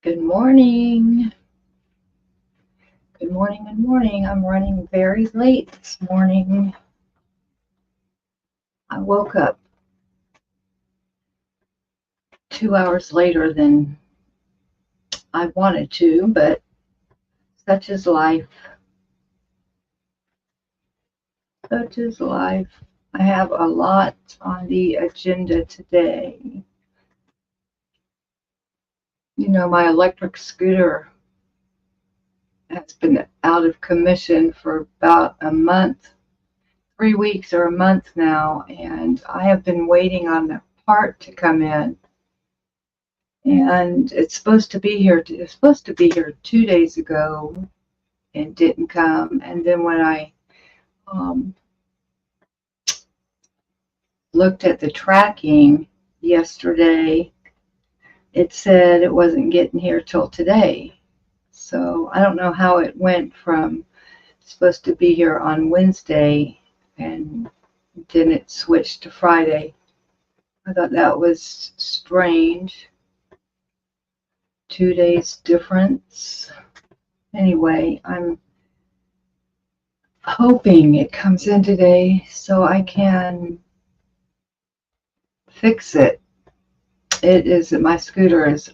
Good morning. Good morning, good morning. I'm running very late this morning. I woke up 2 hours later than I wanted to, but such is life. Such is life. I have a lot on the agenda today. You know, my electric scooter has been out of commission for about a month, 3 weeks or a month now, and I have been waiting on the part to come in. And it's supposed to be here. It's supposed to be here 2 days ago, and didn't come. And then when I looked at the tracking yesterday, it said it wasn't getting here till today. So I don't know how it went from supposed to be here on Wednesday, and then it switched to Friday. I thought that was strange. 2 days difference. Anyway, I'm hoping it comes in today so I can fix it. My scooter is,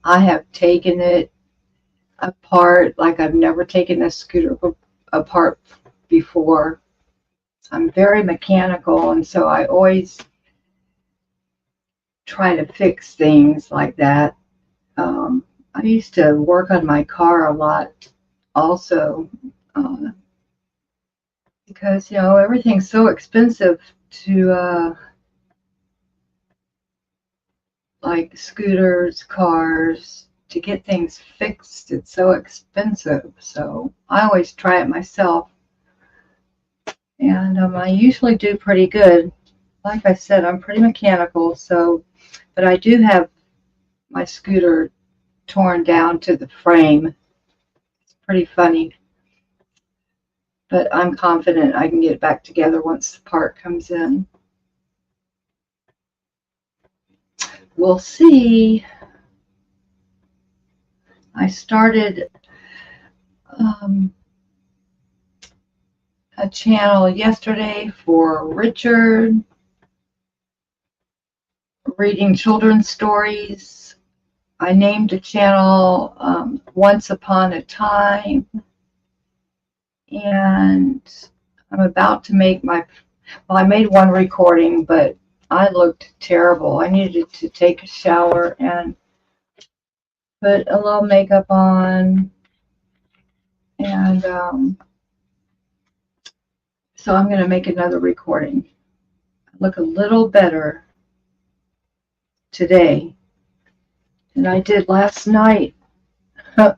I have taken it apart like I've never taken a scooter apart before. I'm very mechanical, and so I always try to fix things like that. I used to work on my car a lot also, because, you know, everything's so expensive to, like scooters, cars, to get things fixed. It's so expensive. So I always try it myself. And I usually do pretty good. Like I said, I'm pretty mechanical, so, but I do have my scooter torn down to the frame. It's pretty funny. But I'm confident I can get it back together once the part comes in. We'll see. I started a channel yesterday for Richard, reading children's stories. I named the channel Once Upon a Time, and I'm about to make I made one recording, but I looked terrible. I needed to take a shower and put a little makeup on, and so I'm going to make another recording. I look a little better today than I did last night when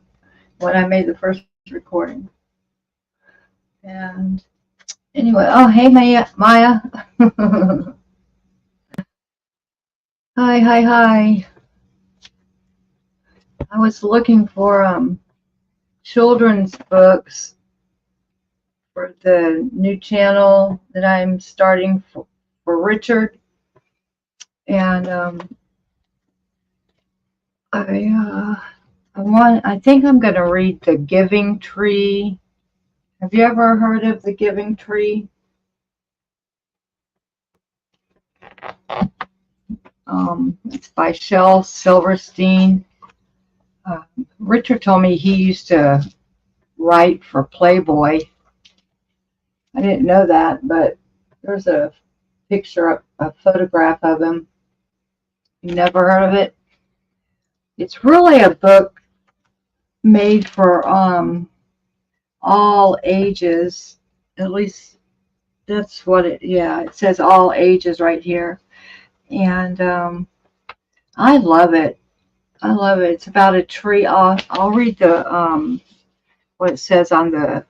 I made the first recording. And anyway, oh, hey, Maya. Hi. I was looking for children's books for the new channel that I'm starting for Richard, and I think I'm going to read The Giving Tree. Have you ever heard of The Giving Tree? It's by Shel Silverstein. Richard told me he used to write for Playboy. I didn't know that, but there's a picture, a photograph of him. You never heard of it? It's really a book made for all ages. At least that's what it says all ages right here. And I love it. I love it. It's about a tree. I'll read the what it says on the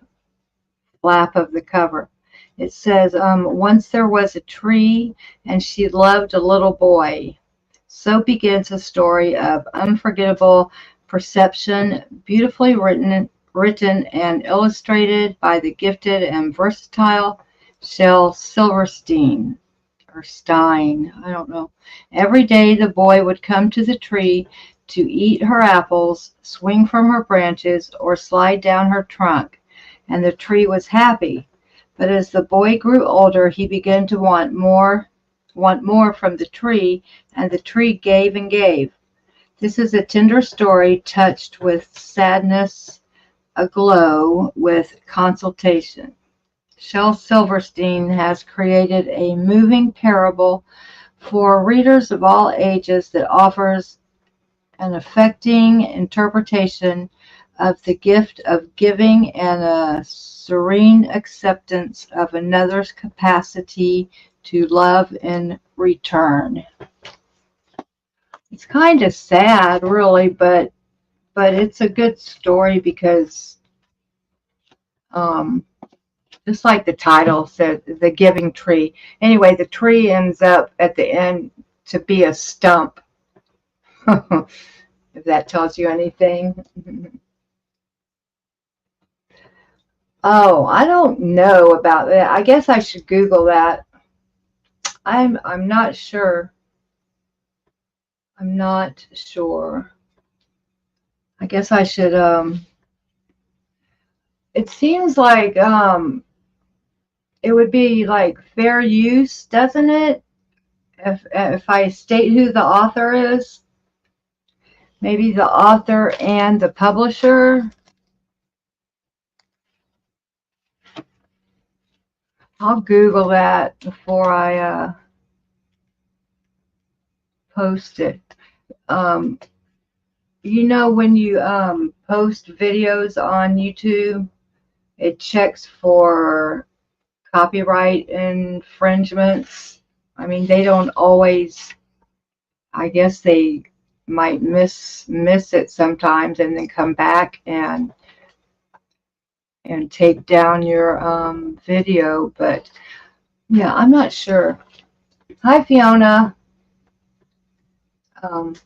flap of the cover. It says, once there was a tree, and she loved a little boy. So begins a story of unforgettable perception, beautifully written and illustrated by the gifted and versatile Shel Silverstein. Or Stein, I don't know. Every day the boy would come to the tree to eat her apples, swing from her branches, or slide down her trunk, and the tree was happy. But as the boy grew older, he began to want more from the tree, and the tree gave and gave. This is a tender story touched with sadness, aglow with consolation. Shel Silverstein has created a moving parable for readers of all ages that offers an affecting interpretation of the gift of giving and a serene acceptance of another's capacity to love in return. It's kind of sad, really, but it's a good story because just like the title said, the giving tree. Anyway, the tree ends up at the end to be a stump. If that tells you anything. Oh, I don't know about that. I guess I should Google that. I'm not sure. I'm not sure. I guess I should it seems like it would be like fair use, doesn't it? If I state who the author is, maybe the author and the publisher. I'll Google that before I post it. You know, when you post videos on YouTube, it checks for copyright infringements. I mean, they don't always, I guess they might miss it sometimes and then come back and take down your video. But yeah, I'm not sure. Hi, Fiona.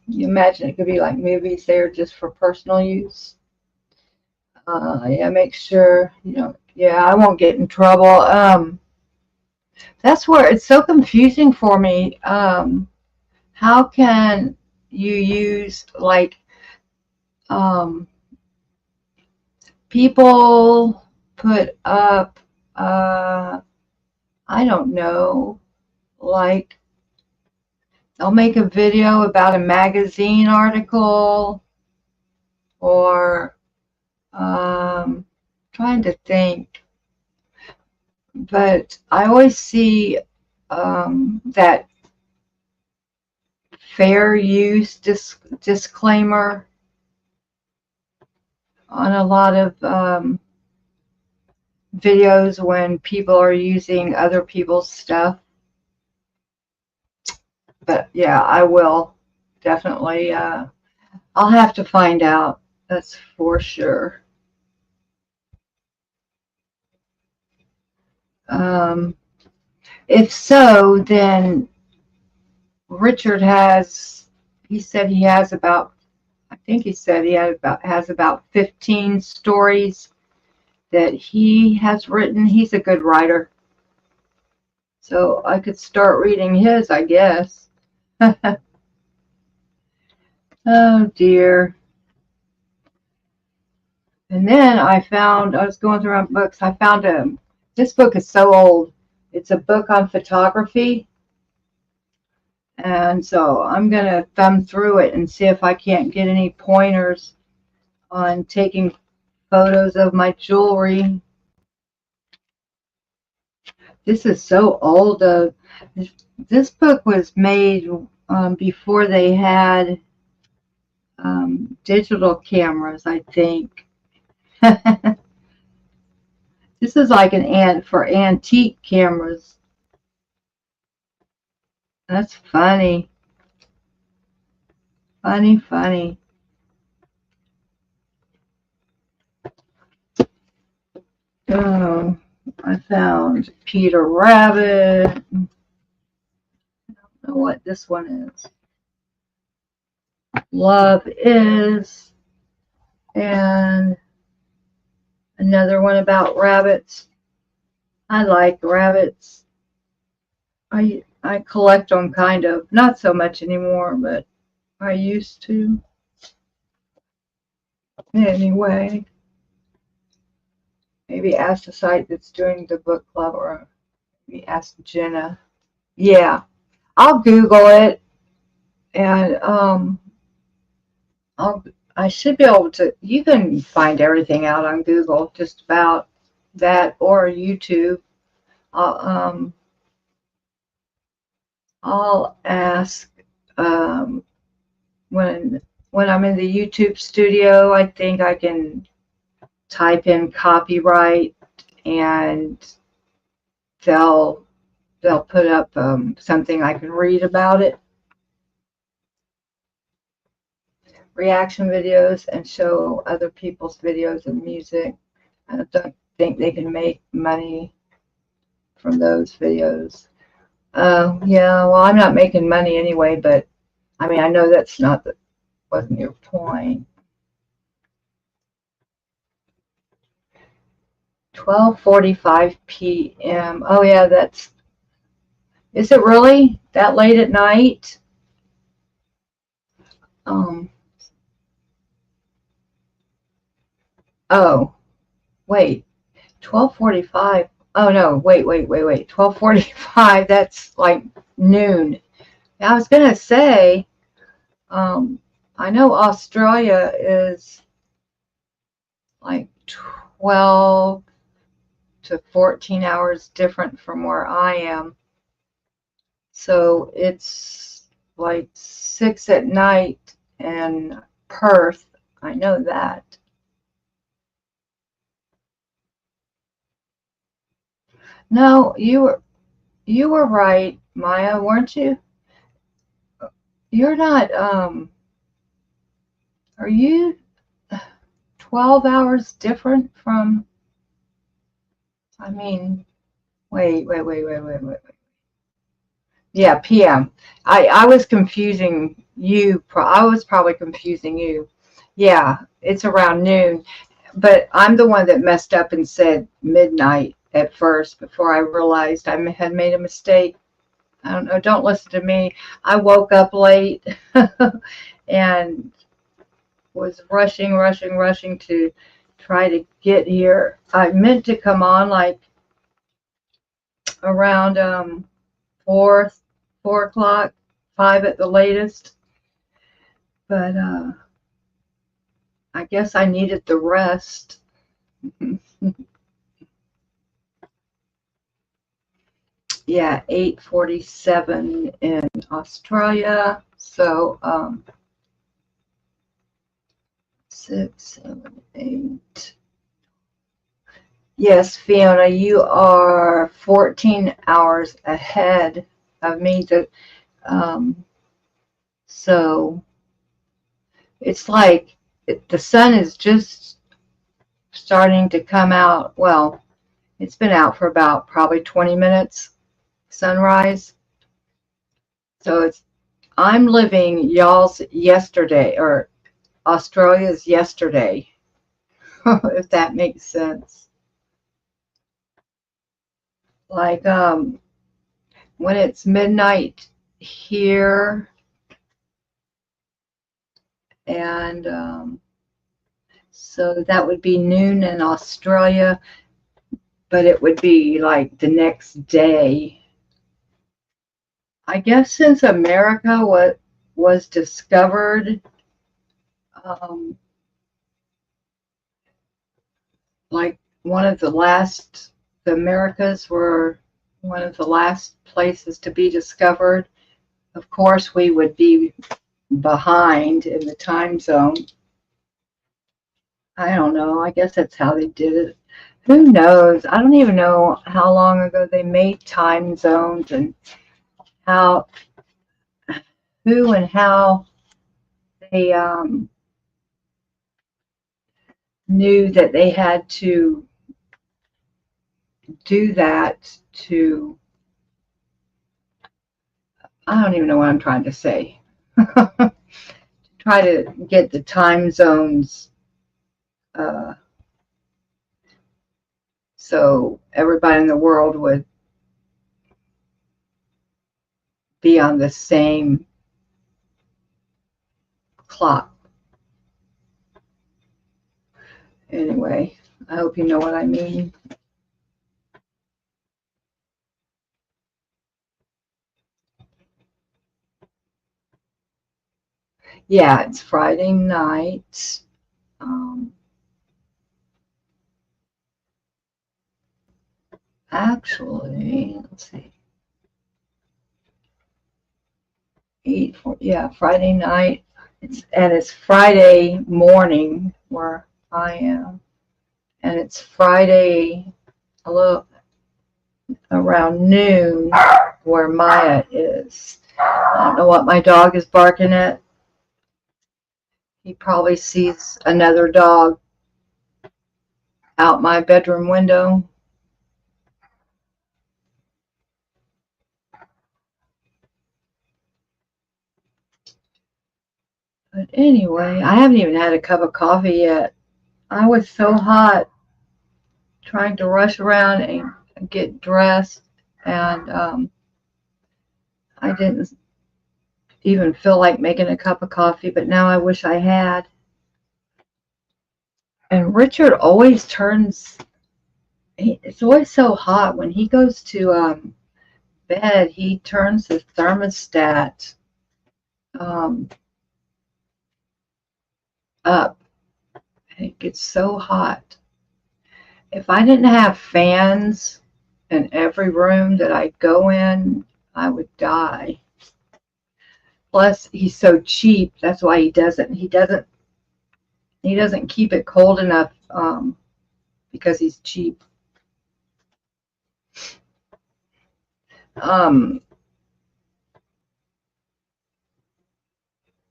You imagine it could be like movies there just for personal use. Yeah, make sure, yeah, I won't get in trouble. That's where it's so confusing for me. How can you use, like, people put up, I don't know, like, they'll make a video about a magazine article, or trying to think, but I always see that fair use disclaimer on a lot of videos when people are using other people's stuff. But yeah, I will definitely, I'll have to find out, that's for sure. If so, then Richard he said he has about, I think he said he has about 15 stories that he has written. He's a good writer. So I could start reading his, I guess. Oh dear. And then I was going through my books, I found this book is so old. It's a book on photography. And so I'm going to thumb through it and see if I can't get any pointers on taking photos of my jewelry. This is so old. This book was made before they had digital cameras, I think. This is like for antique cameras. That's funny. Funny, funny. Oh, I found Peter Rabbit. I don't know what this one is. Love Is. And another one about rabbits. I like rabbits. I collect them, kind of. Not so much anymore, but I used to. Anyway, maybe ask the site that's doing the book club, or maybe ask Jenna. Yeah, I'll Google it, and I should be able to. You can find everything out on Google, just about that, or YouTube. I'll, um, I'll ask when I'm in the YouTube studio. I think I can type in copyright, and they'll put up something I can read about it. Reaction videos, and show other people's videos and music. I don't think they can make money from those videos. Yeah, well, I'm not making money anyway, but I mean, I know that's wasn't your point. 12:45 p.m. Oh yeah, is it really that late at night? Um, oh, wait, 12:45. Oh no, wait. 12:45, that's like noon. I was gonna say, I know Australia is like 12 to 14 hours different from where I am. So it's like 6 at night in Perth. I know that. No, you were right, Maya, weren't you? You're not are you 12 hours different from, I mean, wait. Yeah, PM. I was confusing you. I was probably confusing you. Yeah, it's around noon. But I'm the one that messed up and said midnight at first before I realized I had made a mistake. I don't know. Don't listen to me. I woke up late and was rushing to try to get here. I meant to come on like around 4 o'clock, 5 at the latest. But I guess I needed the rest. Yeah, 8:47 in Australia. So 6, 7, 8. Yes, Fiona, you are 14 hours ahead of me. So it's like the sun is just starting to come out. Well, it's been out for about probably 20 minutes, sunrise. So I'm living y'all's yesterday, or Australia's yesterday, if that makes sense. Like when it's midnight here, and so that would be noon in Australia, but it would be like the next day. I guess since America was discovered, um, like the Americas were one of the last places to be discovered. Of course, we would be behind in the time zone. I don't know. I guess that's how they did it. Who knows? I don't even know how long ago they made time zones, and who and how they knew that they had to do that to, I don't even know what I'm trying to say. Try to get the time zones so everybody in the world would be on the same clock. Anyway, I hope you know what I mean. Yeah, it's Friday night. Actually, let's see. Yeah, Friday night. It's Friday morning where I am, and it's Friday a little around noon where Maya is. I don't know what my dog is barking at. He probably sees another dog out my bedroom window. But anyway, I haven't even had a cup of coffee yet. I was so hot trying to rush around and get dressed, and I didn't even feel like making a cup of coffee, but now I wish I had. And Richard always it's always so hot. When he goes to bed, he turns the thermostat um, up. And it gets so hot. If I didn't have fans in every room that I go in, I would die. Plus, he's so cheap. That's why he doesn't keep it cold enough because he's cheap. Um,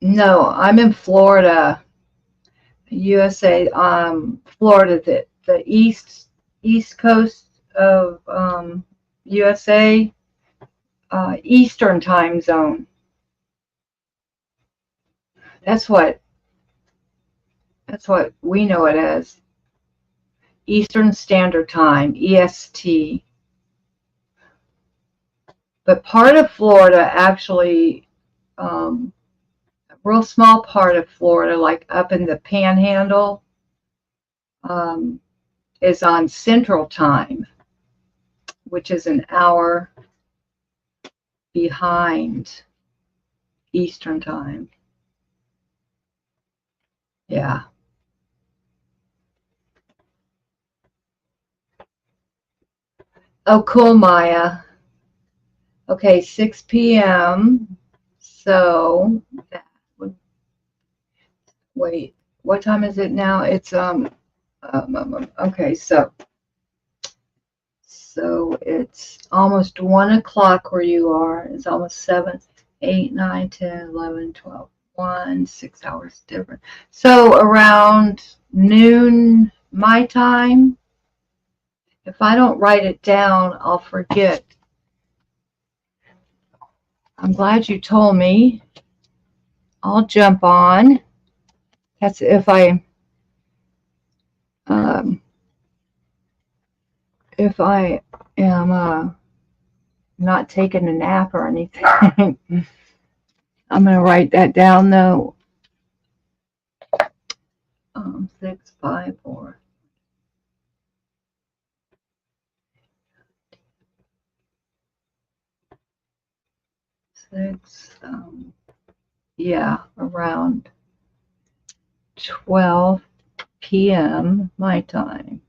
no, I'm in Florida, USA. Florida, the east coast of USA, Eastern time zone. That's what we know it as. Eastern Standard Time, EST. But part of Florida actually, a real small part of Florida, like up in the Panhandle, um, is on Central Time, which is an hour behind Eastern Time. Yeah. Oh, cool, Maya. Okay, 6 p.m. So, wait, what time is it now? It's okay, so it's almost 1 o'clock where you are. It's almost 7, 8, 9, 10, 11, 12. 6 hours different. So around noon my time. If I don't write it down, I'll forget. I'm glad you told me. I'll jump on. That's if I um, am not taking a nap or anything. I'm going to write that down though. 6, 5, 4. 6. Yeah, around 12 p.m. my time.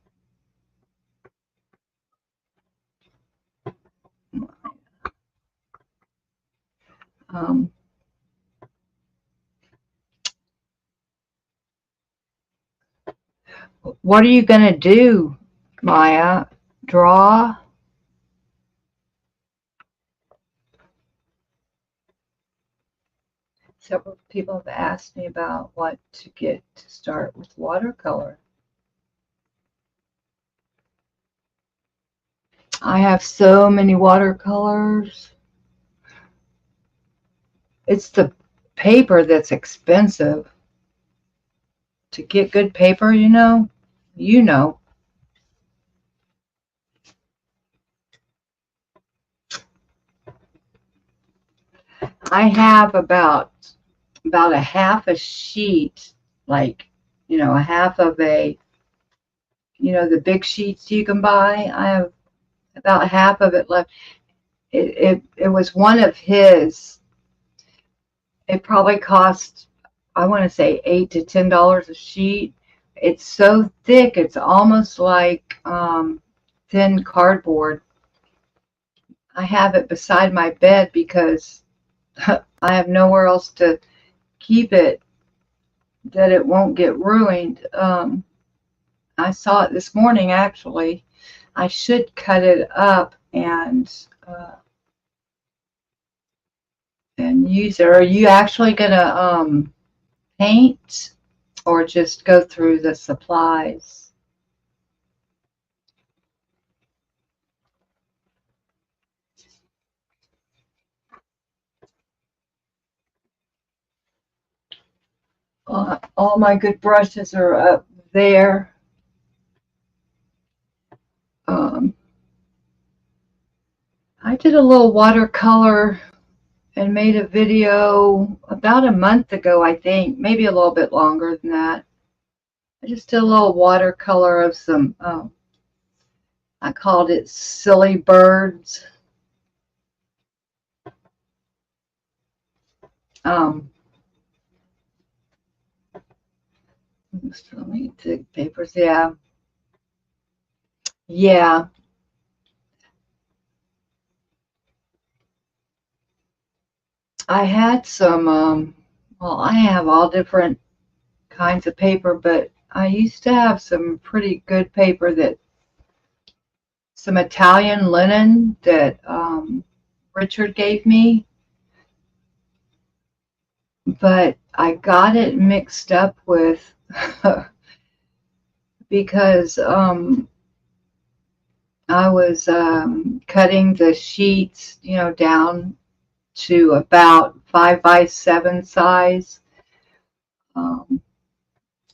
What are you going to do, Maya? Draw? Several people have asked me about what to get to start with watercolor. I have so many watercolors. It's the paper that's expensive. To get good paper, you know. I have about a half a sheet, like, a half of a you know, the big sheets you can buy. I have about half of it left. It was one of his. It probably cost, I want to say, $8 to $10 a sheet. It's so thick, it's almost like thin cardboard. I have it beside my bed because I have nowhere else to keep it that it won't get ruined. I saw it this morning, actually. I should cut it up and use it. Are you actually gonna paint or just go through the supplies? All my good brushes are up there. I did a little watercolor and made a video about a month ago, I think, maybe a little bit longer than that. I just did a little watercolor of some, I called it Silly Birds. Let me take papers. Yeah. Yeah. I had some, well, I have all different kinds of paper, but I used to have some pretty good paper that, some Italian linen that Richard gave me, but I got it mixed up with, because I was cutting the sheets, you know, down to about 5x7 size,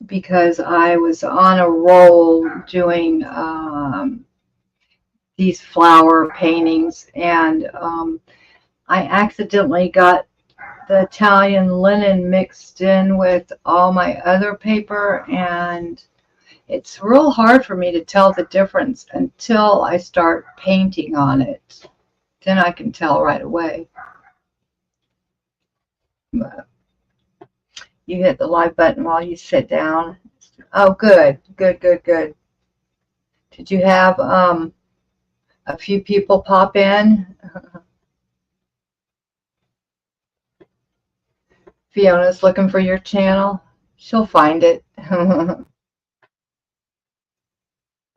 because I was on a roll doing these flower paintings, and I accidentally got the Italian linen mixed in with all my other paper, and it's real hard for me to tell the difference until I start painting on it. Then I can tell right away. But you hit the live button while you sit down. Oh, good, good, good, good. Did you have a few people pop in? Fiona's looking for your channel. She'll find it. I'll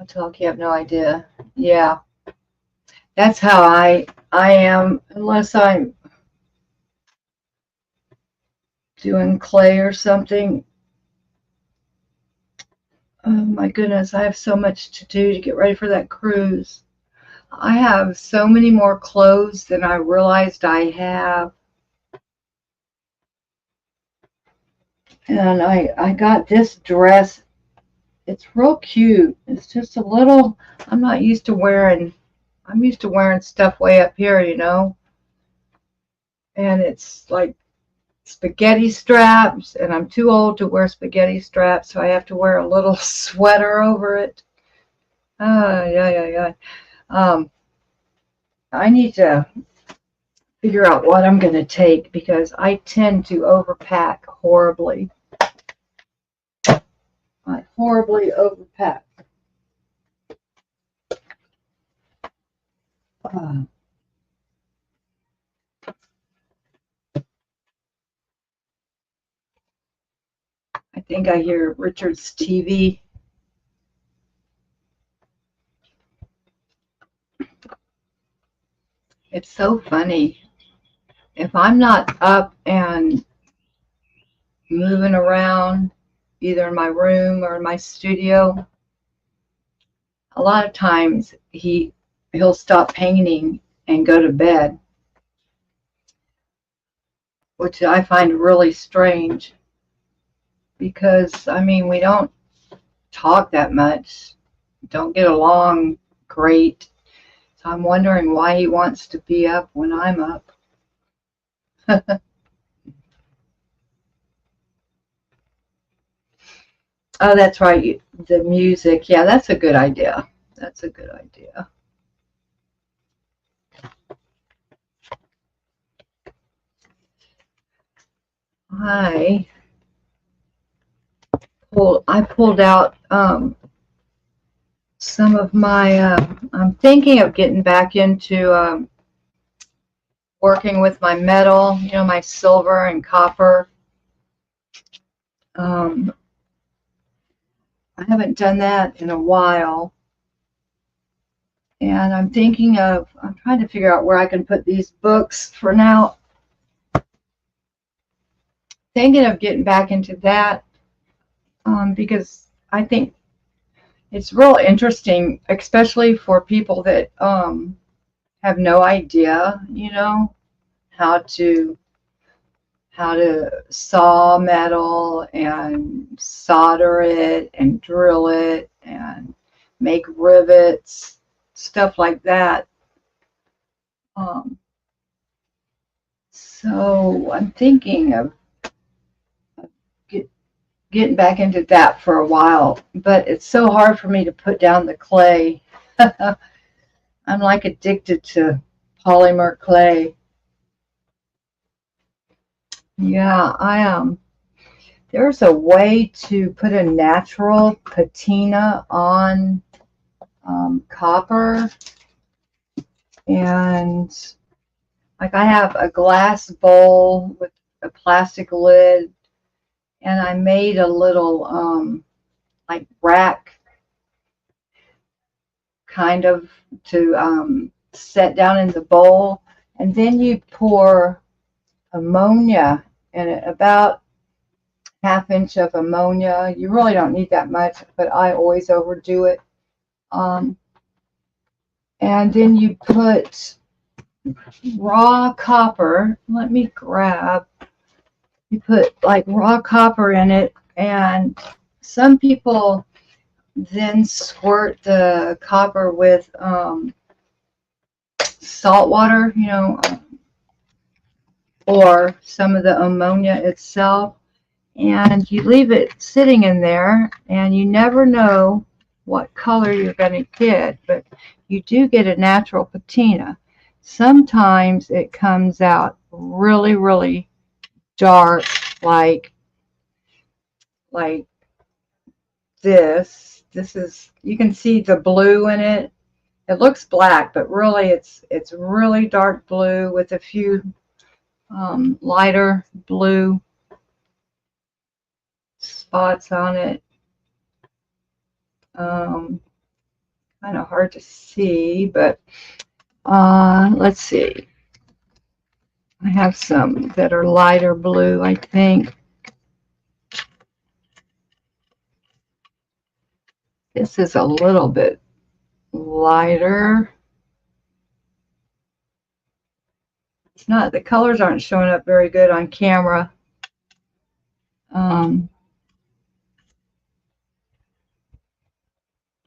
talk. You have no idea. Yeah, that's how I am, unless I'm doing clay or something. Oh my goodness, I have so much to do to get ready for that cruise. I have so many more clothes than I realized I have. And I got this dress. It's real cute. It's just a little, I'm not used to wearing, I'm used to wearing stuff way up here, you know. And it's like spaghetti straps, and I'm too old to wear spaghetti straps, so I have to wear a little sweater over it. Yeah. I need to figure out what I'm going to take, because I tend to overpack horribly. I horribly overpack. I think I hear Richard's TV. It's so funny. If I'm not up and moving around, either in my room or in my studio, a lot of times he'll stop painting and go to bed, which I find really strange, because I mean, we don't talk that much, don't get along great. So I'm wondering why he wants to be up when I'm up. Oh, that's right. The music. Yeah, that's a good idea. That's a good idea. I I pulled out some of my. I'm thinking of getting back into working with my metal. You know, my silver and copper. Um, I haven't done that in a while, and I'm thinking of. I'm trying to figure out where I can put these books for now. Thinking of getting back into that because I think it's real interesting, especially for people that have no idea, you know, how to saw metal and solder it and drill it and make rivets, stuff like that. Um, so I'm thinking of get, getting back into that for a while, but it's so hard for me to put down the clay. I'm like addicted to polymer clay. Yeah, I there's a way to put a natural patina on copper, and like I have a glass bowl with a plastic lid, and I made a little like rack kind of to set down in the bowl, and then you pour ammonia in it, about half-inch of ammonia. You really don't need that much, but I always overdo it. Um, and then you put raw copper. Let me grab. You put like raw copper in it, and some people then squirt the copper with salt water, you know, or some of the ammonia itself, and you leave it sitting in there, and you never know what color you're going to get, but you do get a natural patina. Sometimes it comes out really, really dark, like this. This is, you can see the blue in it. It looks black, but really it's really dark blue with a few lighter blue spots on it. Um, Kind of hard to see, but let's see. I have some that are lighter blue, I think. This is a little bit lighter. It's not, the colors aren't showing up very good on camera. Um,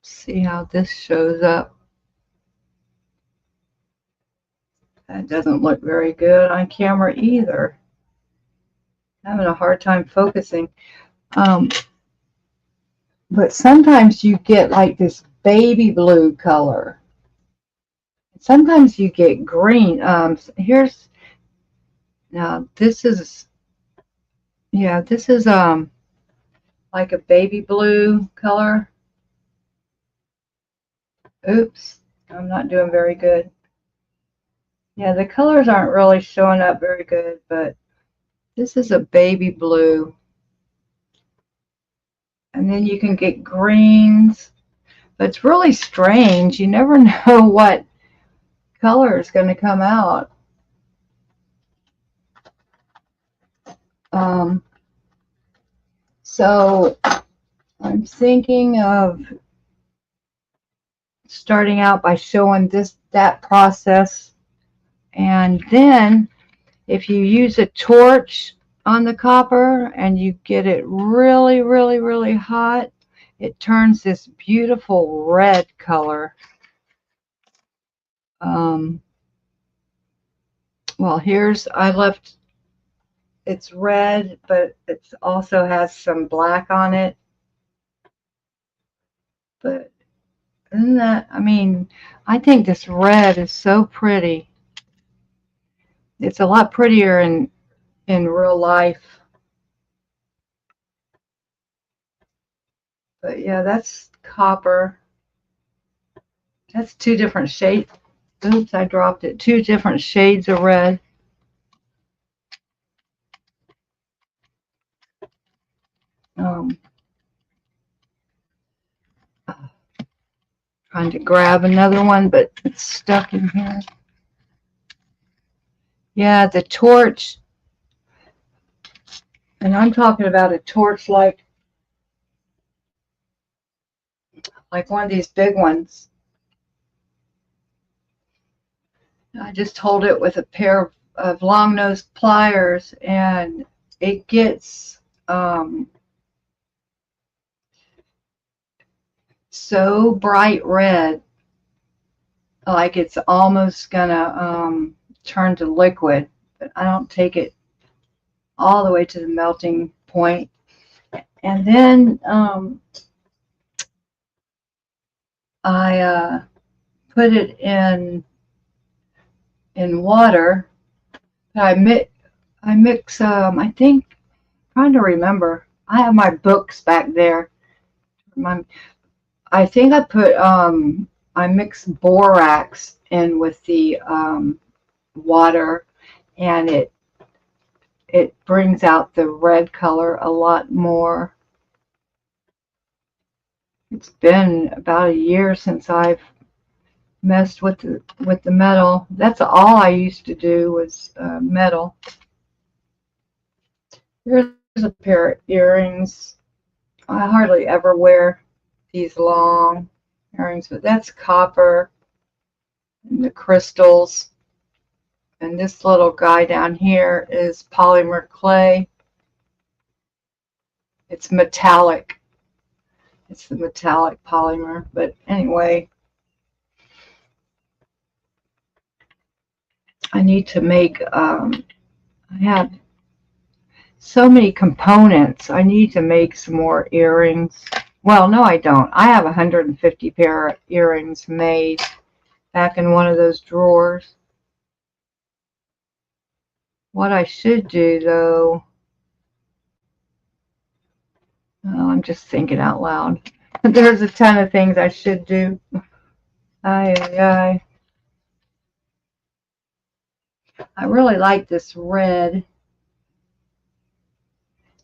see how this shows up. That doesn't look very good on camera either. I'm having a hard time focusing. Um, but sometimes you get like this baby blue color. Sometimes you get green. Here's, now this is, yeah, this is like a baby blue color. Oops, I'm not doing very good. Yeah, the colors aren't really showing up very good, but this is a baby blue. And then you can get greens, but it's really strange. You never know what color is going to come out. Um, so I'm thinking of starting out by showing that process, and then if you use a torch on the copper and you get it really, really, really hot, it turns this beautiful red color. Well, I left, it's red, but it also has some black on it. But isn't that, I mean, I think this red is so pretty. It's a lot prettier in real life. But yeah, that's copper. That's two different shades. Oops, I dropped it. Two different shades of red. Um, Trying to grab another one, but it's stuck in here. Yeah, the torch, and I'm talking about a torch like one of these big ones. I just hold it with a pair of long-nosed pliers, and it gets so bright red, like it's almost gonna turn to liquid. But I don't take it all the way to the melting point. And then I put it in water. I mix. I think, trying to remember. I have my books back there. I think I put I mix borax in with the water, and it brings out the red color a lot more. It's been about a year since I've messed with the metal. That's all I used to do was metal. Here's a pair of earrings. I hardly ever wear these long earrings, but that's copper and the crystals. And this little guy down here is polymer clay. It's metallic. It's the metallic polymer. But anyway, I need to make, I have so many components. I need to make some more earrings. Well, no, I don't. I have 150 pair of earrings made back in one of those drawers. What I should do, though, oh, I'm just thinking out loud. There's a ton of things I should do. I really like this red.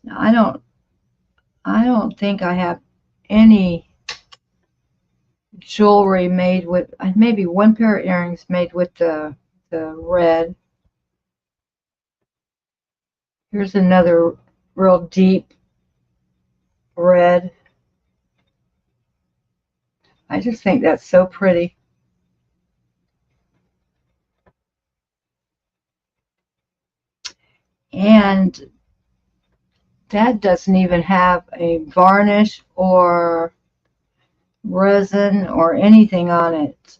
Now, I don't think I have any jewelry made with, maybe one pair of earrings made with the red. Here's another real deep red. I just think that's so pretty. And that doesn't even have a varnish or resin or anything on it.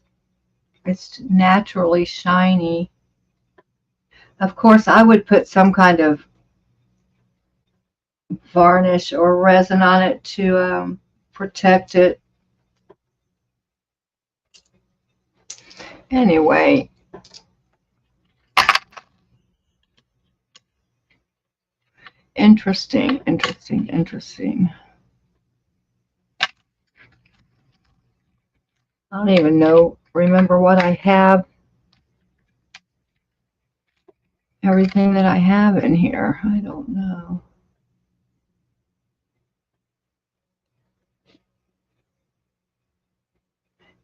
It's naturally shiny. Of course, I would put some kind of varnish or resin on it to protect it. Anyway, interesting. I don't even remember what I have. Everything that I have in here, I don't know.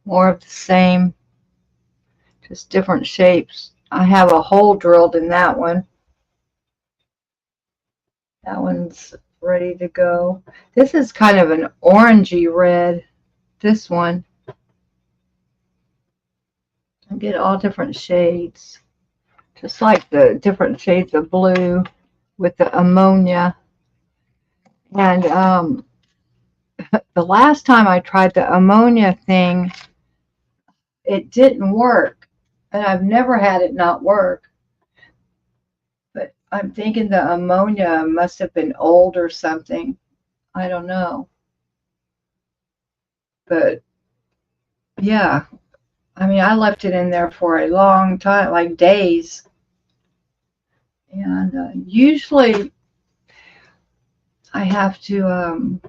More of the same, just different shapes. I have a hole drilled in that one. That one's ready to go. This is kind of an orangey red, this one. I get all different shades, just like the different shades of blue with the ammonia. And the last time I tried the ammonia thing, it didn't work. And I've never had it not work. But I'm thinking the ammonia must have been old or something. I don't know. But yeah, I mean, I left it in there for a long time, like days. And usually I have to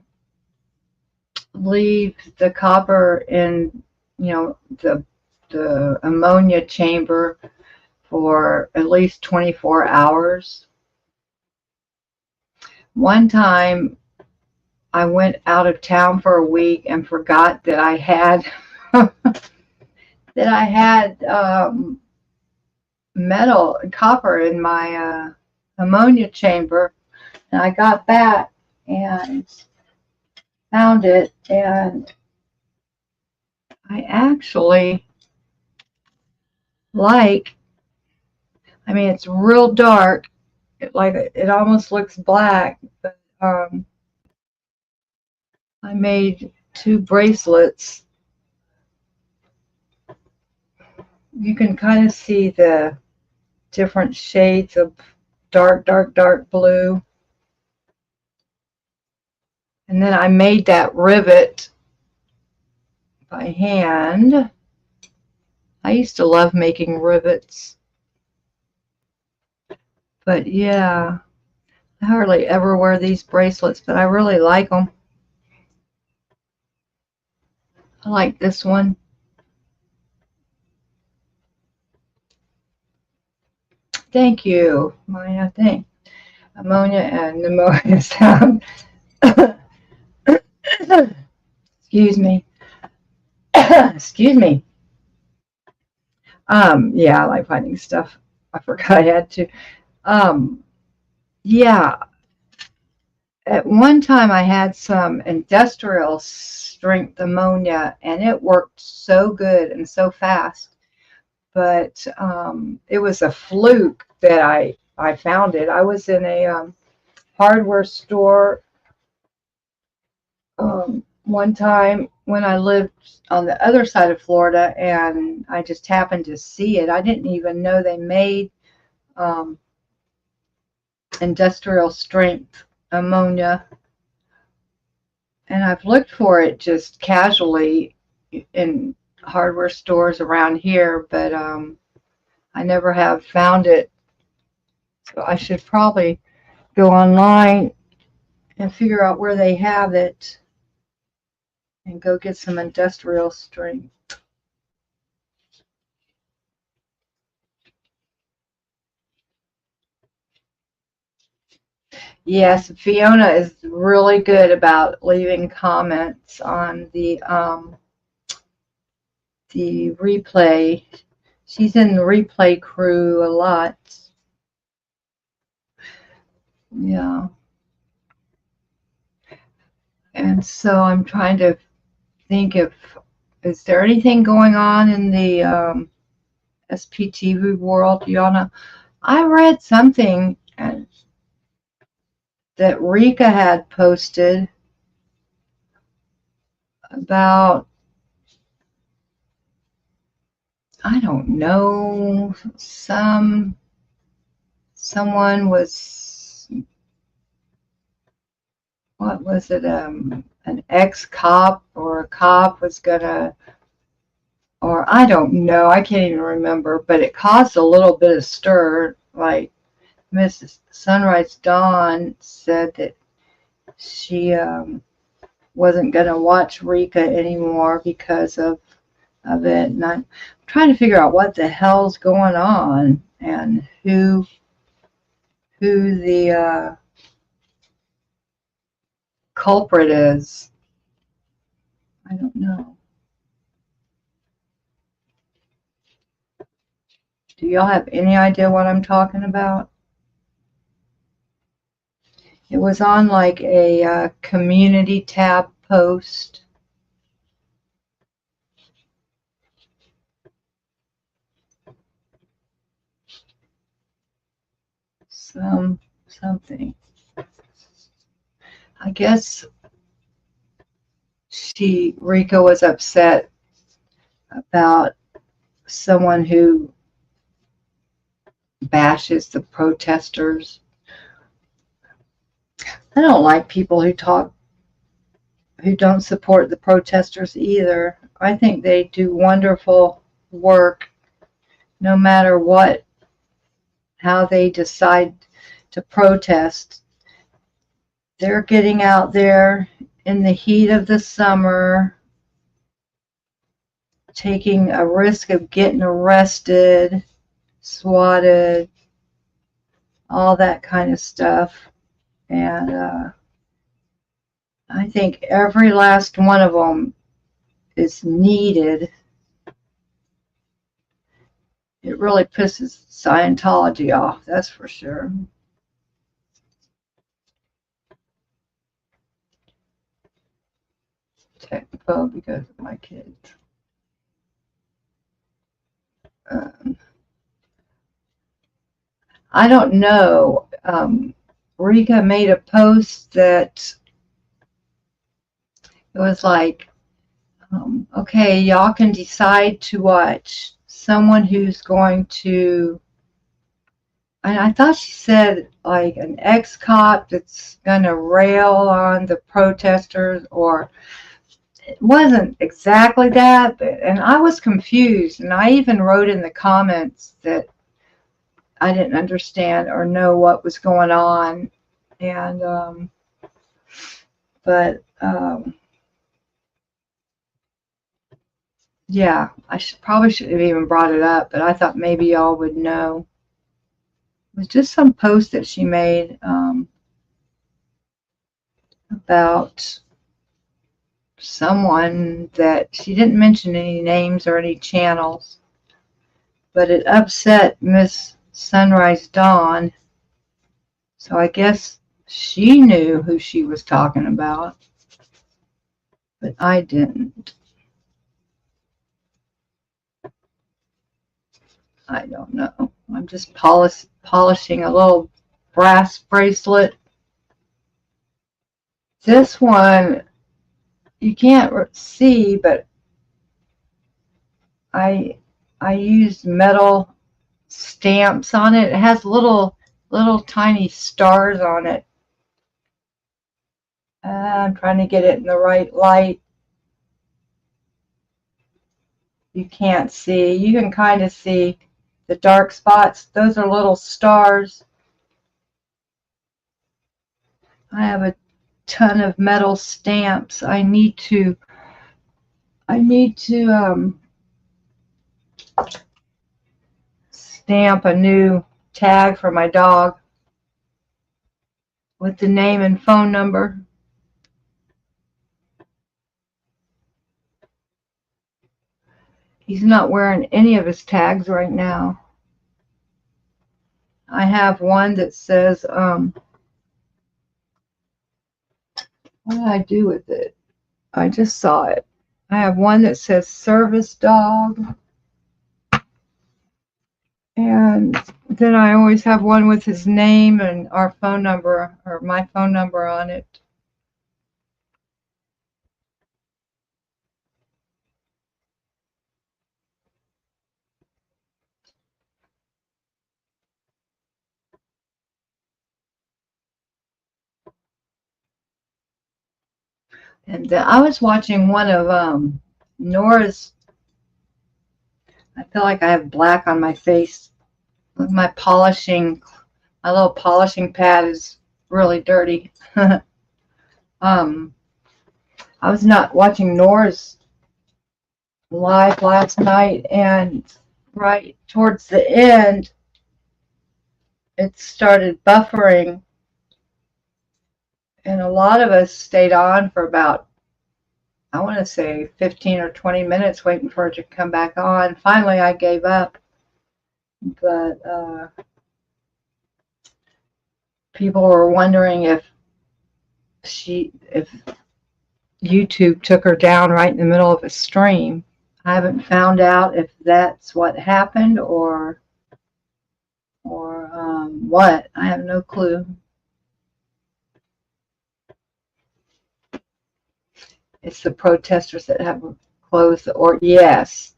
leave the copper in, the ammonia chamber for at least 24 hours. One time I went out of town for a week and forgot that I had metal copper in my ammonia chamber, and I got back and found it, and I actually like, I mean, it's real dark, it almost looks black, but I made 2 bracelets. You can kind of see the different shades of dark, dark, dark blue. And then I made that rivet by hand. I used to love making rivets. But yeah, I hardly ever wear these bracelets, but I really like them. I like this one. Thank you, Maya. Thank ammonia and pneumonia sound. Excuse me. Excuse me. Yeah, I like finding stuff. I forgot I had to. Yeah. At one time I had some industrial strength ammonia, and it worked so good and so fast. But it was a fluke that I found it. I was in a hardware store one time when I lived on the other side of Florida, and I just happened to see it. I didn't even know they made industrial strength ammonia, and I've looked for it just casually in hardware stores around here, but I never have found it. So I should probably go online and figure out where they have it and go get some industrial strength. Yes, Fiona is really good about leaving comments on the replay. She's in the replay crew a lot. Yeah. And so I'm trying to think is there anything going on in the SPTV world? Y'all know, I read something that Rika had posted about, I don't know, someone was, what was it, an ex-cop or a cop was gonna, or I don't know, I can't even remember, but it caused a little bit of stir. Like Mrs. Sunrise Dawn said that she wasn't gonna watch Rika anymore because of it, and I'm trying to figure out what the hell's going on and who the culprit is. I don't know. Do y'all have any idea what I'm talking about? It was on like a community tab post. Something. I guess Rika was upset about someone who bashes the protesters. I don't like people who talk who don't support the protesters either. I think they do wonderful work no matter how they decide to protest. They're getting out there in the heat of the summer, taking a risk of getting arrested, swatted, all that kind of stuff. And I think every last one of them is needed. It really pisses Scientology off, that's for sure. Technical because of my kids. I don't know. Rika made a post that it was like, okay, y'all can decide to watch someone who's going to, and I thought she said like an ex-cop that's going to rail on the protesters, or it wasn't exactly that, and I was confused, and I even wrote in the comments that I didn't understand or know what was going on, and yeah, I probably shouldn't have even brought it up, but I thought maybe y'all would know. It was just some post that she made about someone that she didn't mention any names or any channels, but it upset Miss Sunrise Dawn. So I guess she knew who she was talking about, but I didn't. I don't know. I'm just polishing a little brass bracelet. This one you can't see, but I used metal stamps on it. It has little tiny stars on it. I'm trying to get it in the right light. You can't see. You can kind of see the dark spots. Those are little stars. I have a ton of metal stamps. I need to stamp a new tag for my dog with the name and phone number. He's not wearing any of his tags right now. I have one that says, what did I do with it? I just saw it. I have one that says service dog. And then I always have one with his name and our phone number, or my phone number on it. And I was watching one of Nora's. I feel like I have black on my face. My little polishing pad is really dirty. I was not watching Nora's live last night, and right towards the end, it started buffering. And a lot of us stayed on for about, I want to say 15 or 20 minutes waiting for it to come back on. Finally, I gave up. But people were wondering if YouTube took her down right in the middle of a stream. I haven't found out if that's what happened or what. I have no clue. It's the protesters that have closed the yes.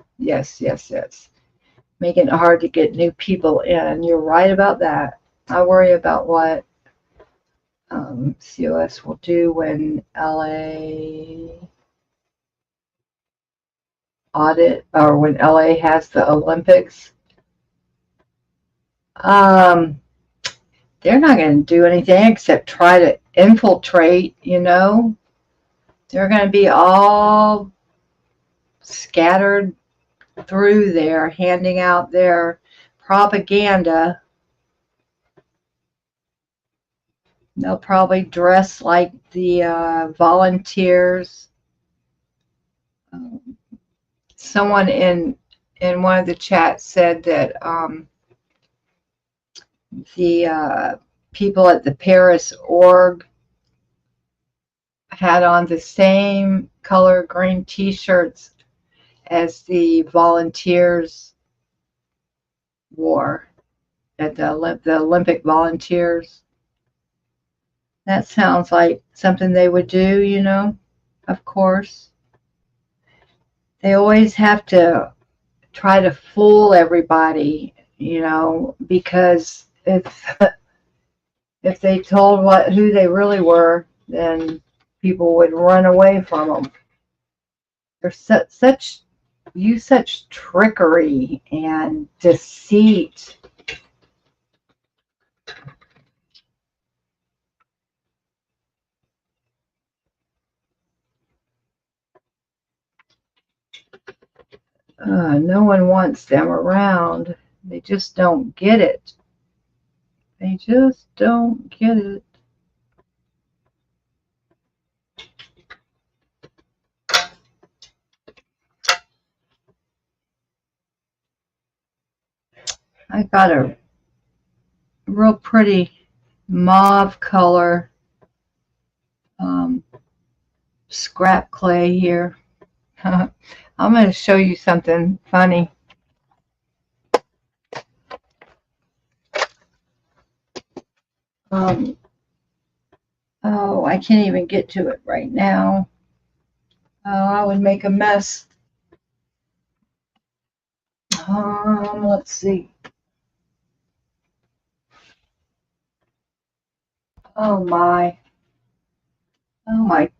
Making it hard to get new people in. You're right about that. I worry about what COS will do when LA audit, or when LA has the Olympics. They're not going to do anything except try to infiltrate, you know. They're going to be all scattered through there, handing out their propaganda. They'll probably dress like the volunteers. Someone in one of the chats said that the people at the Paris org had on the same color green t-shirts as the volunteers wore at the Olympic volunteers. That sounds like something they would do, you know, of course. They always have to try to fool everybody, you know, because if they told who they really were, then people would run away from them. There's such trickery and deceit. No one wants them around. They just don't get it. They just don't get it. I got a real pretty mauve color scrap clay here. I'm going to show you something funny. Oh, I can't even get to it right now. Oh, I would make a mess. Let's see. Oh my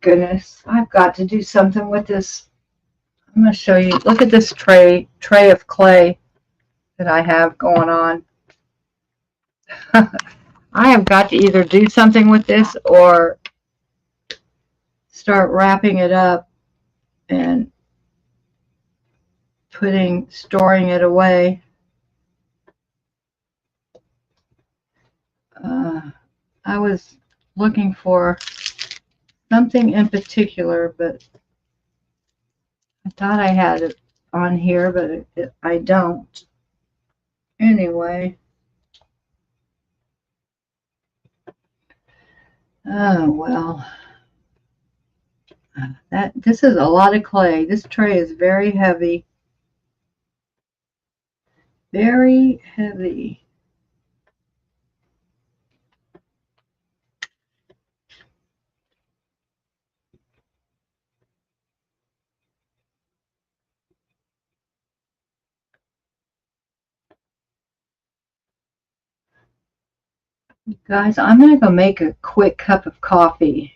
goodness. I've got to do something with this. I'm going to show you. Look at this tray of clay that I have going on. I have got to either do something with this or start wrapping it up and storing it away. I was looking for something in particular, but I thought I had it on here, but I don't. Anyway. Oh, well. This is a lot of clay. This tray is very heavy. Very heavy. Guys, I'm going to go make a quick cup of coffee.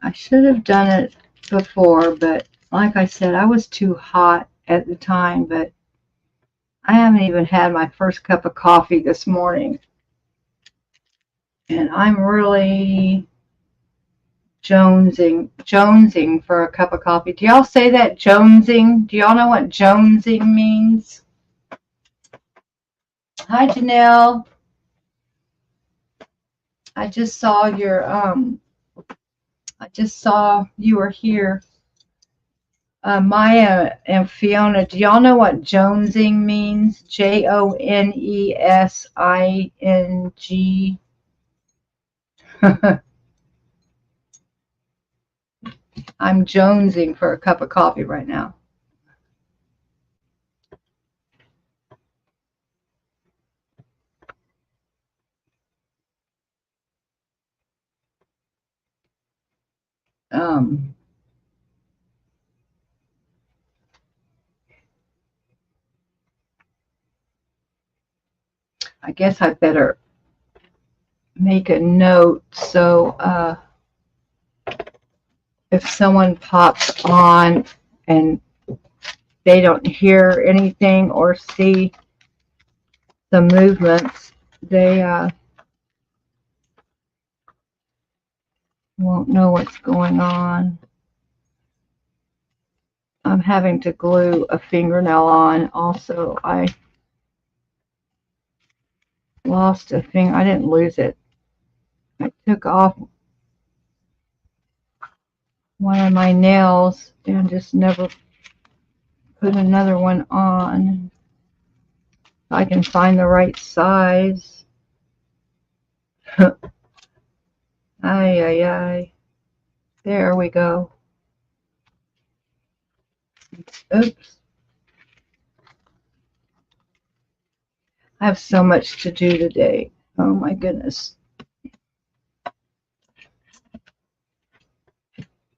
I should have done it before, but like I said, I was too hot at the time, but I haven't even had my first cup of coffee this morning. And I'm really jonesing for a cup of coffee. Do y'all say that, jonesing? Do y'all know what jonesing means? Hi, Janelle. I just saw you were here. Maya and Fiona, do y'all know what jonesing means? Jonesing. I'm jonesing for a cup of coffee right now. I guess I better make a note so if someone pops on and they don't hear anything or see the movements, they won't know what's going on. I'm having to glue a fingernail on. Also, I lost a finger. I didn't lose it. I took off one of my nails and just never put another one on. I can find the right size. Ay, ay, ay. There we go. Oops. I have so much to do today. Oh my goodness.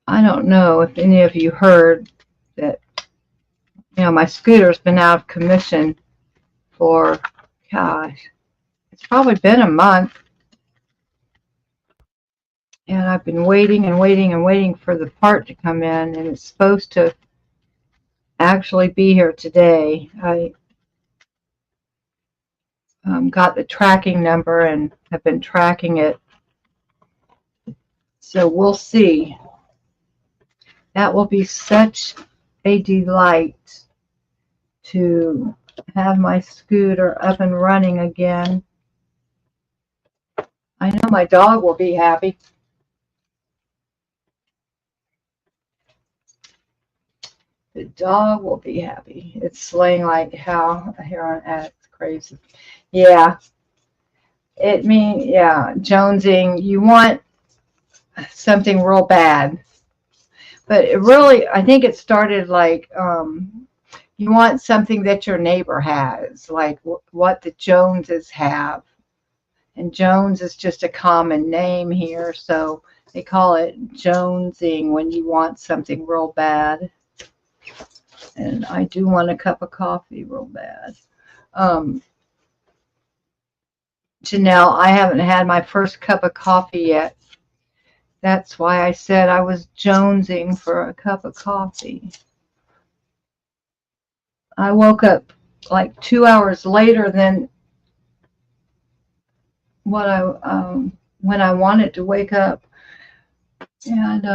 I don't know if any of you heard that, my scooter's been out of commission for, gosh, it's probably been a month. And I've been waiting and waiting and waiting for the part to come in, and it's supposed to actually be here today. I got the tracking number and have been tracking it. So we'll see. That will be such a delight to have my scooter up and running again. I know my dog will be happy. The dog will be happy. It's slaying like how here on It's crazy. Yeah. Jonesing. You want something real bad. But it really, I think it started like, you want something that your neighbor has, like what the Joneses have. And Jones is just a common name here, so they call it jonesing when you want something real bad. And I do want a cup of coffee real bad. Janelle, I haven't had my first cup of coffee yet. That's why I said I was jonesing for a cup of coffee. I woke up like 2 hours later than what when I wanted to wake up, and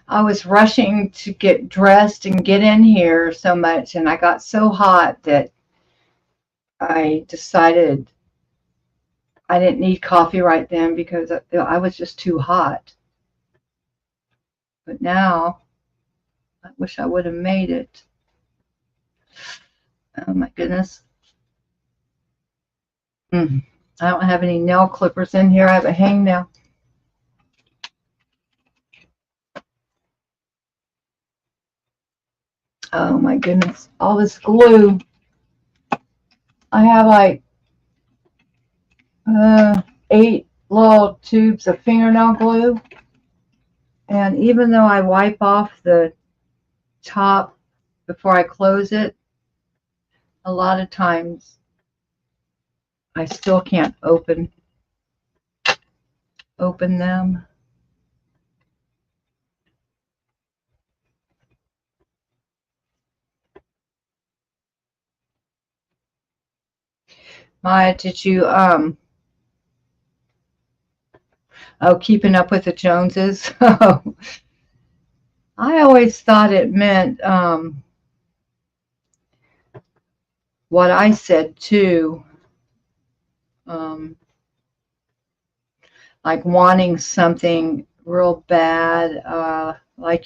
I was rushing to get dressed and get in here so much, and I got so hot that I decided I didn't need coffee right then because I was just too hot. But now, I wish I would have made it. Oh my goodness. I don't have any nail clippers in here. I have a hangnail. Oh my goodness. All this glue. I have like 8 little tubes of fingernail glue. And even though I wipe off the top before I close it, a lot of times I still can't open them. Maya, did you keeping up with the Joneses? I always thought it meant what I said too, like wanting something real bad, like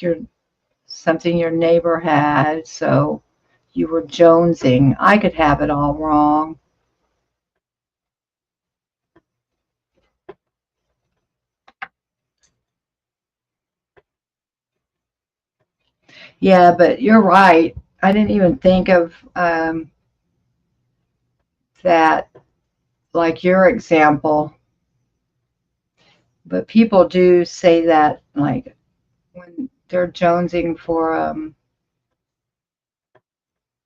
something your neighbor had, so you were jonesing. I could have it all wrong. Yeah, but you're right. I didn't even think of that, like your example. But people do say that, like when they're jonesing for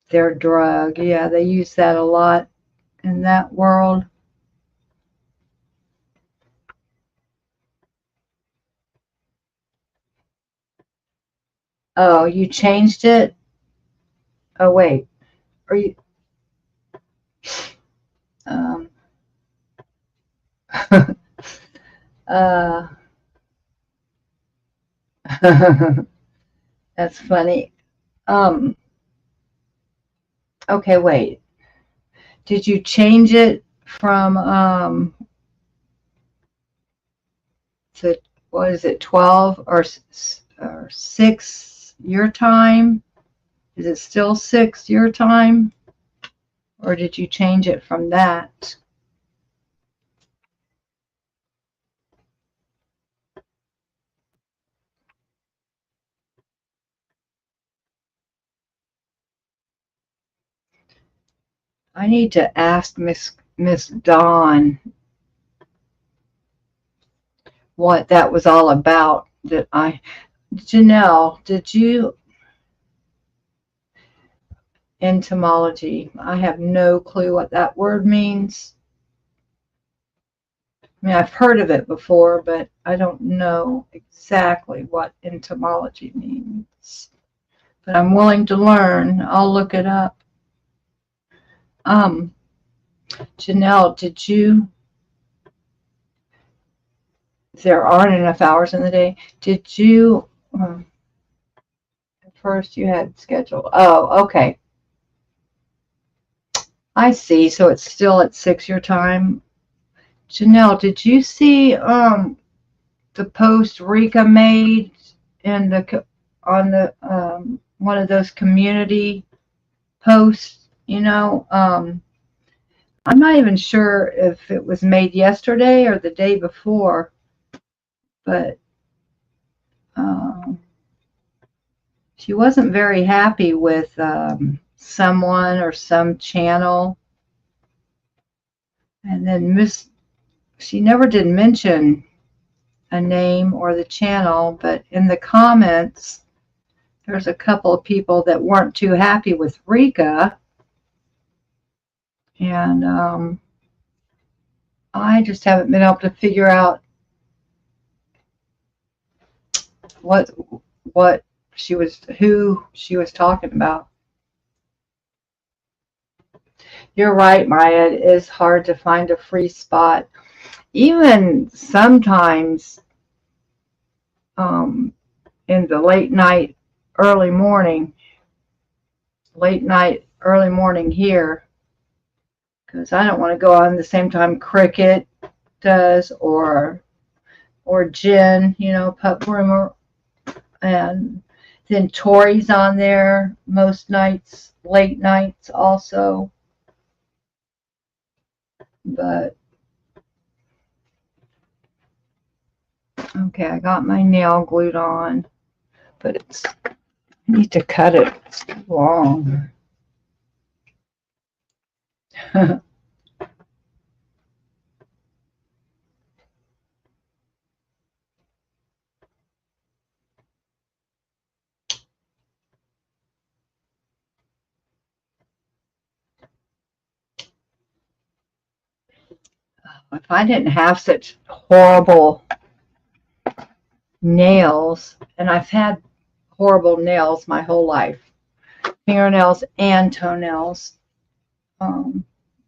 their drug. Yeah, they use that a lot in that world. Oh, you changed it? Oh, wait. Are you, um, uh, that's funny. Um, okay, wait. Did you change it from, to, what is it, 12 or 6 your time? Is it still 6 your time? Or did you change it from that? I need to ask Miss Dawn what that was all about. Janelle, did you, entomology, I have no clue what that word means. I mean, I've heard of it before, but I don't know exactly what entomology means. But I'm willing to learn. I'll look it up. Um, Janelle, there aren't enough hours in the day. Did you, at first you had scheduled, oh, okay. I see. So it's still at 6 your time. Janelle, did you see the post Rika made in the on the one of those community posts? I'm not even sure if it was made yesterday or the day before, but um, she wasn't very happy with someone or some channel, and then she never did mention a name or the channel, but in the comments, there's a couple of people that weren't too happy with Rika, and I just haven't been able to figure out what who she was talking about. You're right, Maya. It is hard to find a free spot. Even sometimes um, in the late night, early morning here, because I don't want to go on the same time Cricket does or Jen, Pup Rumor, and then Tori's on there most nights, late nights also. But okay, I got my nail glued on, but I need to cut it. It's too long. If I didn't have such horrible nails, and I've had horrible nails my whole life, fingernails and toenails, but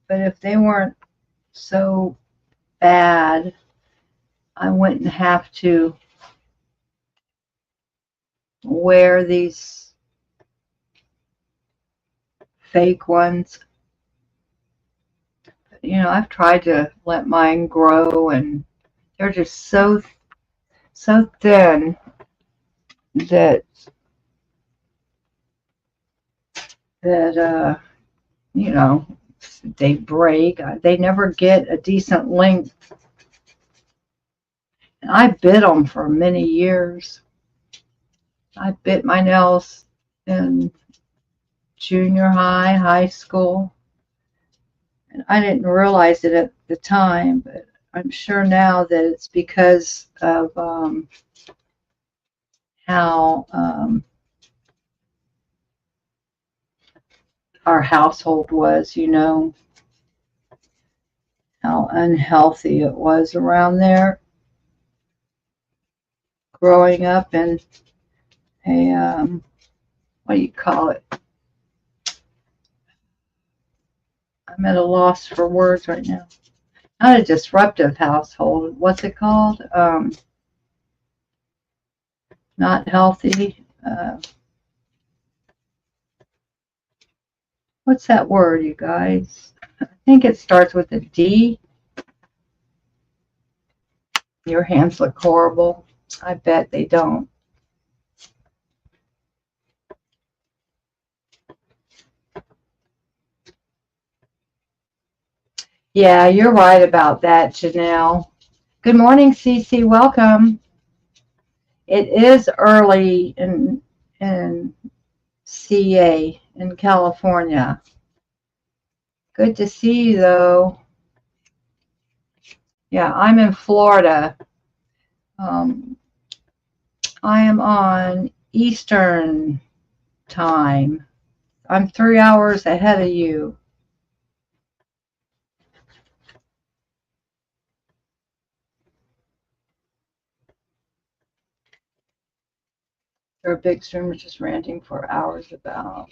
if they weren't so bad, I wouldn't have to wear these fake ones. I've tried to let mine grow, and they're just so thin that that they break. They never get a decent length. And I bit them for many years. I bit my nails in junior high, high school, and I didn't realize it at the time, but I'm sure now that it's because of how our household was, how unhealthy it was around there growing up, and what do you call it? I'm at a loss for words right now. Not a disruptive household. What's it called? Not healthy. What's that word, you guys? I think it starts with a D. Your hands look horrible. I bet they don't. Yeah, you're right about that, Janelle. Good morning, Cece. Welcome. It is early in CA in California. Good to see you, though. Yeah, I'm in Florida. I am on Eastern time. I'm 3 hours ahead of you. There are big streamers just ranting for hours about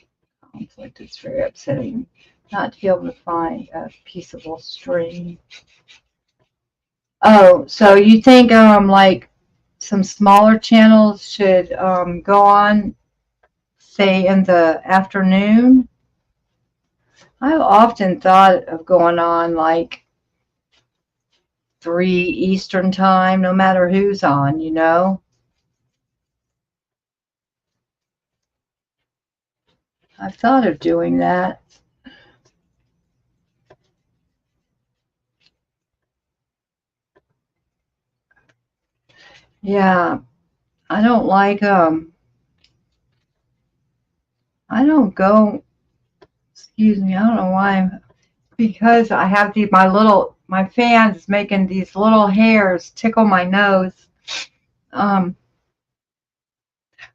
conflict. It's very upsetting not to be able to find a peaceable stream. Oh, so you think like some smaller channels should go on, say, in the afternoon? I've often thought of going on like 3 Eastern time, no matter who's on, you know? I've thought of doing that. Yeah, I don't like I don't go, excuse me, I don't know why, because I have my fans making these little hairs tickle my nose. I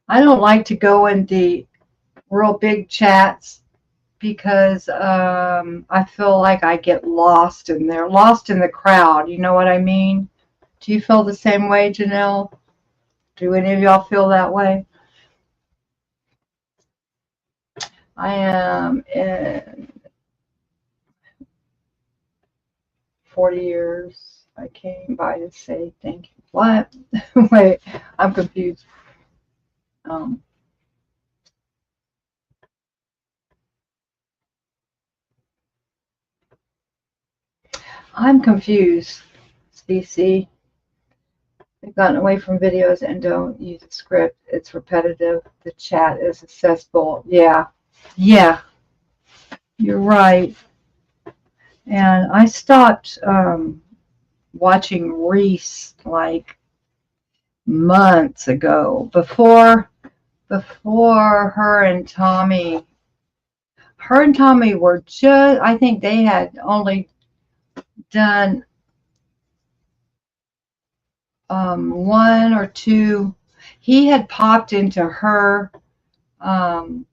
don't like to go in the real big chats because I feel like I get lost in there, lost in the crowd. You know what I mean? Do you feel the same way, Janelle? Do any of y'all feel that way? I am in 40 years. I came by to say thank you. What? Wait, I'm confused. I'm confused, CC. They've gotten away from videos and don't use a script. It's repetitive. The chat is accessible. Yeah. Yeah. You're right. And I stopped watching Reese like months ago. Before her and Tommy were just, I think they had only done one or two. He had popped into her one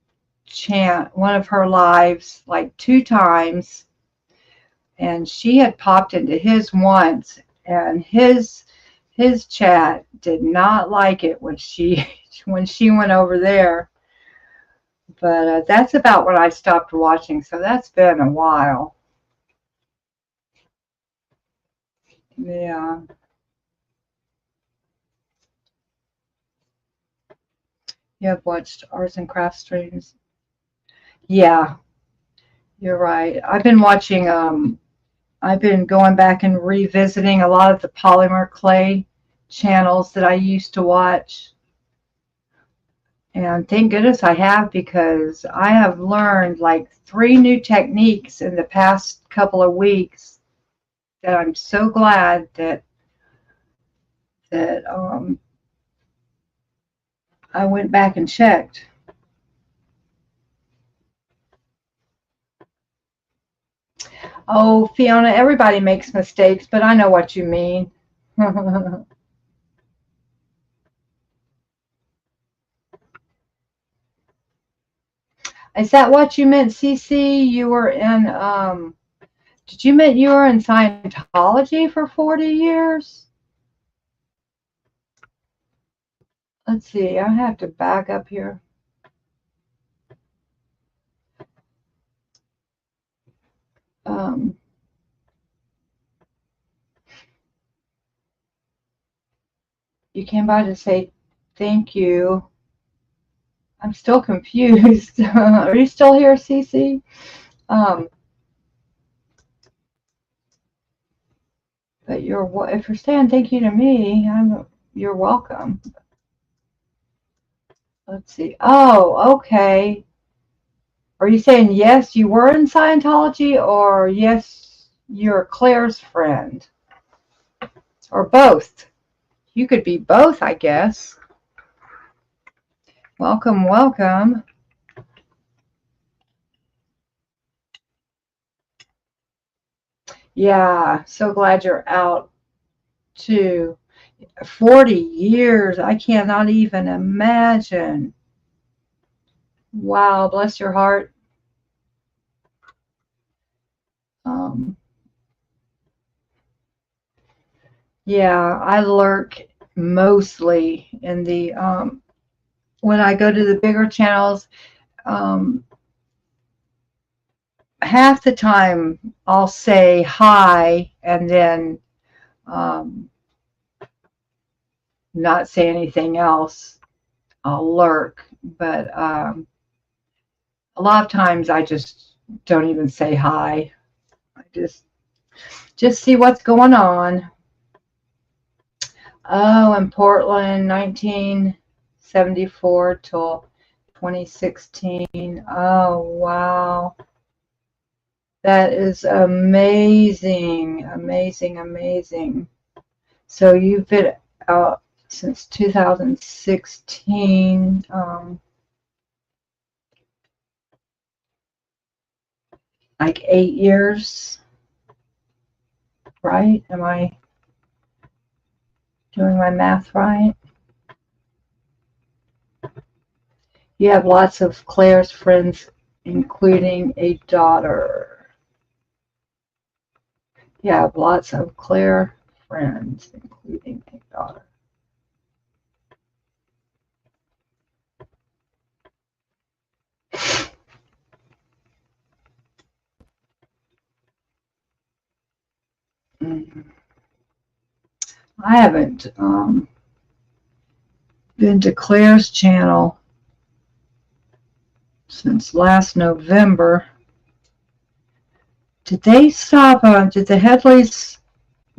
of her lives like 2 times, and she had popped into his once, and his chat did not like it when she went over there. But that's about when I stopped watching, so that's been a while. Yeah. You have watched arts and crafts streams? Yeah, you're right. I've been watching, I've been going back and revisiting a lot of the polymer clay channels that I used to watch. And thank goodness I have, because I have learned like 3 new techniques in the past couple of weeks that I'm so glad that I went back and checked. Oh, Fiona, everybody makes mistakes, but I know what you mean. Is that what you meant, Cece? You were in, did you mean you were in Scientology for 40 years? let's see, I have to back up here. You came by to say thank you. I'm still confused. Are you still here, Cece? But if you're saying thank you to me, you're welcome. Let's see. Oh, okay. Are you saying yes, you were in Scientology, or yes, you're Claire's friend, or both? You could be both, I guess. Welcome, welcome. Yeah, so glad you're out too. 40 years, I cannot even imagine. Wow, bless your heart. Yeah, I lurk mostly in the when I go to the bigger channels. Half the time I'll say hi and then not say anything else. I'll lurk, but a lot of times I just don't even say hi. I just see what's going on. Oh, in Portland, 1974 till 2016. Oh, wow. That is amazing, amazing, amazing. So you've been out since 2016. Like 8 years, right? Am I doing my math right? You have lots of Claire's friends, including a daughter. You have lots of Claire friends, including a daughter. I haven't been to Claire's channel since last November. Did they stop? Did the Headleys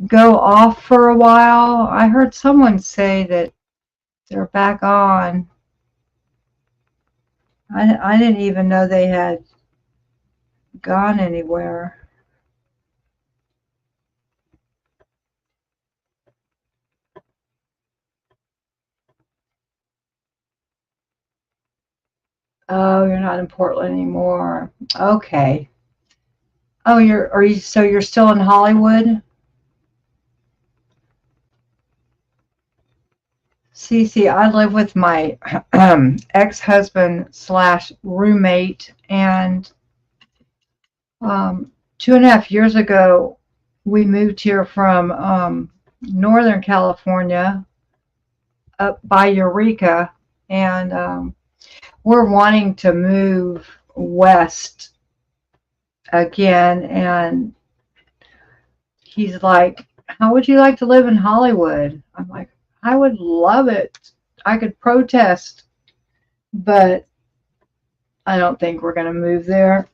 go off for a while? I heard someone say that they're back on. I didn't even know they had gone anywhere. Oh, you're not in Portland anymore. Okay. Oh, you're still in Hollywood? Cece, I live with my ex-husband slash roommate, and 2.5 years ago, we moved here from Northern California up by Eureka, and we're wanting to move west again. And he's like, how would you like to live in Hollywood? I'm like, I would love it. I could protest, but I don't think we're going to move there.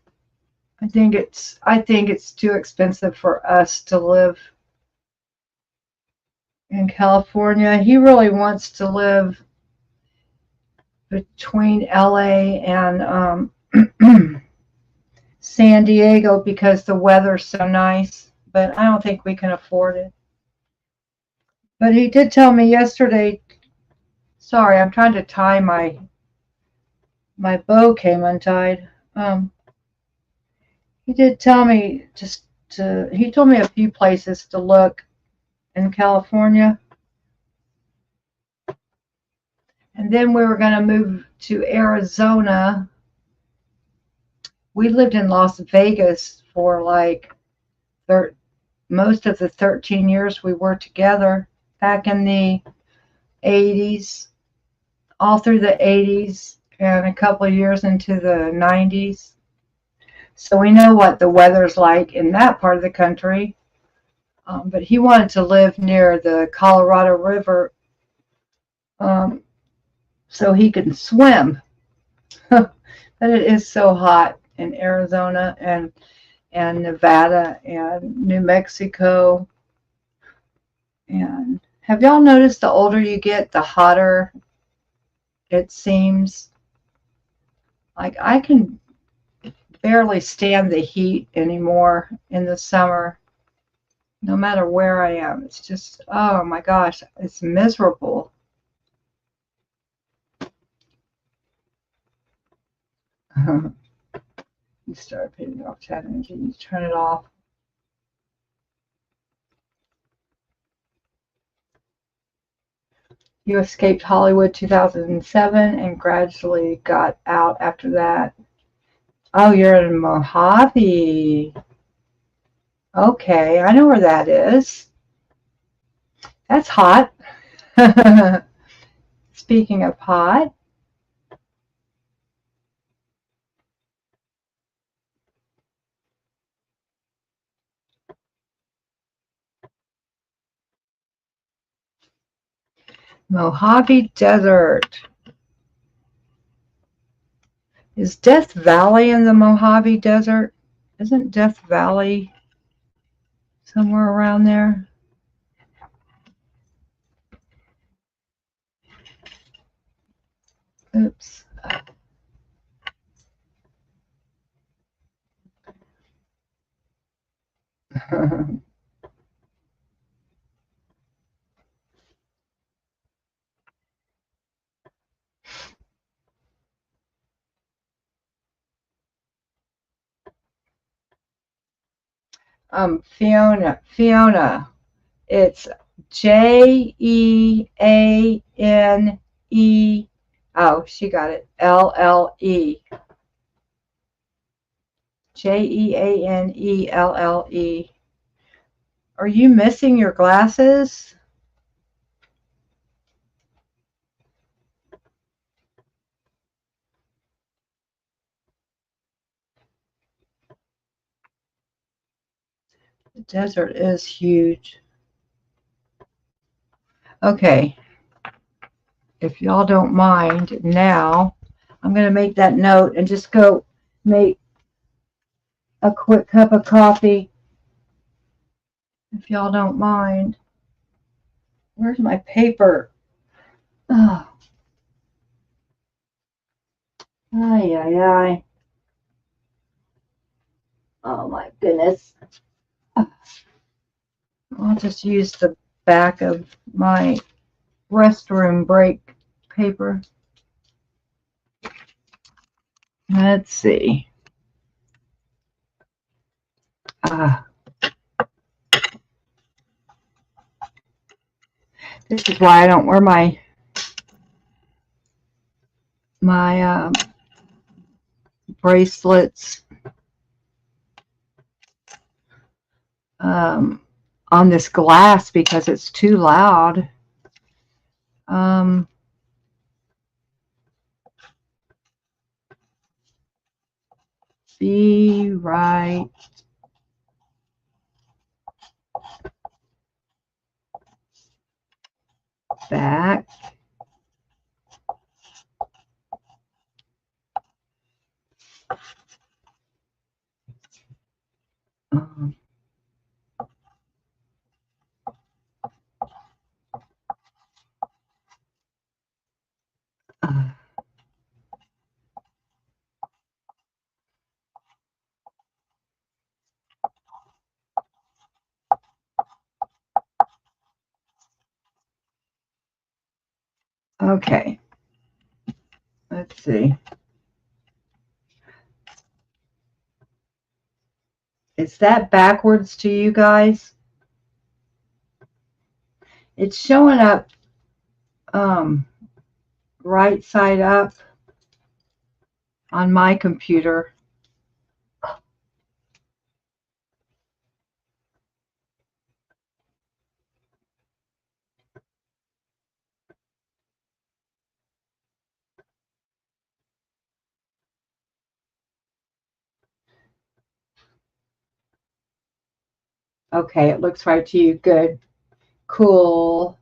I think it's too expensive for us to live in California. He really wants to live between LA and San Diego because the weather's so nice, but I don't think we can afford it. But he did tell me yesterday, sorry, I'm trying to tie my bow came untied. He did tell me he told me a few places to look in California. And then we were going to move to Arizona. We lived in Las Vegas for like most of the 13 years we were together back in the 80s. all through the 80s and a couple of years into the 90s. So we know what the weather's like in that part of the country. But he wanted to live near the Colorado River um, so he can swim. But it is so hot in Arizona and Nevada and New Mexico. And have y'all noticed the older you get, the hotter it seems? Like I can barely stand the heat anymore in the summer, no matter where I am. It's just, oh my gosh, it's miserable. You start putting off chat energy, you turn it off. You escaped Hollywood 2007 and gradually got out after that. Oh, you're in Mojave. Okay, I know where that is. That's hot. Speaking of hot, Mojave Desert. Is Death Valley in the Mojave Desert? Isn't Death Valley somewhere around there? Oops. Fiona. It's Jeane. Oh, she got it. LLE. Jeanelle. Are you missing your glasses? The desert is huge. Okay. If y'all don't mind, now I'm going to make that note and just go make a quick cup of coffee. If y'all don't mind. Where's my paper? Oh, ay, ay, ay. Oh my goodness. I'll just use the back of my restroom break paper. Let's see. This is why I don't wear my bracelets on this glass because it's too loud. Be right back. Okay. Let's see. Is that backwards to you guys? It's showing up right side up on my computer. Okay, it looks right to you. Good. Cool.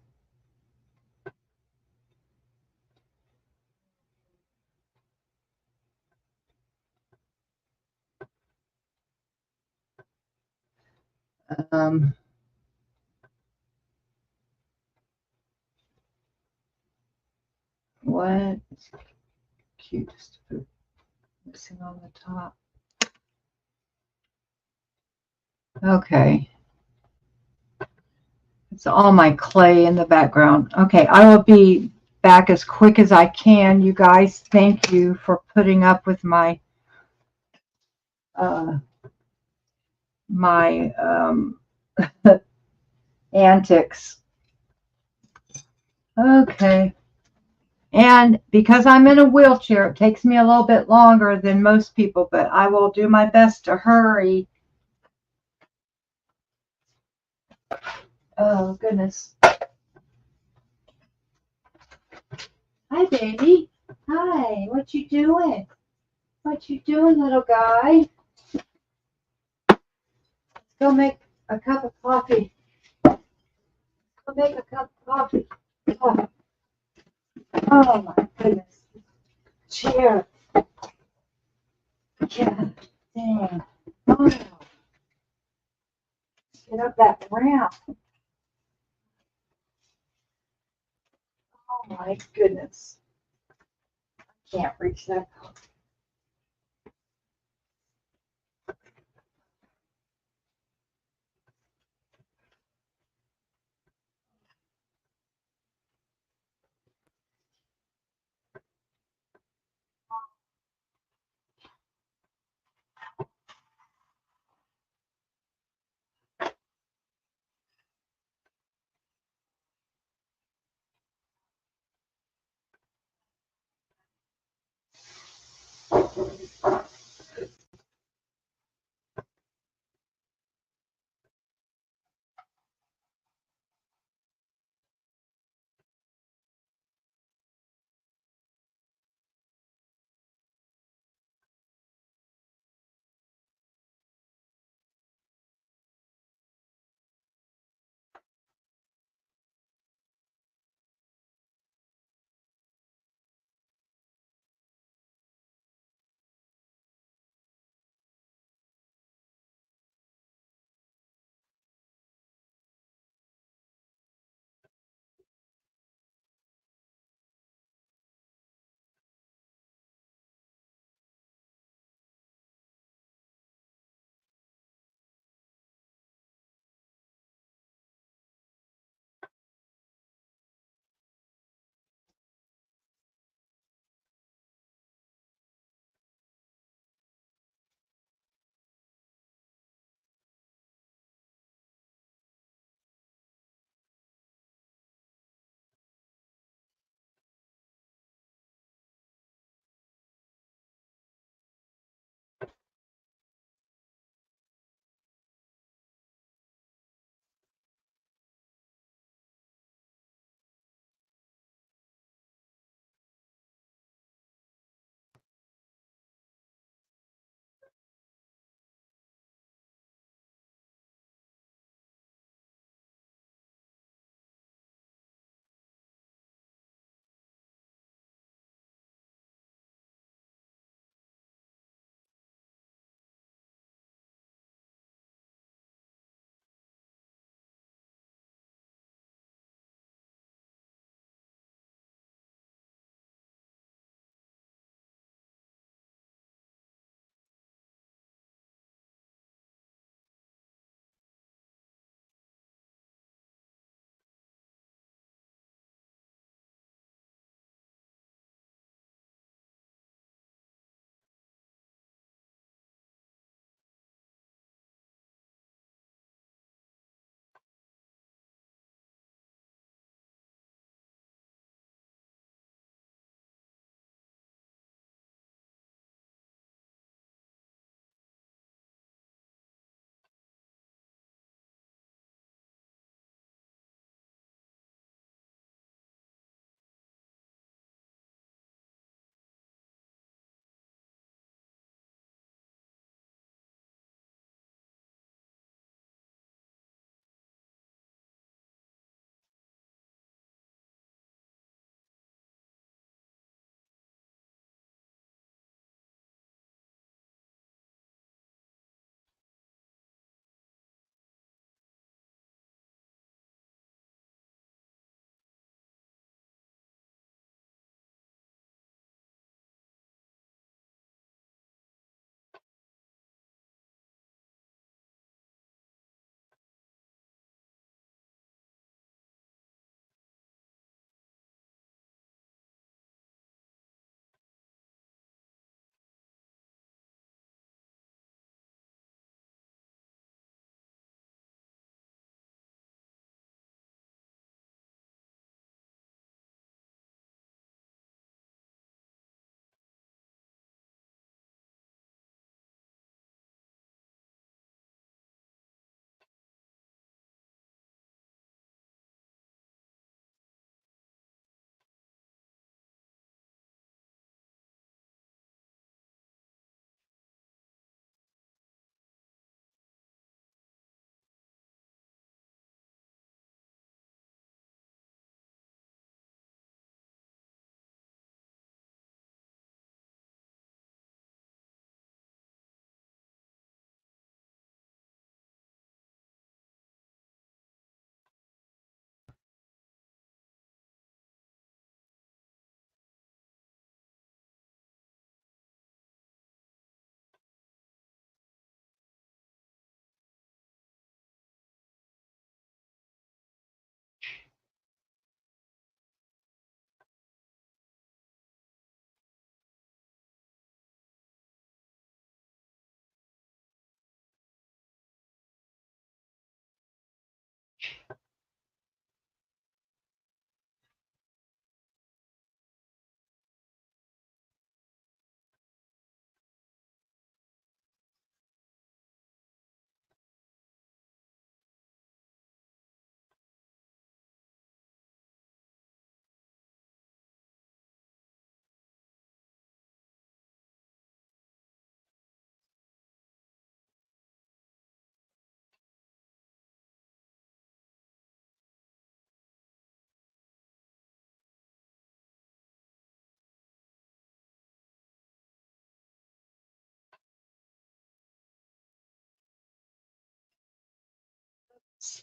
Um, what? It's cute just to put missing on the top. Okay. It's all my clay in the background. Okay, I will be back as quick as I can. You guys, thank you for putting up with my uh, my antics. Okay. And because I'm in a wheelchair, it takes me a little bit longer than most people, but I will do my best to hurry. Oh, goodness. Hi, baby. Hi. What you doing? What you doing, little guy? Let's go make a cup of coffee. Go make a cup of coffee. Oh, oh my goodness. Chair. Yeah. Dang. Oh, get up that ramp. Oh my goodness. Can't reach that.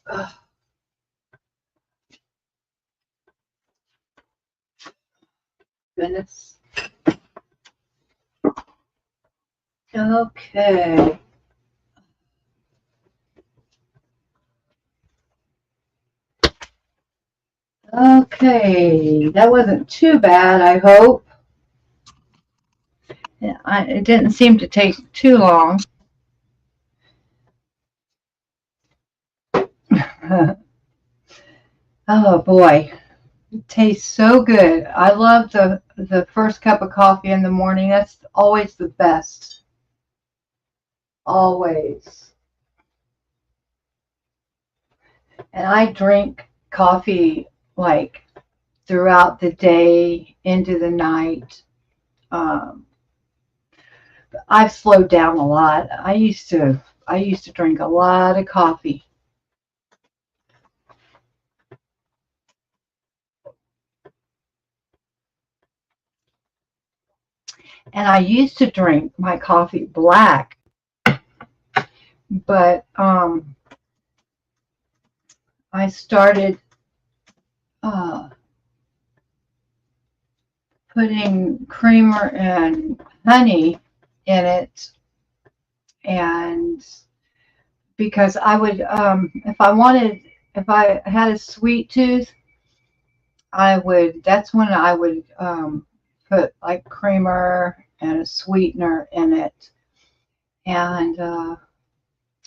Ugh, goodness. Okay. Okay, that wasn't too bad, I hope. Yeah, it didn't seem to take too long. Oh boy, it tastes so good. I love the first cup of coffee in the morning. That's always the best. Always. And I drink coffee like throughout the day into the night. Um, I've slowed down a lot. I used to drink a lot of coffee. And I used to drink my coffee black, but I started uh, putting creamer and honey in it, and because I would, if I had a sweet tooth, that's when I would put like creamer and a sweetener in it. And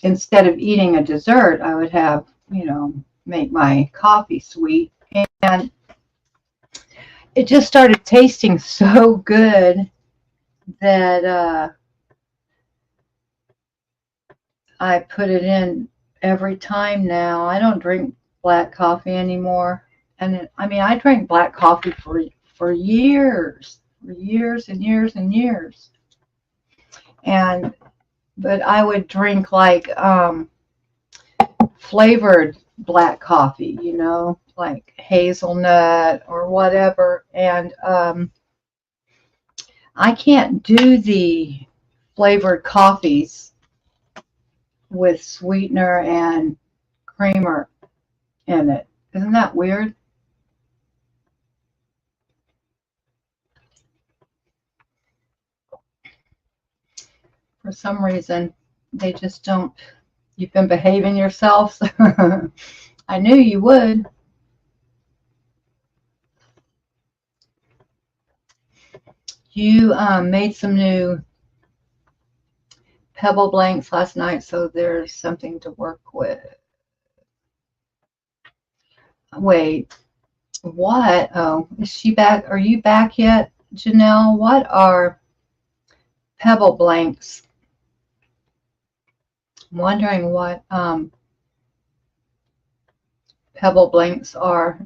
instead of eating a dessert, I would have, make my coffee sweet. And it just started tasting so good that I put it in every time now. I don't drink black coffee anymore. And I mean, I drank black coffee for years and years and years. And but I would drink like flavored black coffee, like hazelnut or whatever. And I can't do the flavored coffees with sweetener and creamer in it. Isn't that weird? For some reason, they just don't. You've been behaving yourselves. I knew you would. You made some new pebble blanks last night, so there's something to work with. Wait, what? Oh, is she back? Are you back yet, Janelle? What are pebble blanks? I'm wondering what pebble blanks are.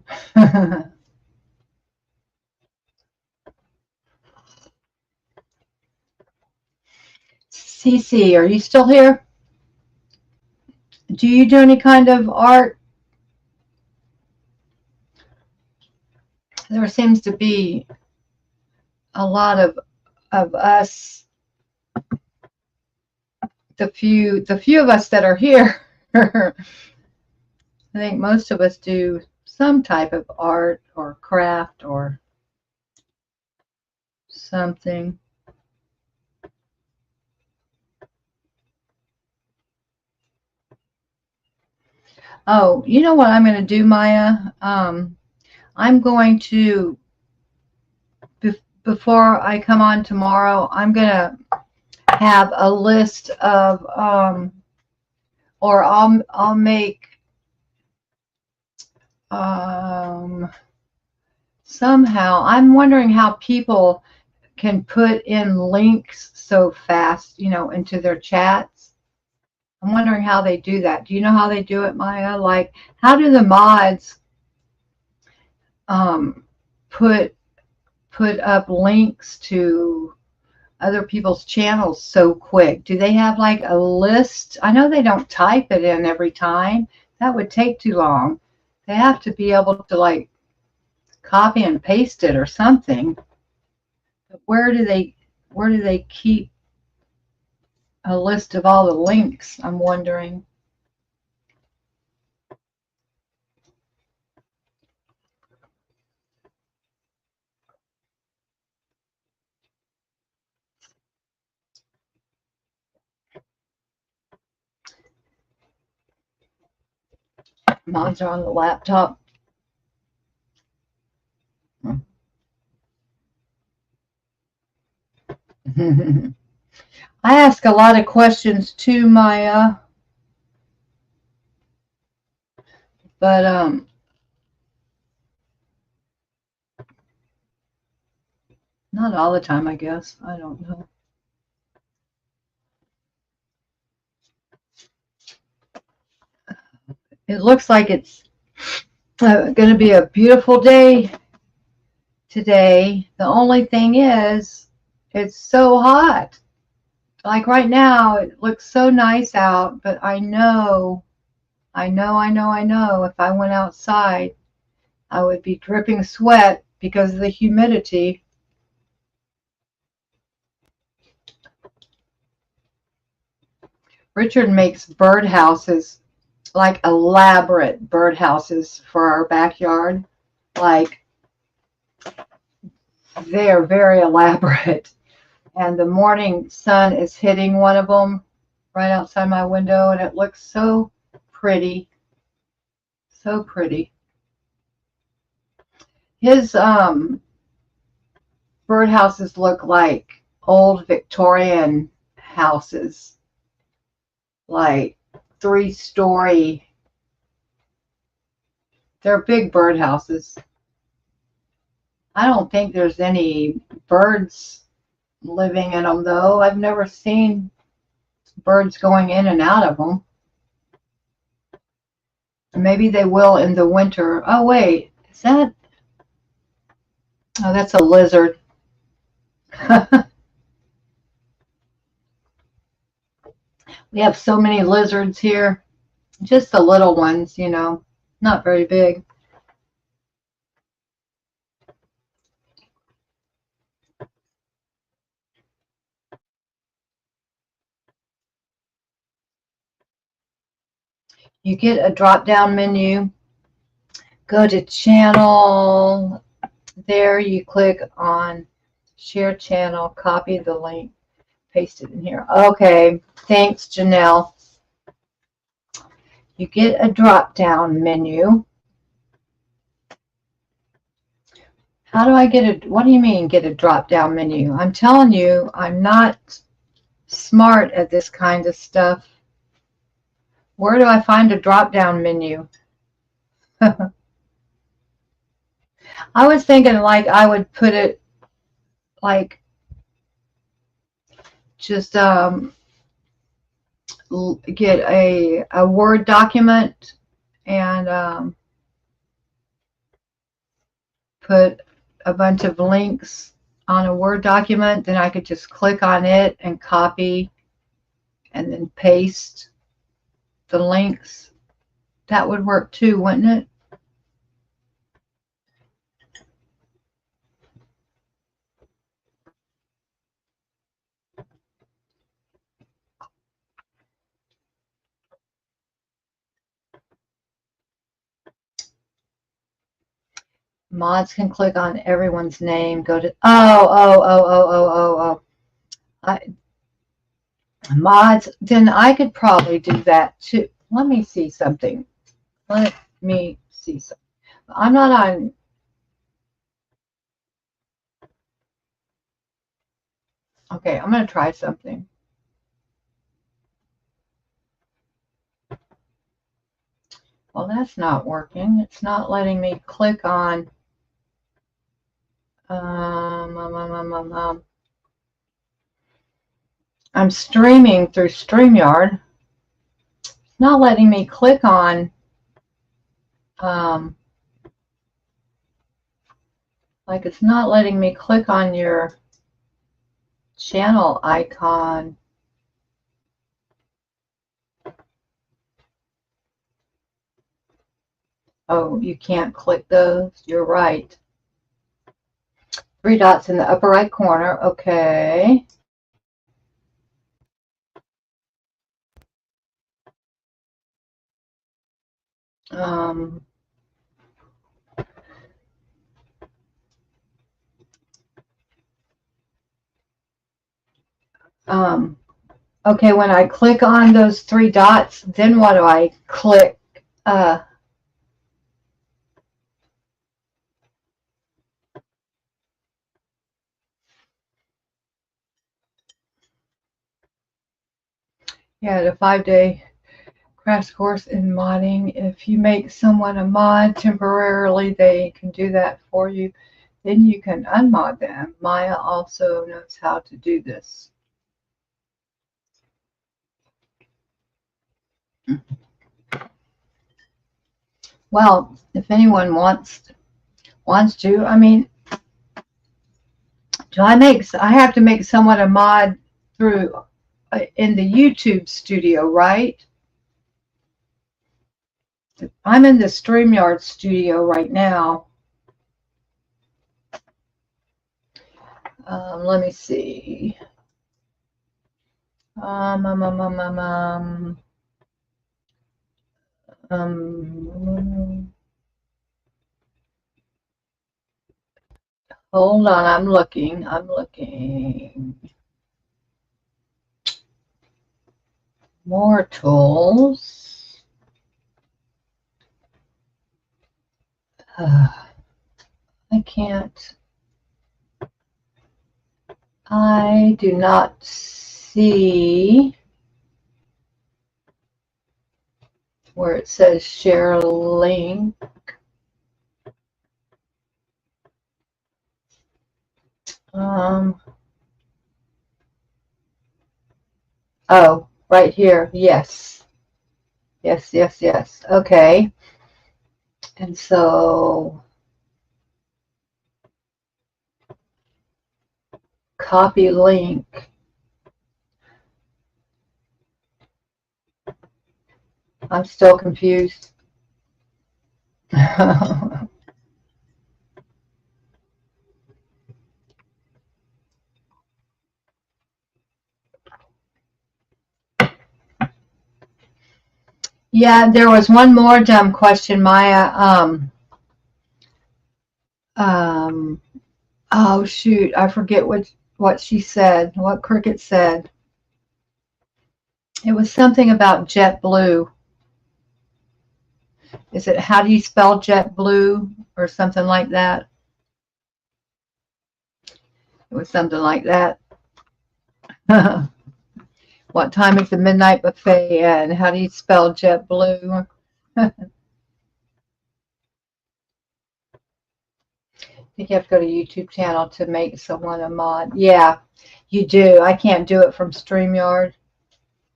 Cece, are you still here? Do you do any kind of art? There seems to be a lot of us, the few of us that are here. I think most of us do some type of art or craft or something. Oh, you know what I'm going to do, Maya? I'm going to, before I come on tomorrow, I'm going to have a list of, or I'll make somehow. I'm wondering how people can put in links so fast, into their chats. I'm wondering how they do that. Do you know how they do it, Maya? Like, how do the mods put up links to other people's channels so quick? Do they have like a list? I know they don't type it in every time. That would take too long. They have to be able to like copy and paste it or something. But where do they keep a list of all the links? I'm wondering. Mine's on the laptop. I ask a lot of questions to my, but not all the time, I guess. I don't know. It looks like it's going to be a beautiful day today. The only thing is, it's so hot. Like right now, it looks so nice out, but I know if I went outside, I would be dripping sweat because of the humidity. Richard makes birdhouses, like elaborate birdhouses for our backyard. Like, they're very elaborate. And the morning sun is hitting one of them right outside my window, and it looks so pretty. So pretty. His birdhouses look like old Victorian houses, like 3-story. They're big birdhouses. I don't think there's any birds living in them, though. I've never seen birds going in and out of them. Maybe they will in the winter. Oh, wait. Is that? Oh, that's a lizard. We have so many lizards here. Just the little ones, you know, not very big. You get a drop-down menu. Go to channel. There you click on share channel, copy the link, paste it in here. Okay, thanks, Janelle. You get a drop-down menu. How do I get a, what do you mean get a drop-down menu? I'm telling you, I'm not smart at this kind of stuff. Where do I find a drop-down menu? I was thinking like I would put it like just get a Word document and put a bunch of links on a Word document. Then I could just click on it and copy and then paste the links. That would work too, wouldn't it? Mods can click on everyone's name, go to, mods, then I could probably do that too. Let me see something. Let me see something. I'm not on. Okay, I'm going to try something. Well, that's not working. It's not letting me click on. I'm streaming through StreamYard. It's not letting me click on. Like it's not letting me click on your channel icon. Oh, you can't click those. You're right. 3 dots in the upper right corner. Okay. Okay, when I click on those 3 dots, then what do I click? Yeah, the 5-day crash course in modding. If you make someone a mod temporarily, they can do that for you. Then you can unmod them. Maya also knows how to do this. Well, if anyone wants to, I mean, I have to make someone a mod through in the YouTube studio, right? I'm in the StreamYard studio right now. Let me see. Um, um, um, um, um, um, hold on, I'm looking. More tools. I can't. I do not see where it says share link. Oh, right here. Yes. Yes. Okay. And so copy link. I'm still confused. Yeah, there was one more dumb question, Maya. Oh shoot, I forget what she said, what Cricket said. It was something about JetBlue. Is it how do you spell JetBlue or something like that? It was something like that. What time is the midnight buffet and how do you spell JetBlue? I think you have to go to YouTube channel to make someone a mod. Yeah, you do. I can't do it from StreamYard.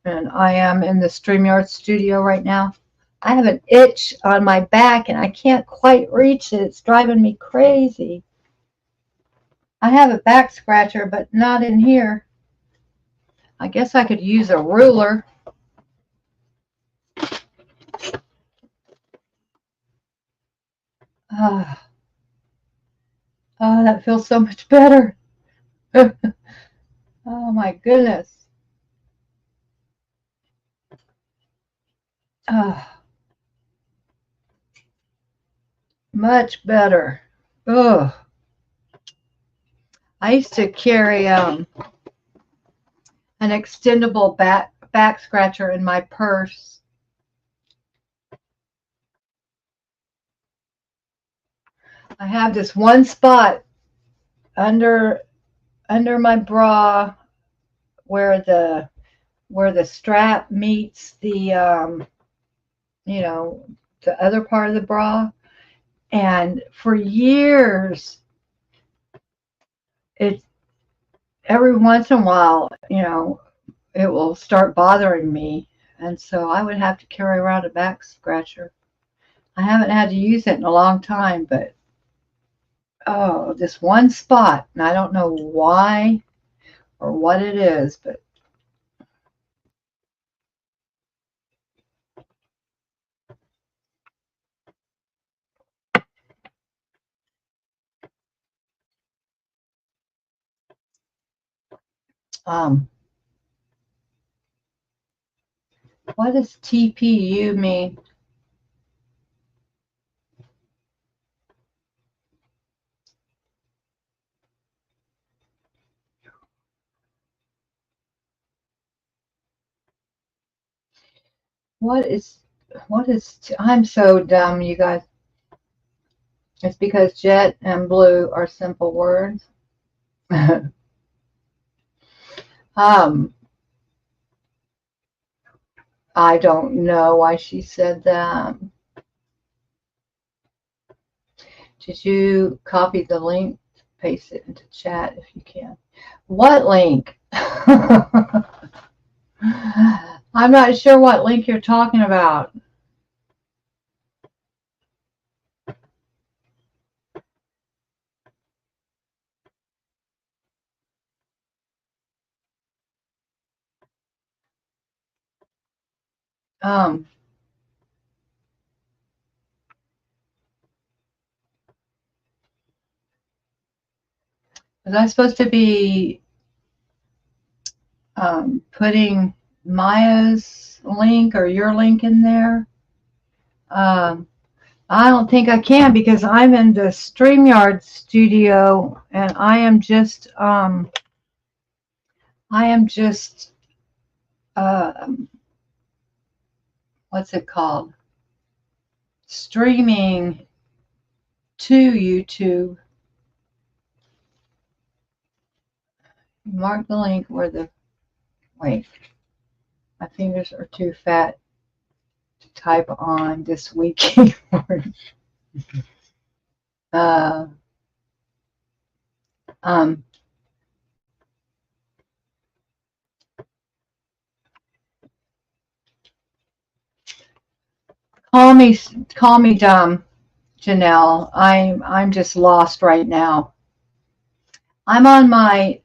And I am in the StreamYard studio right now. I have an itch on my back and I can't quite reach it. It's driving me crazy. I have a back scratcher, but not in here. I guess I could use a ruler. Oh, that feels so much better. Oh my goodness. Oh, much better. Oh, I used to carry an extendable back scratcher in my purse. I have this one spot under my bra where the strap meets the you know, the other part of the bra. And for years, it every once in a while, it will start bothering me. And so I would have to carry around a back scratcher. I haven't had to use it in a long time, but oh, this one spot, and I don't know why or what it is, but um, what does TPU mean? I'm so dumb, you guys. It's because jet and blue are simple words. um, I don't know why she said that. Did you copy the link? Paste it into chat if you can. What link? I'm not sure what link you're talking about. Was I supposed to be putting Maya's link or your link in there? I don't think I can because I'm in the StreamYard studio and I am just what's it called? Streaming to YouTube. Mark the link where the, wait, my fingers are too fat to type on this week keyboard. Call me dumb, Janelle. I'm just lost right now. I'm on my,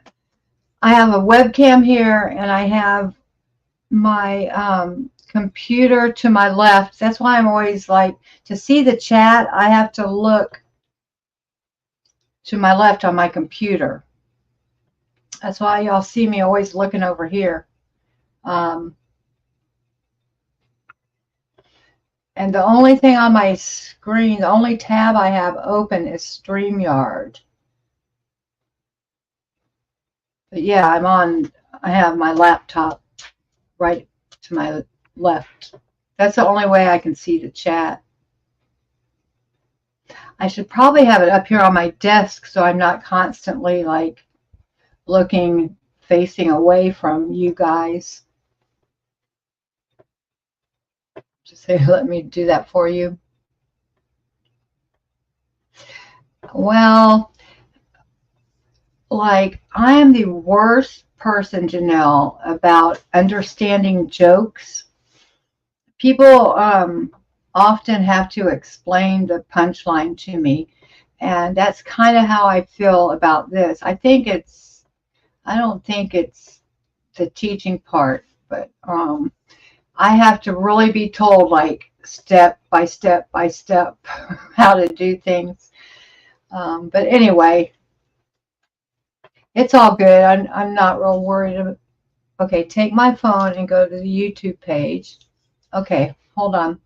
I have a webcam here and I have my computer to my left. That's why I'm always like, to see the chat, I have to look to my left on my computer. That's why y'all see me always looking over here. And the only thing on my screen, the only tab I have open is StreamYard. But yeah, I have my laptop right to my left. That's the only way I can see the chat. I should probably have it up here on my desk so I'm not constantly like looking, facing away from you guys. Just say, let me do that for you. Well, like, I am the worst person, Janelle, about understanding jokes. People often have to explain the punchline to me, and that's kind of how I feel about this. I don't think it's the teaching part, but I have to really be told, like, step by step by step how to do things. But anyway, it's all good. I'm not real worried about. Okay, take my phone and go to the YouTube page. Okay, hold on.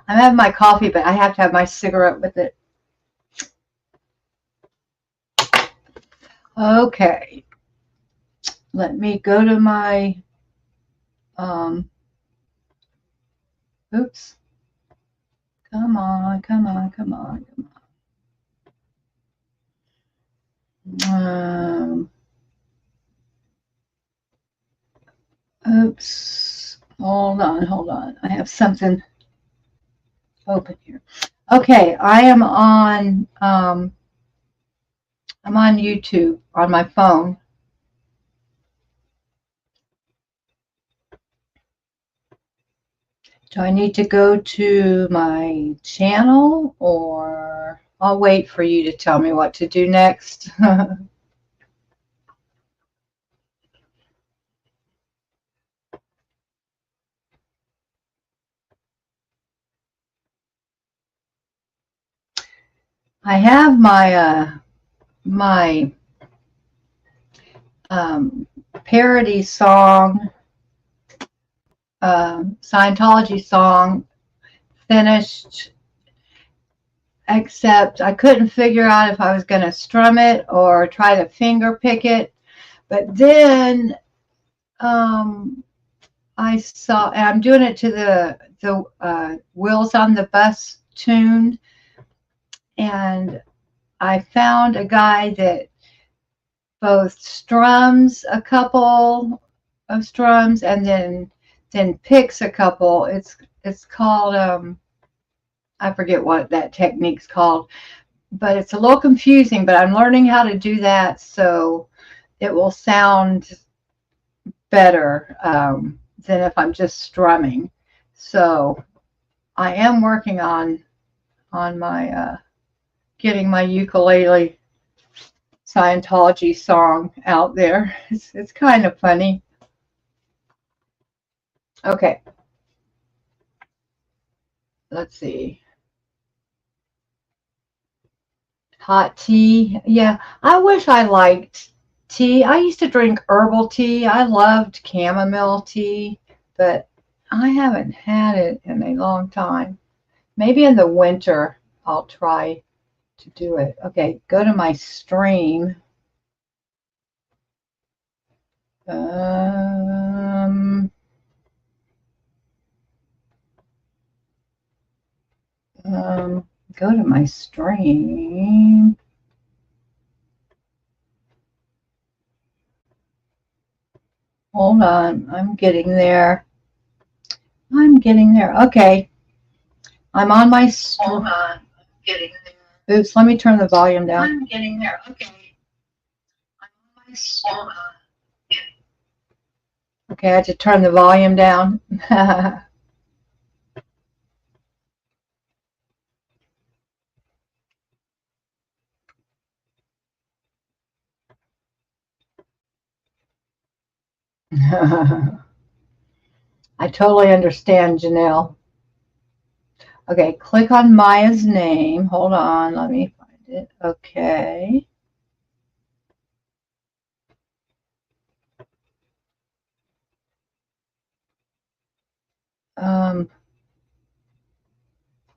I'm having my coffee, but I have to have my cigarette with it. Okay. Let me go to my, oops. Come on, come on, come on, come on. Oops. Hold on. I have something open here. Okay, I'm on YouTube on my phone. Do I need to go to my channel, or I'll wait for you to tell me what to do next? I have my parody song, Scientology song finished, except I couldn't figure out if I was going to strum it or try to finger pick it. But then I saw, and I'm doing it to the Wheels on the Bus tune, and I found a guy that both strums a couple of strums and then then picks a couple. It's called I forget what that technique's called, but it's a little confusing, but I'm learning how to do that so it will sound better than if I'm just strumming. So I am working on my getting my ukulele Scientology song out there. It's kind of funny. Okay, let's see. Hot tea. Yeah, I wish I liked tea. I used to drink herbal tea. I loved chamomile tea, but I haven't had it in a long time. Maybe in the winter I'll try to do it. Okay, go to my stream. Um, go to my stream. Hold on, I'm getting there. I'm getting there. Okay, I'm on my stream. Hold on, I'm getting there. Oops, let me turn the volume down. I'm getting there. Okay. I'm on my stream. Okay, I had to turn the volume down. I totally understand, Janelle. Okay, click on Maya's name. Hold on, let me find it. Okay.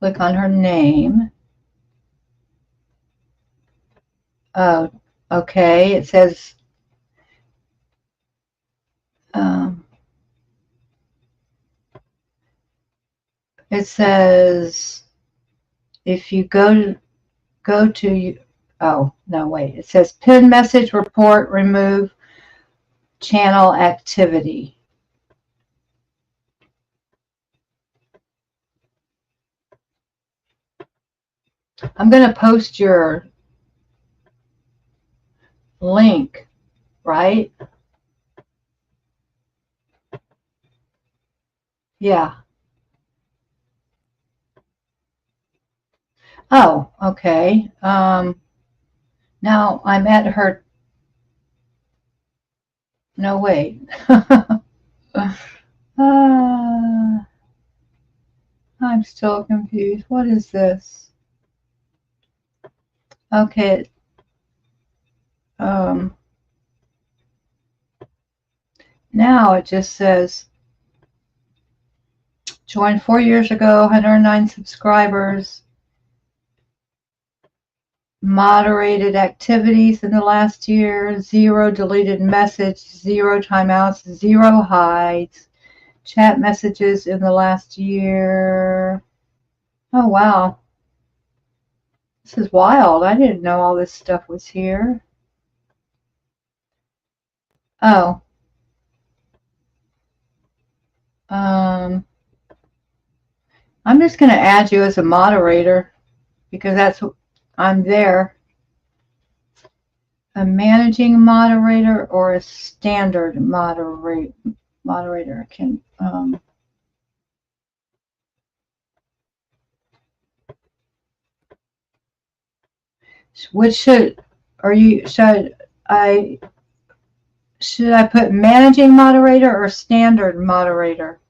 Click on her name. Oh, okay. It says if you go to oh no wait, it says pin message report remove channel activity. I'm going to post your link, right? Yeah. Oh, okay. Now I'm at her. No, wait. I'm still confused. What is this? Okay. Now it just says joined 4 years ago, 109 subscribers, moderated activities in the last year, 0 deleted message, 0 timeouts, 0 hides, chat messages in the last year. Oh, wow. This is wild. I didn't know all this stuff was here. Oh. I'm just going to add you as a moderator because I'm there. A managing moderator or a standard moderator can which should I put managing moderator or standard moderator?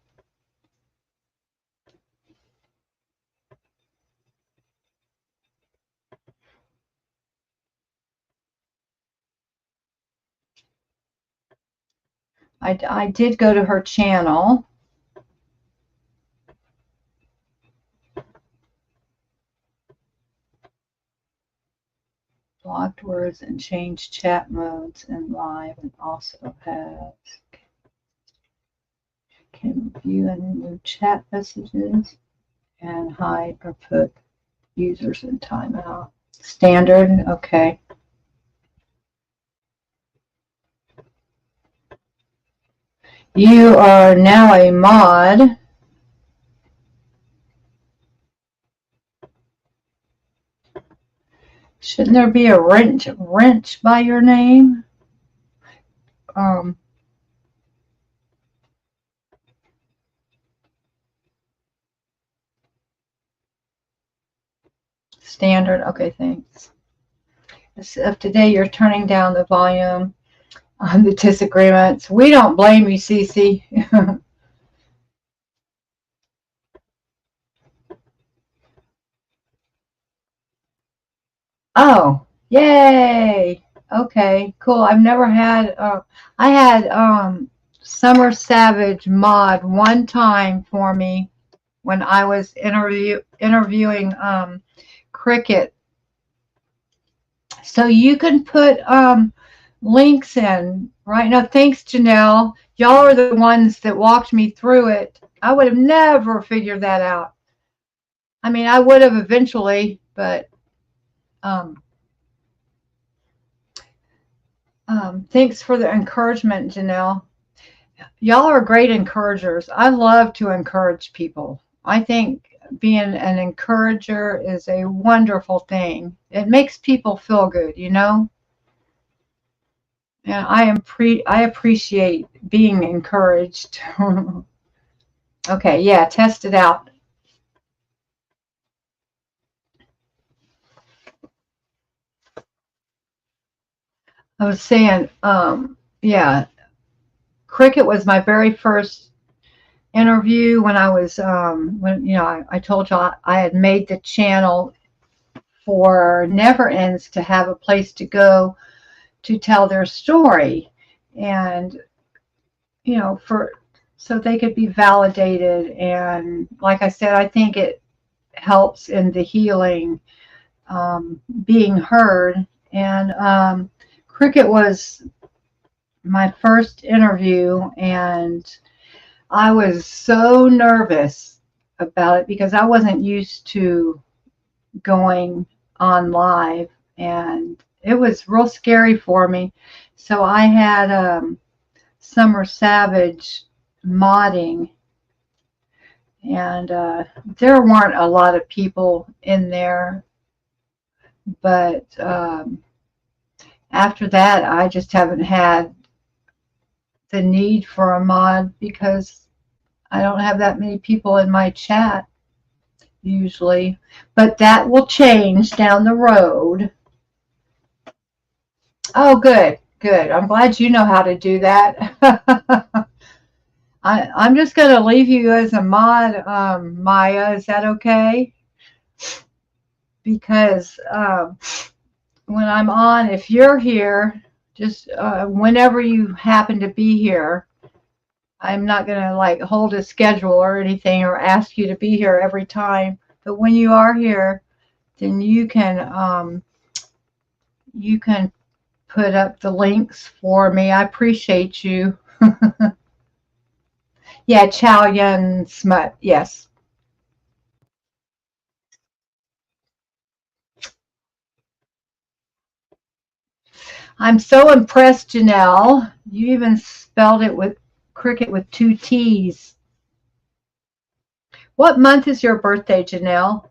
I did go to her channel. Blocked words and change chat modes in live, and also has can view and remove chat messages and hide or put users in timeout. Standard, okay. You are now a mod. Shouldn't there be a wrench by your name? Um, Standard. Okay, thanks. If today you're turning down the volume on the disagreements, we don't blame you, Cece. Oh, yay! Okay, cool. I've never had. I had Summer Savage mod one time for me when I was interviewing Cricket. So you can put links in right now. Thanks, Janelle. Y'all are the ones that walked me through it. I would have never figured that out. I mean, I would have eventually, but um, thanks for the encouragement, Janelle. Y'all are great encouragers. I love to encourage people. I think being an encourager is a wonderful thing. It makes people feel good, you know? And I appreciate being encouraged. Okay, yeah, test it out. I was saying, yeah, Cricket was my very first interview when I was, when, you know, I told you I had made the channel for Never Ends to have a place to go to tell their story. And, you know, so they could be validated. And like I said, I think it helps in the healing, being heard. And Cricket was my first interview, and I was so nervous about it because I wasn't used to going on live, and it was real scary for me. So I had Summer Savage modding, and there weren't a lot of people in there, but after that I just haven't had the need for a mod because I don't have that many people in my chat usually, but that will change down the road. Oh, good, good. I'm glad you know how to do that. I'm just going to leave you as a mod, Maya. Is that okay? Because when I'm on, if you're here, just whenever you happen to be here, I'm not going to like hold a schedule or anything or ask you to be here every time. But when you are here, then you can put up the links for me. I appreciate you. Yeah, Chow Yun Smut. Yes. I'm so impressed, Janelle. You even spelled it with Cricket with 2 T's. What month is your birthday, Janelle?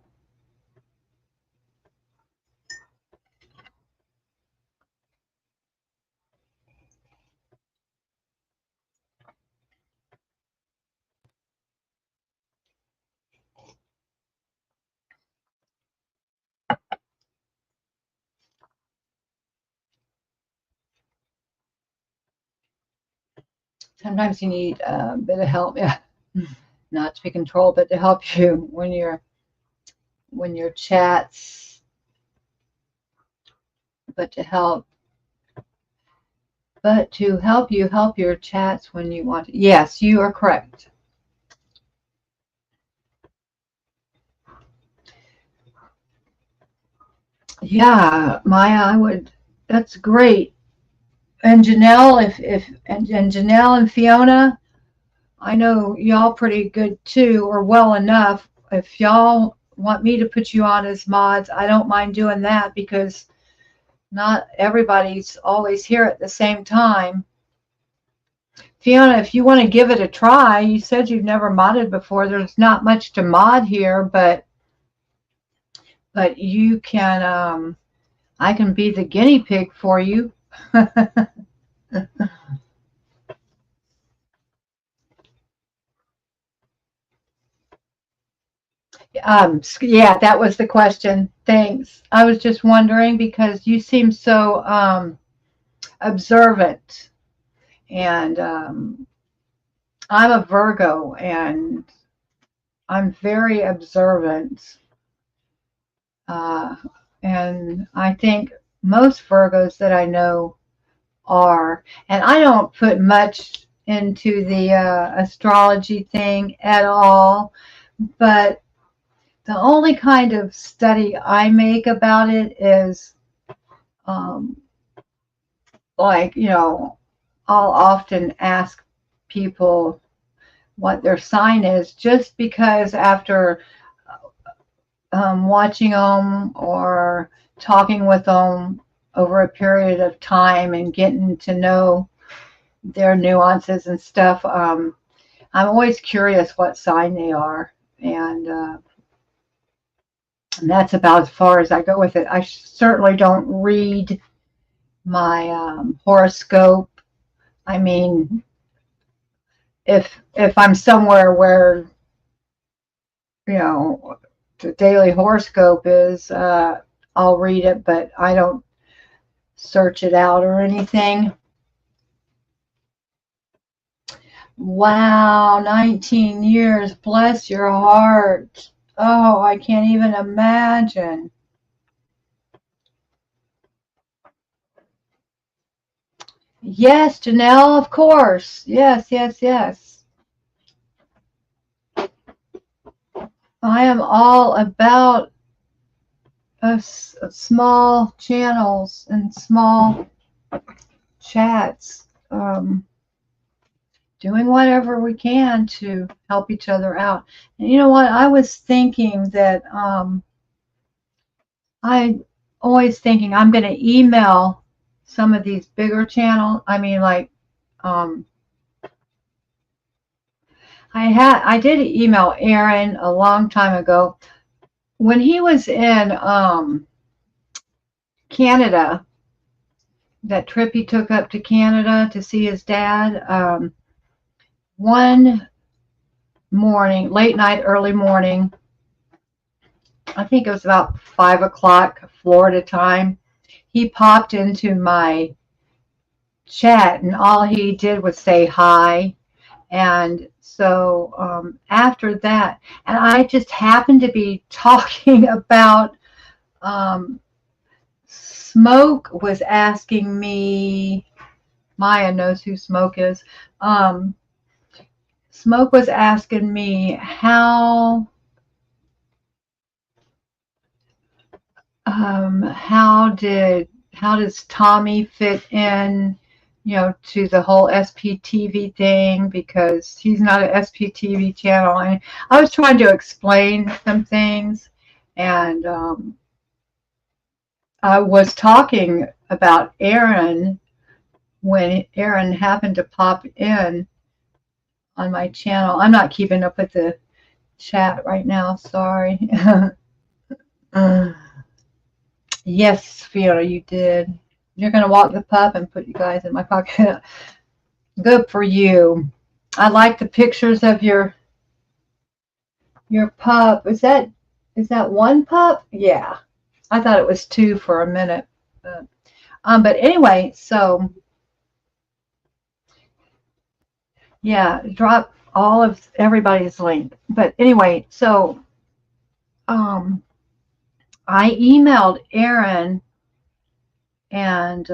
Sometimes you need a bit of help. Yeah. Not to be controlled, but to help you when your chats, but to help you help your chats when you want to. Yes, you are correct. Yeah, Maya, I would. That's great. And Janelle, if and Janelle and Fiona, I know y'all pretty good too, or well enough. If y'all want me to put you on as mods, I don't mind doing that because not everybody's always here at the same time. Fiona, if you want to give it a try, you said you've never modded before. There's not much to mod here, but you can, I can be the guinea pig for you. Yeah, that was the question. Thanks. I was just wondering because you seem so observant, and I'm a Virgo, and I'm very observant. And I think most Virgos that I know are. And I don't put much into the astrology thing at all, but the only kind of study I make about it is like, you know, I'll often ask people what their sign is, just because after watching them or talking with them over a period of time and getting to know their nuances and stuff, I'm always curious what sign they are, and that's about as far as I go with it. I certainly don't read my horoscope. I mean, if I'm somewhere where, you know, the daily horoscope is, I'll read it, but I don't search it out or anything. Wow, 19 years. Bless your heart. Oh, I can't even imagine. Yes, Janelle, of course. Yes, yes, yes. I am all about small channels and small chats, doing whatever we can to help each other out. And you know what? I was thinking that I always thinking I'm going to email some of these bigger channels. I mean, like, I did email Aaron a long time ago when he was in Canada. That trip he took up to Canada to see his dad. One morning, late night, early morning, I think it was about 5 o'clock Florida time, he popped into my chat, and all he did was say hi. And so after that, and I just happened to be talking about, Smoke was asking me, Maya knows who Smoke is. Smoke was asking me how does Tommy fit in, you know, to the whole SPTV thing, because he's not an SPTV channel. And I was trying to explain some things, and I was talking about Aaron when Aaron happened to pop in on my channel. I'm not keeping up with the chat right now, sorry. Yes, Fiona, you did. You're going to walk the pup and put you guys in my pocket. Good for you. I like the pictures of your pup. Is that one pup? Yeah. I thought it was two for a minute. But anyway, so yeah, drop all of everybody's link. But anyway, so I emailed Aaron, and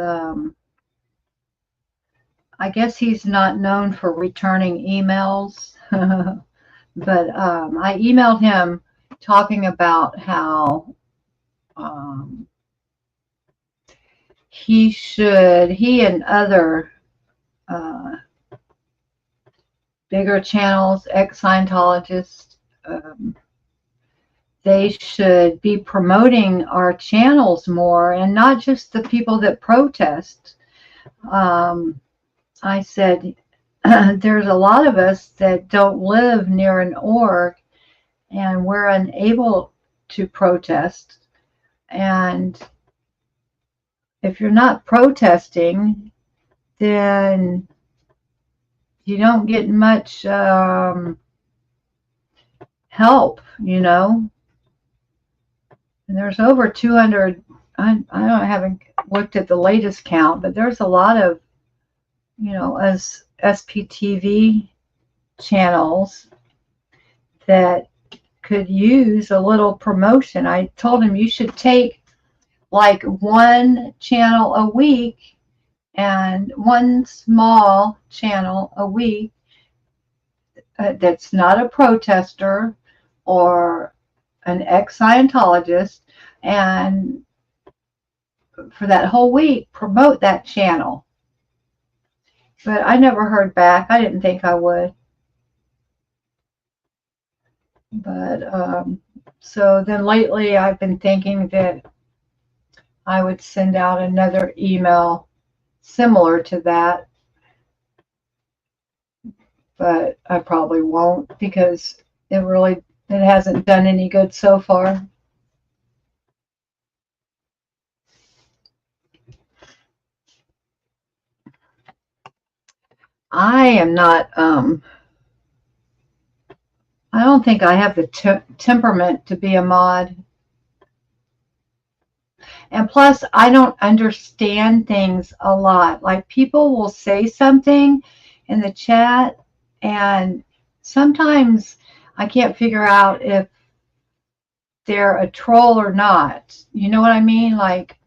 I guess he's not known for returning emails, but I emailed him talking about how he and other bigger channels, ex-Scientologists, they should be promoting our channels more, and not just the people that protest. I said, there's a lot of us that don't live near an org, and we're unable to protest. And if you're not protesting, then you don't get much help. And there's over 200. I haven't looked at the latest count, but there's a lot of, as SPTV channels that could use a little promotion. I told him you should take like one channel a week and one small channel a week that's not a protester or an ex-Scientologist, and for that whole week promote that channel. But I never heard back. I didn't think I would. But so then lately I've been thinking that I would send out another email similar to that, but I probably won't because it hasn't done any good so far. I am not, I don't think I have the temperament to be a mod. And plus, I don't understand things a lot. Like, people will say something in the chat, and sometimes I can't figure out if they're a troll or not. You know what I mean? Like,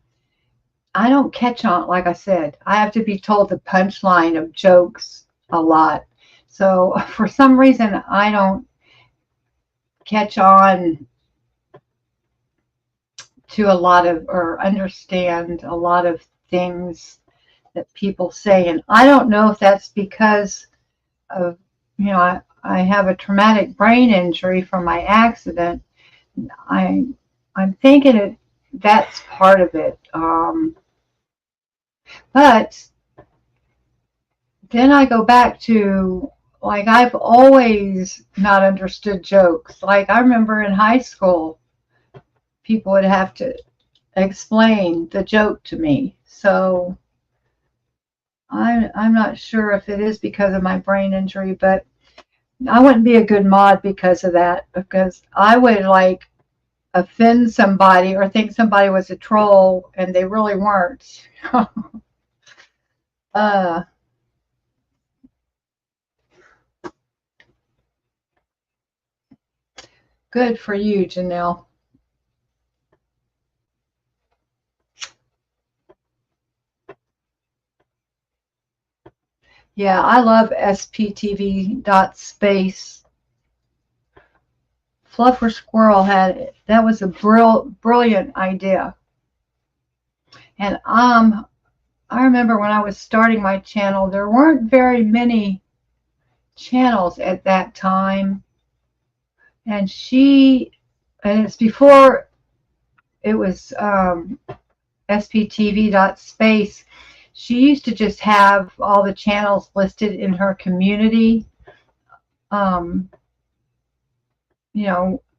I don't catch on. Like I said, I have to be told the punchline of jokes a lot. So for some reason, I don't catch on to a lot of, or understand a lot of things that people say. And I don't know if that's because of, I have a traumatic brain injury from my accident. I'm thinking that's part of it. But then I go back to, like, I've always not understood jokes. Like, I remember in high school, people would have to explain the joke to me. So I'm not sure if it is because of my brain injury, but I wouldn't be a good mod because of that, because I would like offend somebody or think somebody was a troll and they really weren't. Good for you, Janelle. Yeah, I love sptv.space. Fluffer Squirrel had it. That was a brilliant idea. And I remember when I was starting my channel, there weren't very many channels at that time. And it's before it was sptv.space. She used to just have all the channels listed in her community, on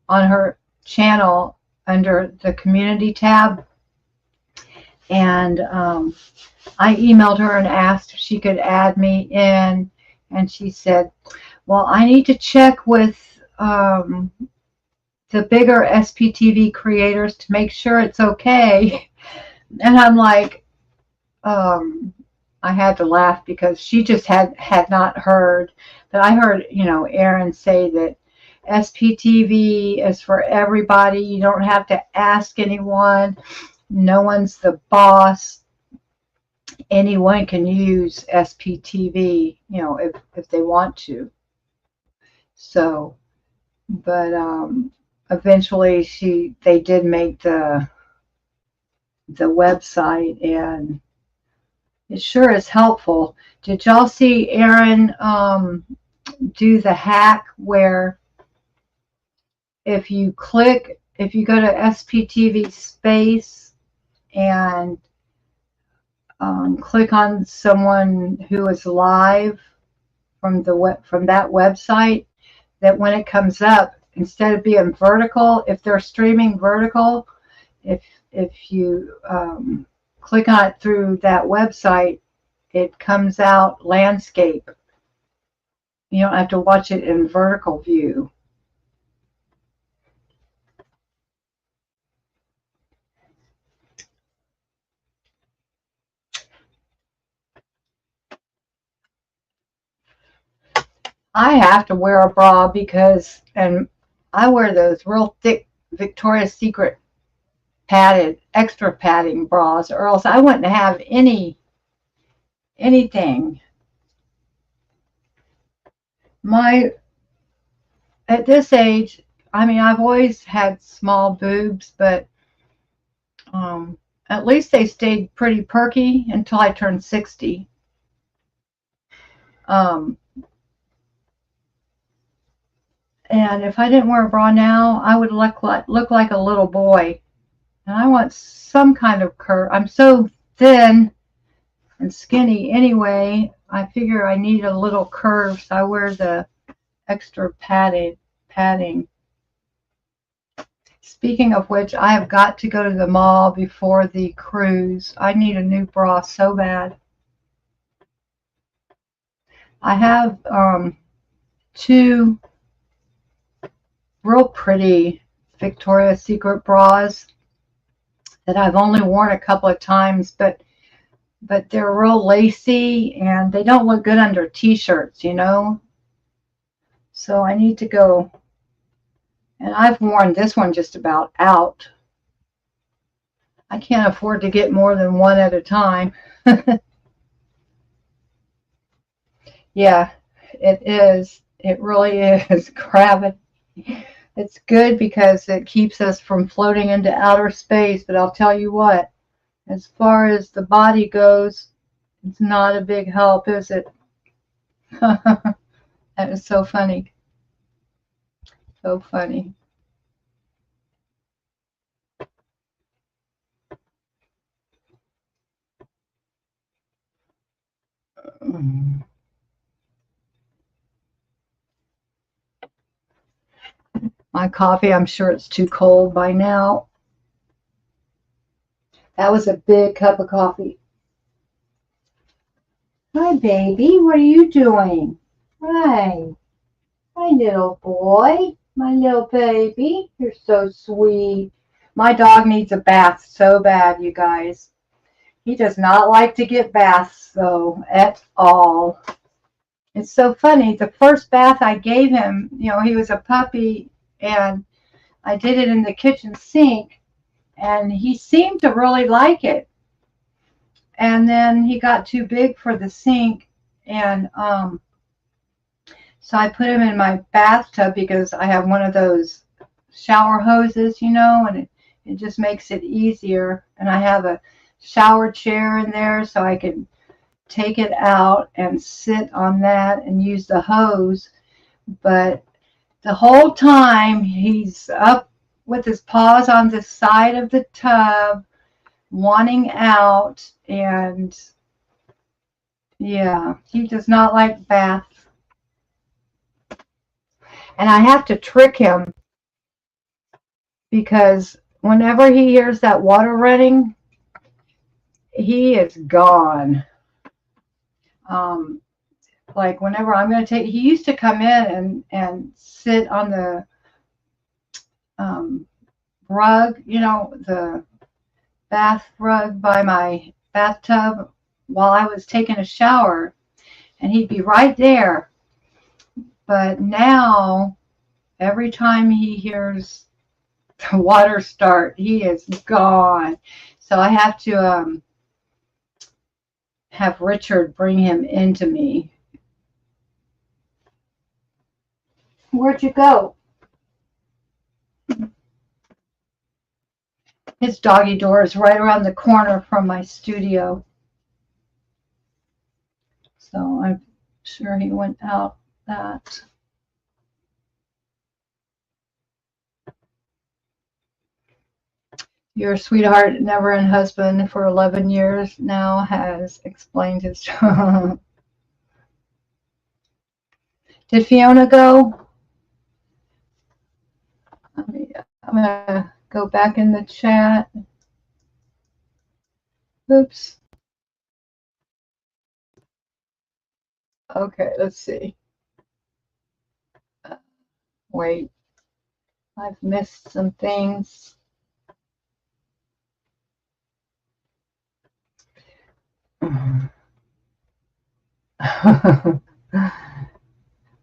her channel under the community tab. And I emailed her and asked if she could add me in, and she said, well, I need to check with the bigger SPTV creators to make sure it's okay. And I'm like, I had to laugh because she just had not heard. But I heard, Aaron say that SPTV is for everybody. You don't have to ask anyone. No one's the boss. Anyone can use SPTV, if they want to. So, but eventually they did make the website, and it sure is helpful. Did y'all see Aaron do the hack where if you go to SPTV space and click on someone who is live from that website, that when it comes up, instead of being vertical, if they're streaming vertical, if you click on it through that website, it comes out landscape. You don't have to watch it in vertical view. I have to wear a bra because, and I wear those real thick Victoria's Secret padded, extra padding bras, or else I wouldn't have anything. At this age, I mean, I've always had small boobs, but at least they stayed pretty perky until I turned 60. And if I didn't wear a bra now, I would look like a little boy. And I want some kind of curve. I'm so thin and skinny anyway. I figure I need a little curve, so I wear the extra padding. Speaking of which, I have got to go to the mall before the cruise. I need a new bra so bad. I have two real pretty Victoria's Secret bras that I've only worn a couple of times, but they're real lacy and they don't look good under t-shirts, you know. So I need to go, and I've worn this one just about out. I can't afford to get more than one at a time. Yeah, it is. It really is gravity. It's good because it keeps us from floating into outer space, but I'll tell you what, as far as the body goes, it's not a big help, is it? That is so funny. So funny. My coffee, I'm sure it's too cold by now. That was a big cup of coffee. Hi, baby. What are you doing? Hi. Hi, little boy. My little baby. You're so sweet. My dog needs a bath so bad, you guys. He does not like to get baths, though, at all. It's so funny. The first bath I gave him, you know, he was a puppy, and I did it in the kitchen sink, and he seemed to really like it. And then he got too big for the sink, and so I put him in my bathtub because I have one of those shower hoses, you know, and it just makes it easier. And I have a shower chair in there so I can take it out and sit on that and use the hose. But the whole time he's up with his paws on the side of the tub, wanting out, and yeah, he does not like baths. And I have to trick him because whenever he hears that water running, he is gone. Like whenever I'm going to take, he used to come in and sit on the rug, you know, the bath rug by my bathtub while I was taking a shower, and he'd be right there. But now, every time he hears the water start, he is gone. So I have to have Richard bring him into me. Where'd you go? His doggy door is right around the corner from my studio. So I'm sure he went out that. Your sweetheart, never-end husband for 11 years now has explained his Did Fiona go? I'm gonna go back in the chat. Oops. Okay, let's see. Wait, I've missed some things.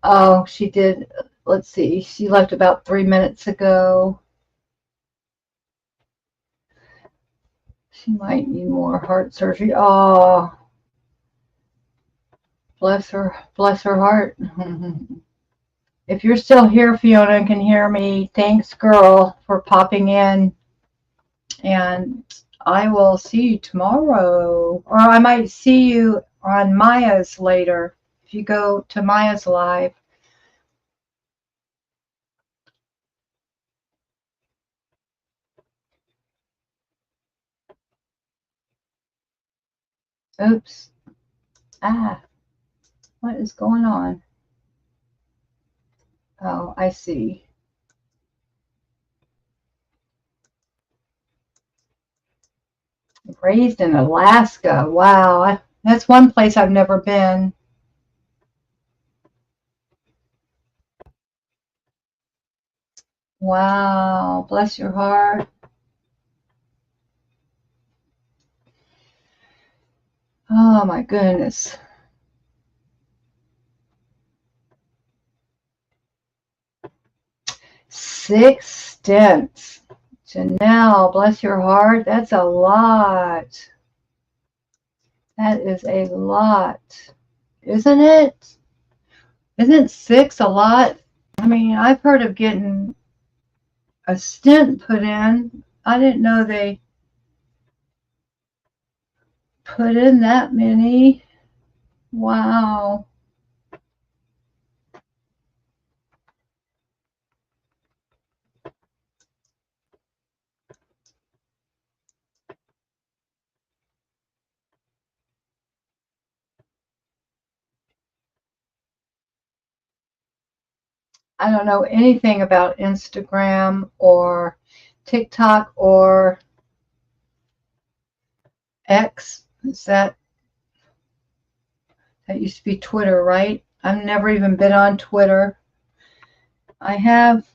Oh, she did. Let's see. She left about 3 minutes ago. She might need more heart surgery. Oh, bless her heart. If you're still here, Fiona, and can hear me, thanks, girl, for popping in. And I will see you tomorrow. Or I might see you on Maya's later. If you go to Maya's live. Oops. Ah, what is going on? Oh, I see. Raised in Alaska. Wow. That's one place I've never been. Wow. Bless your heart. Oh, my goodness. Six stents. Janelle, bless your heart. That's a lot. That is a lot. Isn't it? Isn't six a lot? I mean, I've heard of getting a stent put in. I didn't know they put in that many. Wow. I don't know anything about Instagram or TikTok or X. Is that used to be Twitter, right? I've never even been on Twitter. I have,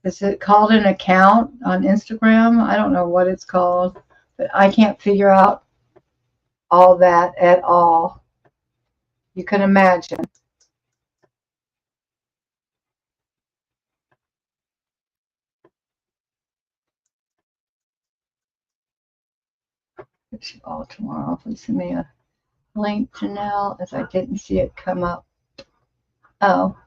is it called an account on Instagram? I don't know what it's called, but I can't figure out all that at all. You can imagine. All tomorrow. Please send me a link, Janelle, as I didn't see it come up. Oh.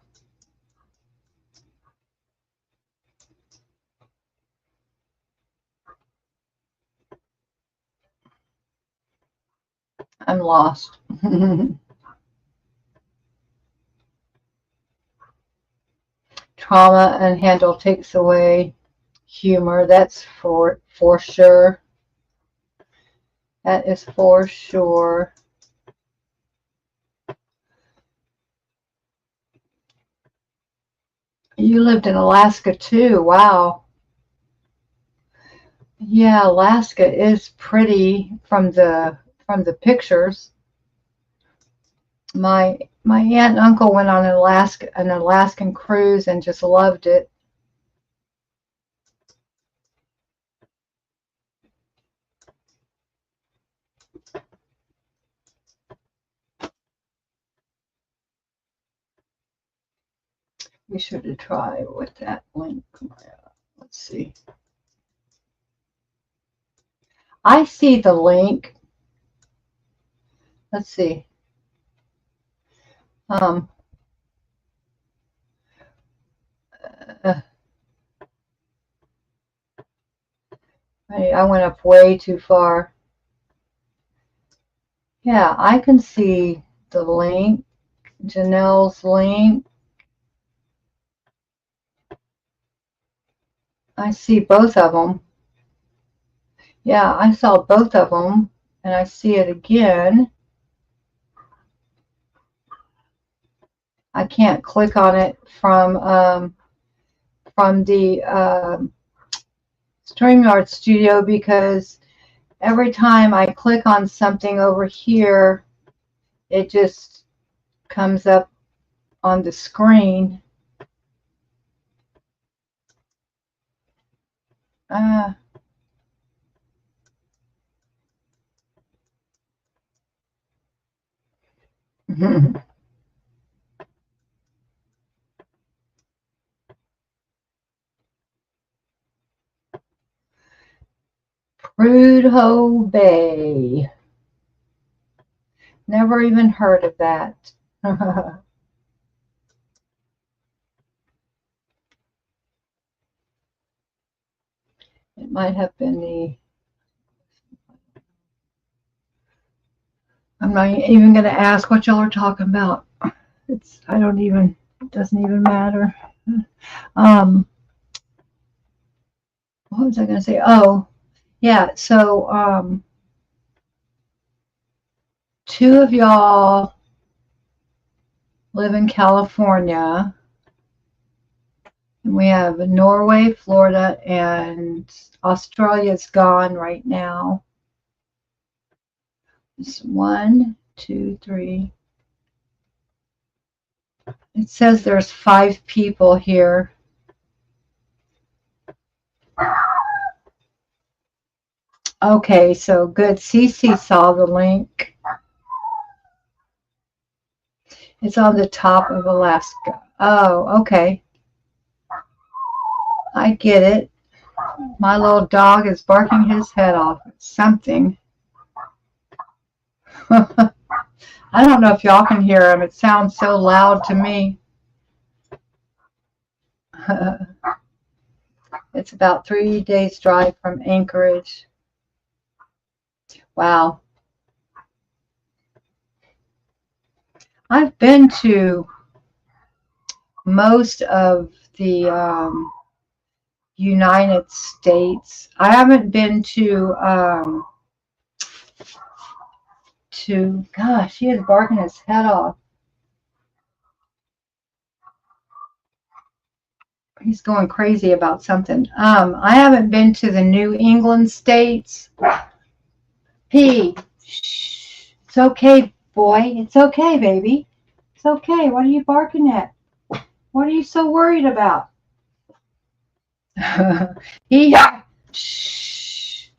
I'm lost. Trauma unhandled takes away humor. That's for sure. That is for sure. You lived in Alaska too. Wow. Yeah, Alaska is pretty from the pictures. My aunt and uncle went on an Alaskan cruise and just loved it. We should try with that link. Let's see. I see the link. Let's see. I went up way too far. Yeah, I can see the link. Janelle's link. I see both of them. Yeah, I saw both of them, and I see it again. I can't click on it from the StreamYard Studio because every time I click on something over here, it just comes up on the screen. Uh, Prudhoe Bay. Never even heard of that. It might have been the. I'm not even going to ask what y'all are talking about. I don't even. It doesn't even matter. Um, what was I going to say? Oh, yeah. So, two of y'all live in California. And we have Norway, Florida, and Australia's gone right now. It's 1, 2, 3. It says there's 5 people here. Okay, so good. Cece saw the link. It's on the top of Alaska. Oh, okay. I get it. My little dog is barking his head off at something. I don't know if y'all can hear him. It sounds so loud to me. It's about 3 days drive from Anchorage. Wow. I've been to most of the United States. I haven't been to gosh, he is barking his head off. He's going crazy about something. I haven't been to the New England states. P. Shh. It's okay, boy. It's okay, baby. It's okay. What are you barking at? What are you so worried about? he. Shh.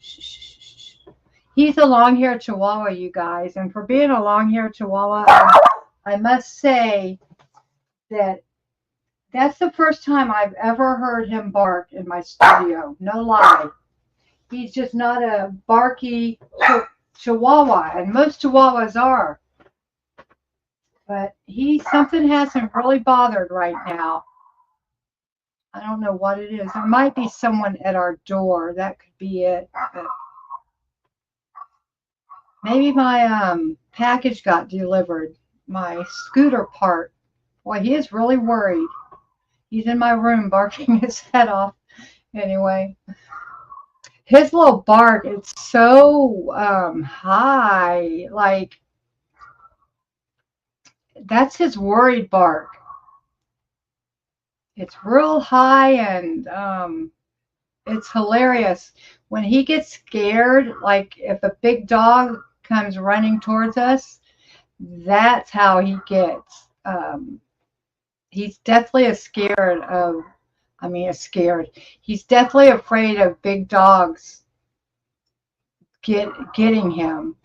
He's a long-haired Chihuahua, you guys, and for being a long-haired Chihuahua, I must say that that's the first time I've ever heard him bark in my studio. No lie. He's just not a barky Chihuahua, and most Chihuahuas are. But something has him really bothered right now. I don't know what it is. There might be someone at our door. That could be it. But maybe my package got delivered. My scooter part. Boy, he is really worried. He's in my room barking his head off. Anyway, his little bark, it's so high. Like, that's his worried bark. It's real high and it's hilarious. When he gets scared, like if a big dog comes running towards us, that's how he gets. He's definitely He's definitely afraid of big dogs getting him,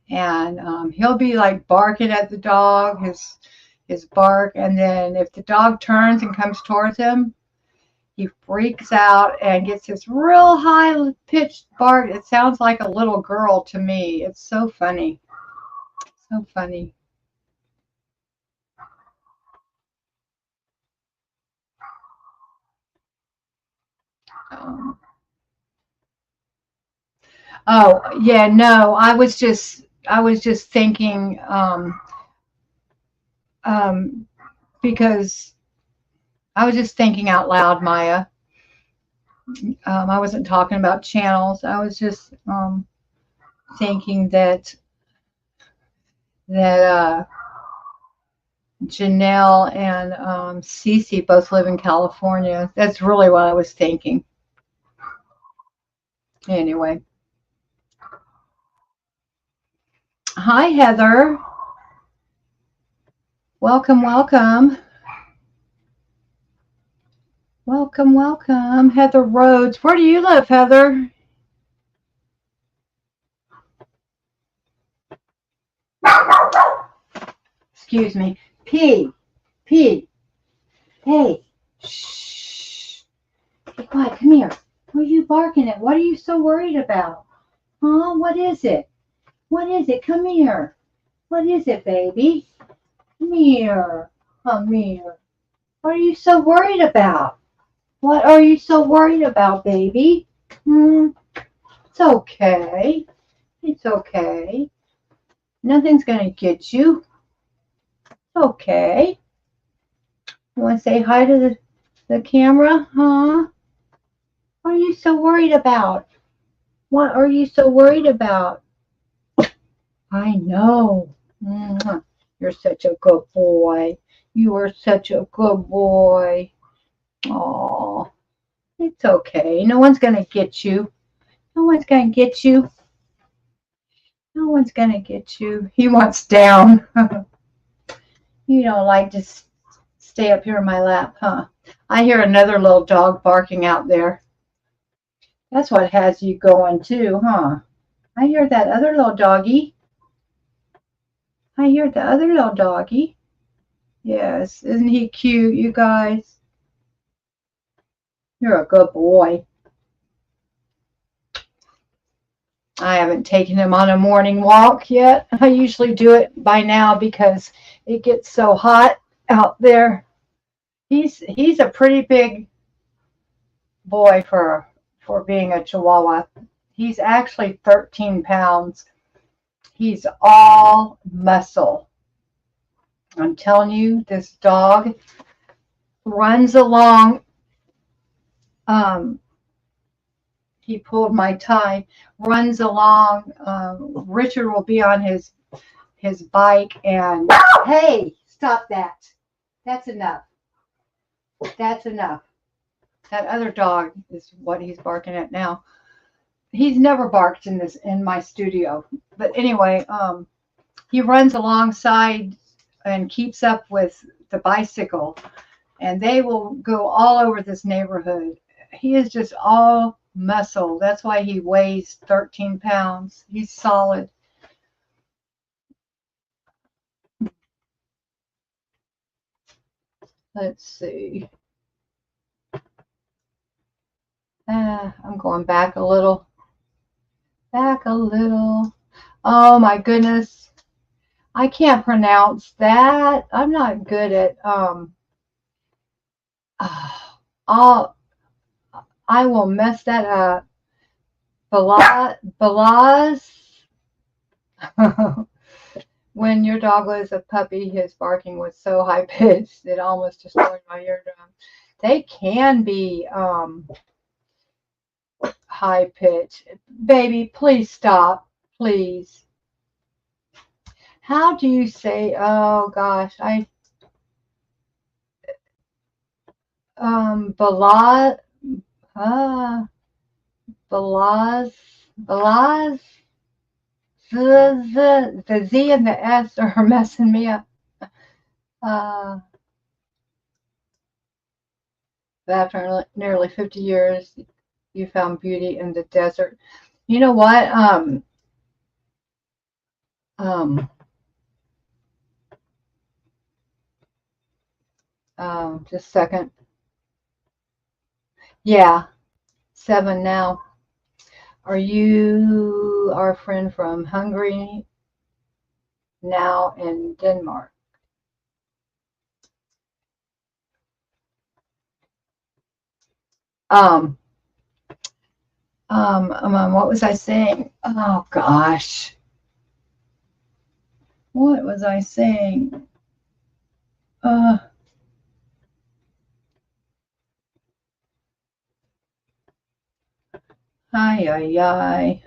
and he'll be like barking at the dog, his bark, and then if the dog turns and comes towards him, he freaks out and gets this real high pitched bark. It sounds like a little girl to me. It's so funny. So funny. Oh, yeah, no, I was just thinking um, because I was just thinking out loud, Maya. I wasn't talking about channels. I was just thinking that Janelle and Cece both live in California. That's really what I was thinking. Anyway. Hi, Heather. Welcome, welcome. Welcome, welcome. Heather Rhodes. Where do you live, Heather? Excuse me. P. P. Hey. Shh. Be quiet. Come here. What are you barking at? What are you so worried about? Huh? What is it? What is it? Come here. What is it, baby? Come here. Come here. What are you so worried about? What are you so worried about, baby? It's okay. It's okay. Nothing's going to get you. It's okay. You want to say hi to the camera? Huh? What are you so worried about? What are you so worried about? I know. You're such a good boy. You are such a good boy. Oh, it's okay. No one's going to get you. No one's going to get you. No one's going to get you. He wants down. You don't like to stay up here in my lap, huh? I hear another little dog barking out there. That's what has you going too, huh? I hear that other little doggy. I hear the other little doggy. Yes, isn't he cute, you guys? You're a good boy. I haven't taken him on a morning walk yet. I usually do it by now because it gets so hot out there. He's a pretty big boy for being a Chihuahua. He's actually 13 pounds. He's all muscle. I'm telling you, this dog runs along. He pulled my tie. Runs along. Richard will be on his bike and hey, stop that. That's enough. That's enough. That other dog is what he's barking at now. He's never barked in my studio. But anyway, he runs alongside and keeps up with the bicycle, and they will go all over this neighborhood. He is just all muscle. That's why he weighs 13 pounds. He's solid. Let's see. I'm going back a little. Back a little. Oh my goodness. I can't pronounce that. I'm not good at I will mess that up. Balaz. When your dog was a puppy, his barking was so high pitched it almost destroyed my eardrum. They can be high pitched. Baby, please stop. Please. How do you say, oh gosh, Balaz, Balaz, the Z and the S are messing me up. After nearly 50 years, you found beauty in the desert. You know what? Just a second. Yeah, 7 now. Are you our friend from Hungary? Now in Denmark. What was I saying? Oh gosh. What was I saying? Hi, hi, hi.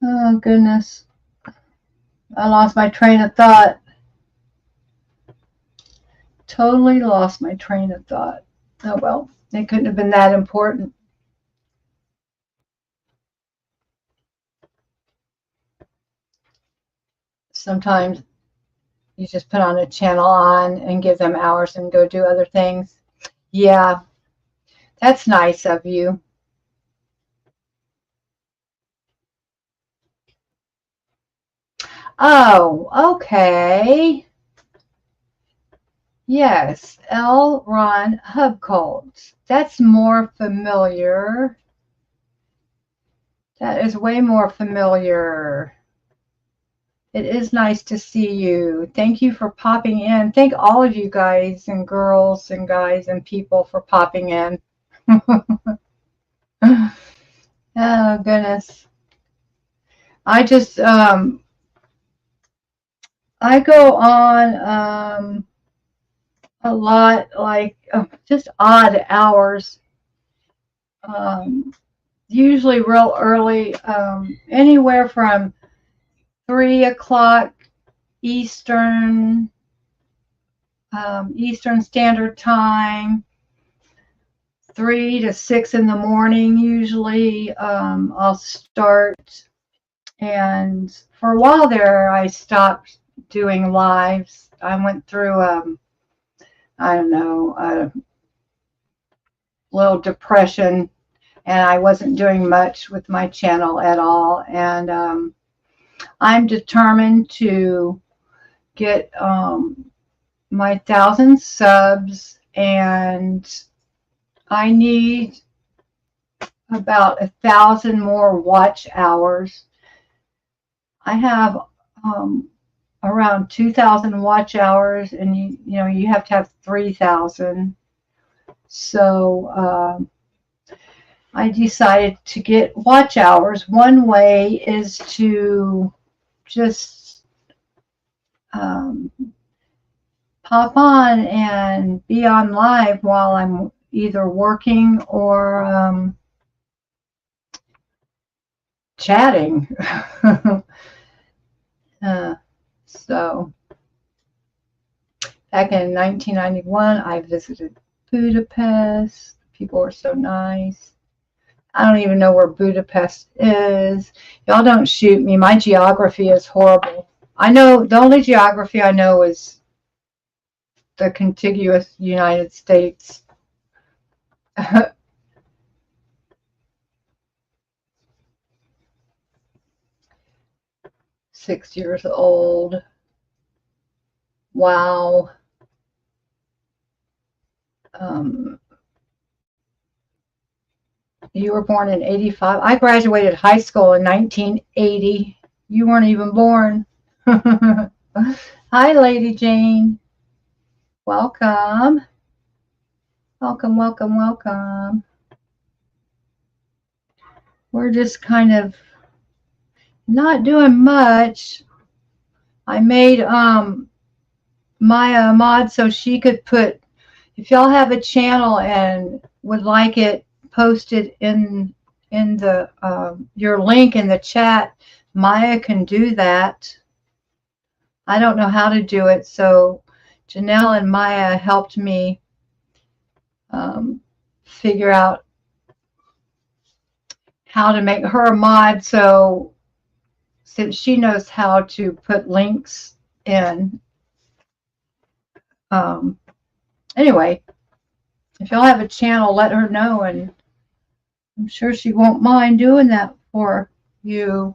Oh goodness. I lost my train of thought. Totally lost my train of thought. Oh well, it couldn't have been that important. Sometimes you just put on a channel on and give them hours and go do other things. Yeah, that's nice of you. Oh, okay. Yes, L. Ron Hubcolt. That's more familiar. That is way more familiar. It is nice to see you. Thank you for popping in. Thank all of you guys and girls and guys and people for popping in. Oh, goodness. I just, I go on a lot, like just odd hours, usually real early, anywhere from 3 o'clock Eastern, Eastern Standard Time, 3 to 6 in the morning usually. I'll start, and for a while there I stopped doing lives. I went through I don't know, a little depression, and I wasn't doing much with my channel at all, and I'm determined to get my 1,000 subs, and I need about 1,000 more watch hours. I have around 2,000 watch hours, and you know you have to have 3,000. So I decided to get watch hours. One way is to just pop on and be on live while I'm either working or chatting. So back in 1991, I visited Budapest. People were so nice. I don't even know where Budapest is. Y'all don't shoot me. My geography is horrible. I know the only geography I know is the contiguous United States. 6 years old. Wow. You were born in 85. I graduated high school in 1980. You weren't even born. Hi, Lady Jane. Welcome. Welcome, welcome, welcome. We're just kind of not doing much. I made Maya a mod so she could put, if y'all have a channel and would like it posted in the your link in the chat, Maya can do that. I don't know how to do it, so Janelle and Maya helped me figure out how to make her a mod, so since she knows how to put links in. Anyway, if y'all have a channel, let her know, and I'm sure she won't mind doing that for you.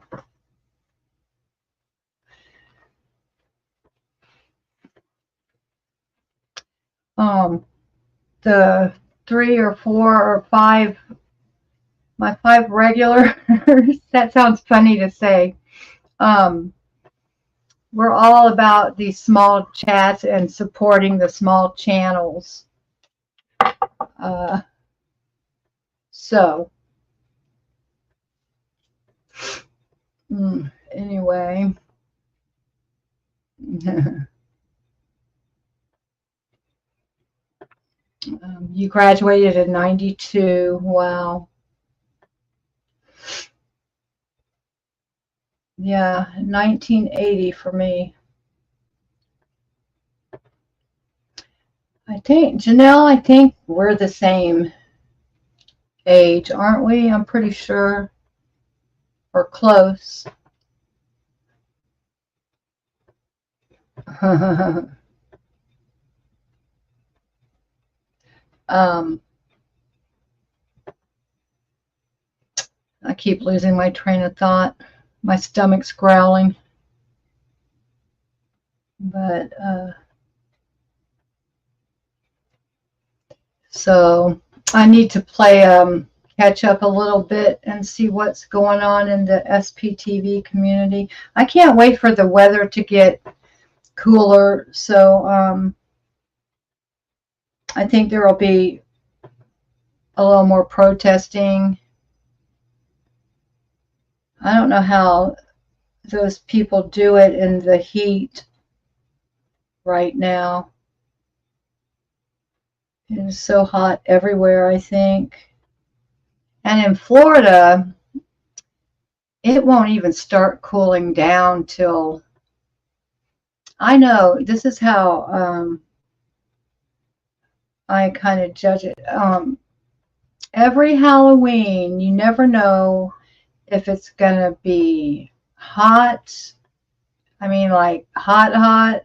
The 3 or 4 or 5, my 5 regulars, that sounds funny to say. We're all about these small chats and supporting the small channels. So, anyway. You graduated in 92. Wow. Yeah, 1980 for me. I think, Janelle, I think we're the same age, aren't we? I'm pretty sure we're close. um, I keep losing my train of thought. My stomach's growling. But so I need to play catch up a little bit and see what's going on in the SPTV community. I can't wait for the weather to get cooler, so I think there will be a little more protesting. I don't know how those people do it in the heat right now. It is so hot everywhere, I think. And in Florida, it won't even start cooling down till, I know, this is how I kind of judge it. Every Halloween, you never know if it's going to be hot, I mean like hot,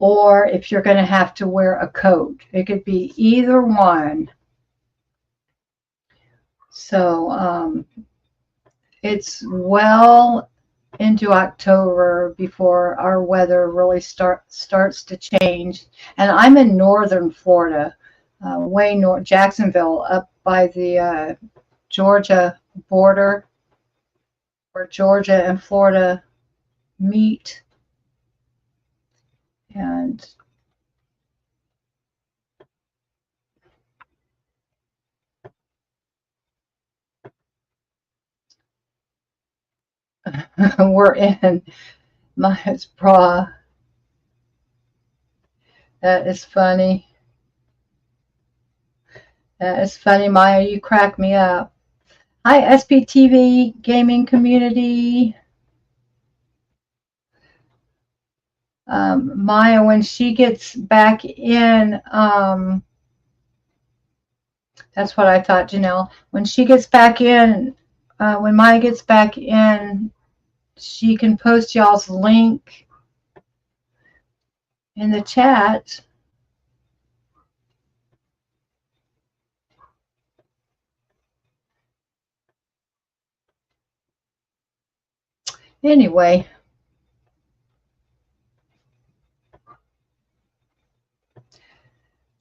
or if you're going to have to wear a coat. It could be either one. So it's well into October before our weather really starts to change. And I'm in northern Florida, way north, Jacksonville, up by the Georgia border, where Georgia and Florida meet. And we're in Maya's bra. That is funny. That is funny, Maya. You crack me up. Hi, SPTV gaming community. Maya, when she gets back in, that's what I thought, Janelle. When she gets back in, when Maya gets back in, she can post y'all's link in the chat. Anyway,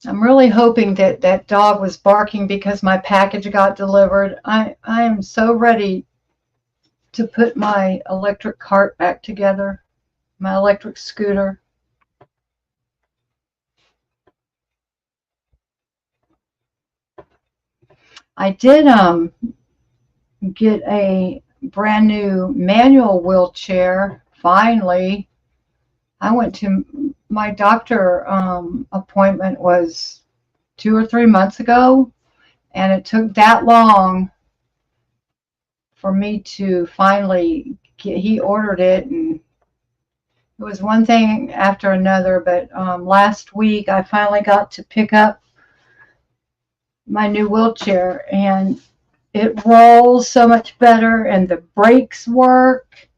I'm really hoping that that dog was barking because my package got delivered. I am so ready to put my electric cart back together, my electric scooter. I did get a brand new manual wheelchair finally. I went to my doctor appointment was 2 or 3 months ago, and it took that long for me to finally get. He ordered it, and it was one thing after another. But last week I finally got to pick up my new wheelchair, and it rolls so much better, and the brakes work.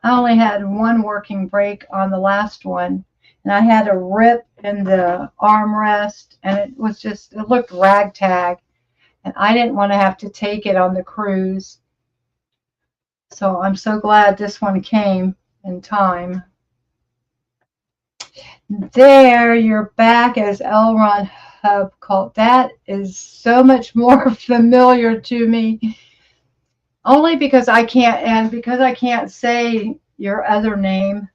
I only had one working brake on the last one, and I had a rip in the armrest, and it was just, it looked ragtag, and I didn't want to have to take it on the cruise. So I'm so glad this one came in time. There, you're back as Elron Hub called. That is so much more familiar to me. Only because I can't, and because I can't say your other name.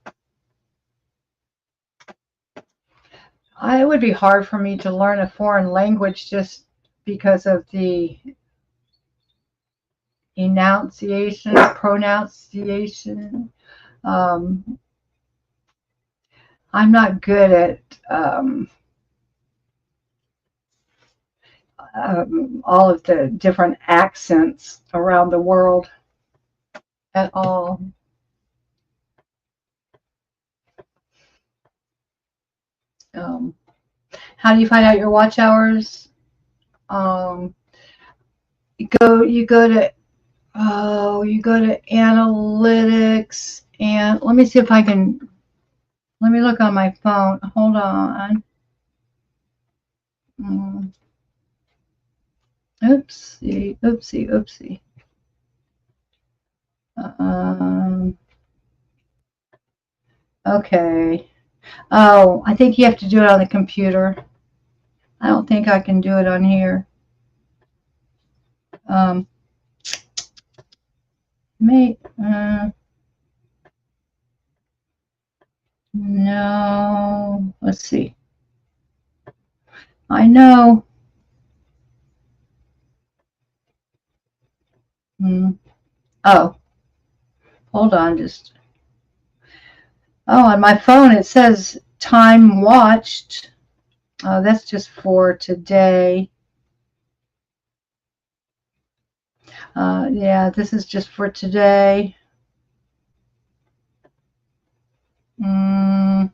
It would be hard for me to learn a foreign language just because of the enunciation, pronunciation. I'm not good at all of the different accents around the world. at all. Um, how do you find out your watch hours? Um, you go to analytics, and let me see if I can. Let me look on my phone. Hold on. Mm, oopsie, oopsie, oopsie. Um, okay. Oh, I think you have to do it on the computer. I don't think I can do it on here. Um, may, no. Let's see. I know. Mm, oh, hold on. Just. Oh, on my phone it says time watched. That's just for today. Yeah, this is just for today. Mm,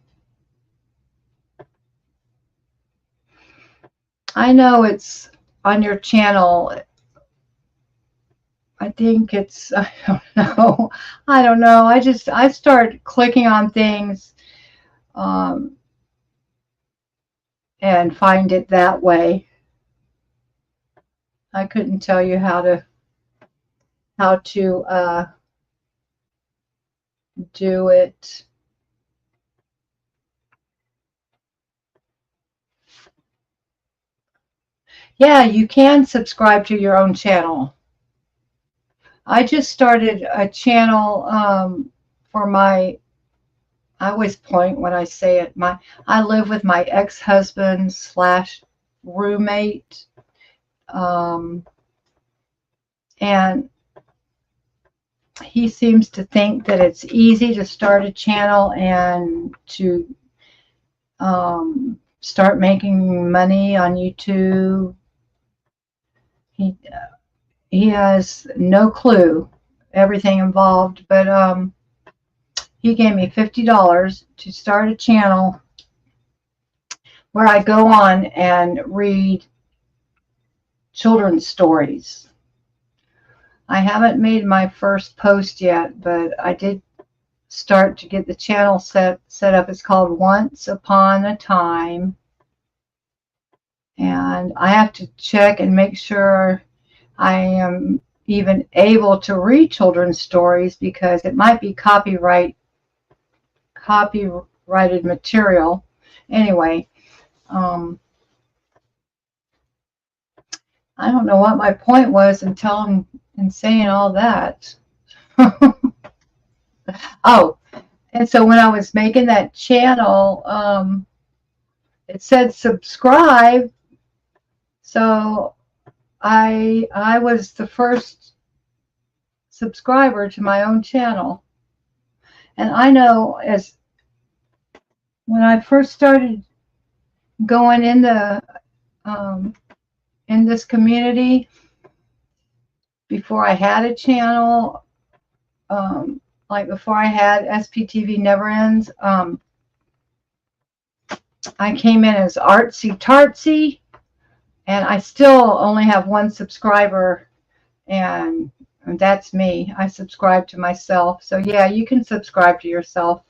I know it's on your channel. I think it's, I don't know. I don't know. I start clicking on things um, and find it that way. I couldn't tell you how to do it. Yeah, you can subscribe to your own channel. I just started a channel for my, I always point when I say it, I live with my ex-husband slash roommate. Um, and he seems to think that it's easy to start a channel and to start making money on YouTube. He he has no clue everything involved, but he gave me $50 to start a channel where I go on and read children's stories. I haven't made my first post yet, but I did start to get the channel set up. It's called Once Upon a Time, and I have to check and make sure I am even able to read children's stories because it might be copyrighted material. Anyway, um, I don't know what my point was until I'm saying all that. Oh, and so when I was making that channel, it said subscribe. So I was the first subscriber to my own channel. And I know as when I first started going in this community, before I had a channel, like before I had SPTV Never Ends, I came in as artsy tartsy, and I still only have one subscriber, and that's me. I subscribe to myself. So yeah, you can subscribe to yourself.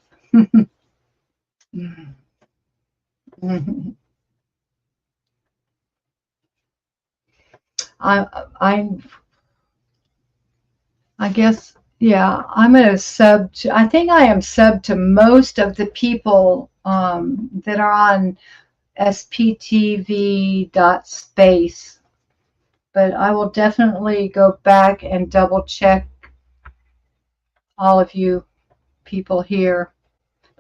I I guess, yeah, I'm a sub to, I think I am sub to most of the people that are on sptv.space, but I will definitely go back and double check all of you people here.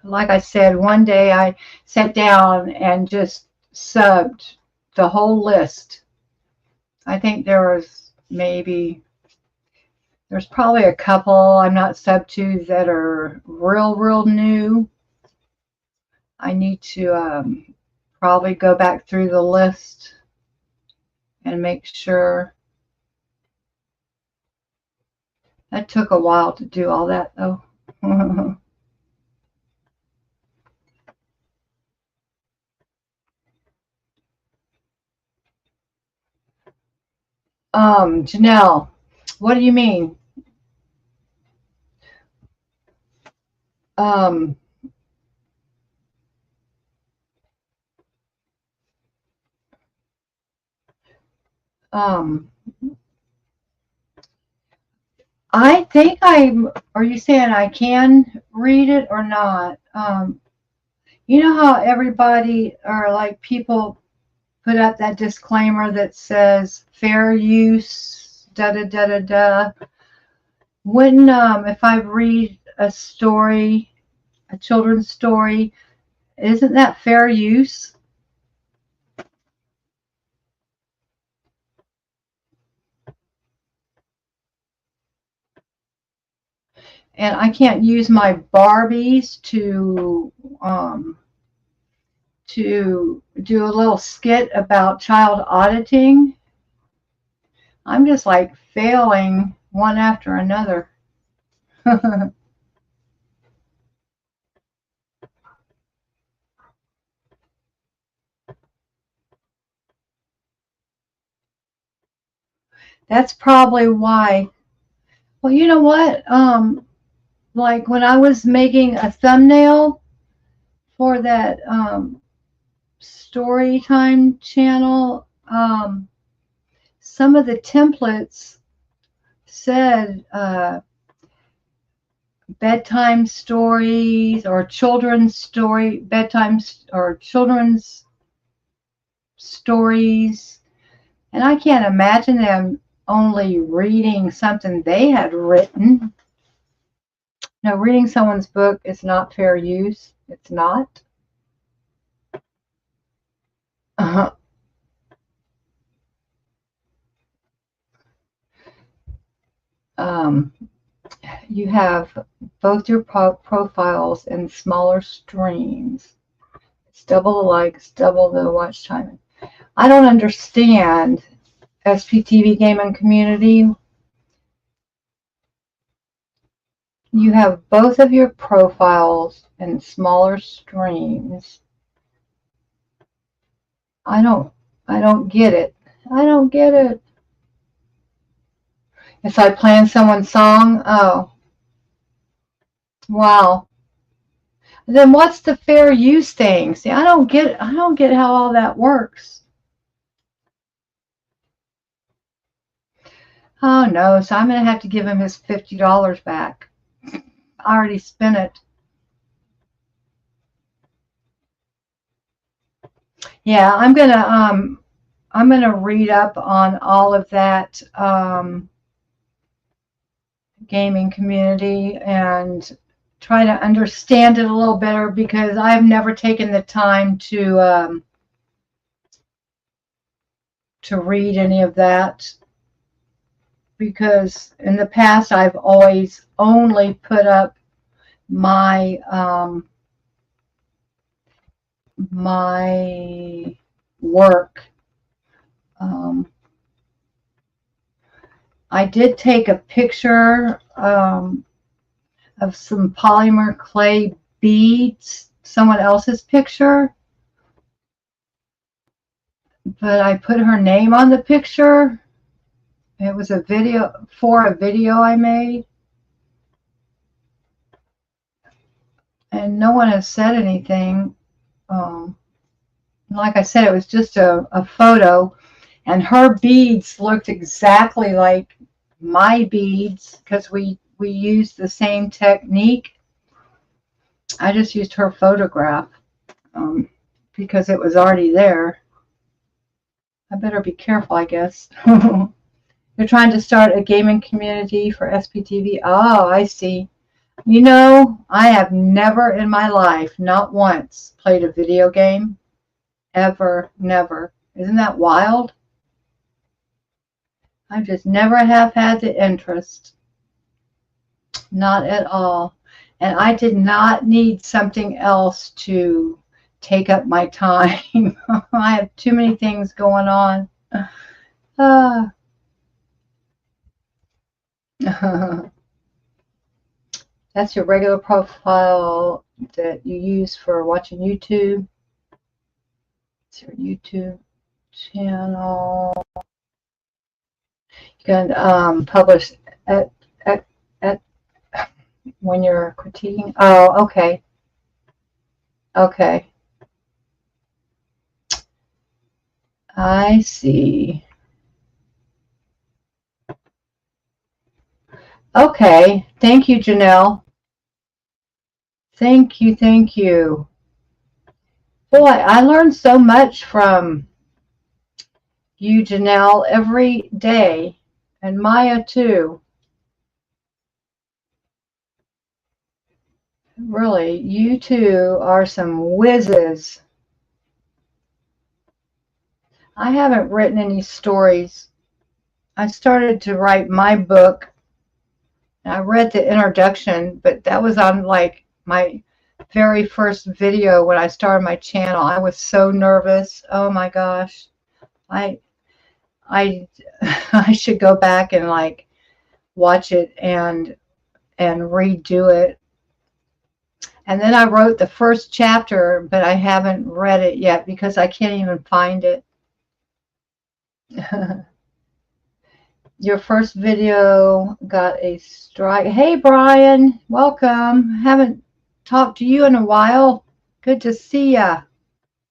Like I said, one day I sat down and just subbed the whole list. I think there's probably a couple I'm not sub to that are real new. I need to probably go back through the list and make sure. That took a while to do all that, though. Janelle, what do you mean? Um, um, I think are you saying I can read it or not? You know how everybody, or like people put up that disclaimer that says fair use, da da da da da. When, if I read a story, a children's story, isn't that fair use? And I can't use my Barbies um, to do a little skit about child auditing. I'm just like failing one after another. That's probably why. Well, you know what? Like when I was making a thumbnail for that story time channel, some of the templates said bedtime stories or children's stories, and I can't imagine them only reading something they had written. No, reading someone's book is not fair use. It's not. Uh-huh. Um, you have both your profiles in smaller streams. It's double the likes, double the watch time. I don't understand SPTV gaming community. You have both of your profiles in smaller streams. I don't get it. I don't get it. If I plan someone's song, oh, wow. Then what's the fair use thing? See, I don't get how all that works. Oh no, so I'm gonna have to give him his $50 back. I already spent it. Yeah, I'm gonna read up on all of that gaming community and try to understand it a little better, because I've never taken the time to read any of that, because in the past I've always only put up my my work. I did take a picture of some polymer clay beads, someone else's picture, but I put her name on the picture. It was a video I made, and no one has said anything. Like I said, it was just a photo, and her beads looked exactly like my beads because we used the same technique. I just used her photograph because it was already there. I better be careful, I guess. You're trying to start a gaming community for SPTV. Oh, I see. You know, I have never in my life, not once, played a video game. Ever, never. Isn't that wild? I just never have had the interest. Not at all. And I did not need something else to take up my time. I have too many things going on. That's your regular profile that you use for watching YouTube. It's your YouTube channel. You can publish at, at when you're critiquing. Oh, okay. Okay. I see. Okay. Thank you, Janelle. Thank you. Thank you. Boy, I learned so much from you, Janelle, every day. And Maya, too. Really, you two are some whizzes. I haven't written any stories. I started to write my book. I read the introduction, but that was on like my very first video when I started my channel. I was so nervous. Oh my gosh. I I should go back and like watch it and redo it. And then I wrote the first chapter, but I haven't read it yet because I can't even find it. Your first video got a strike. Hey, Brian, welcome. Haven't talked to you in a while. Good to see ya.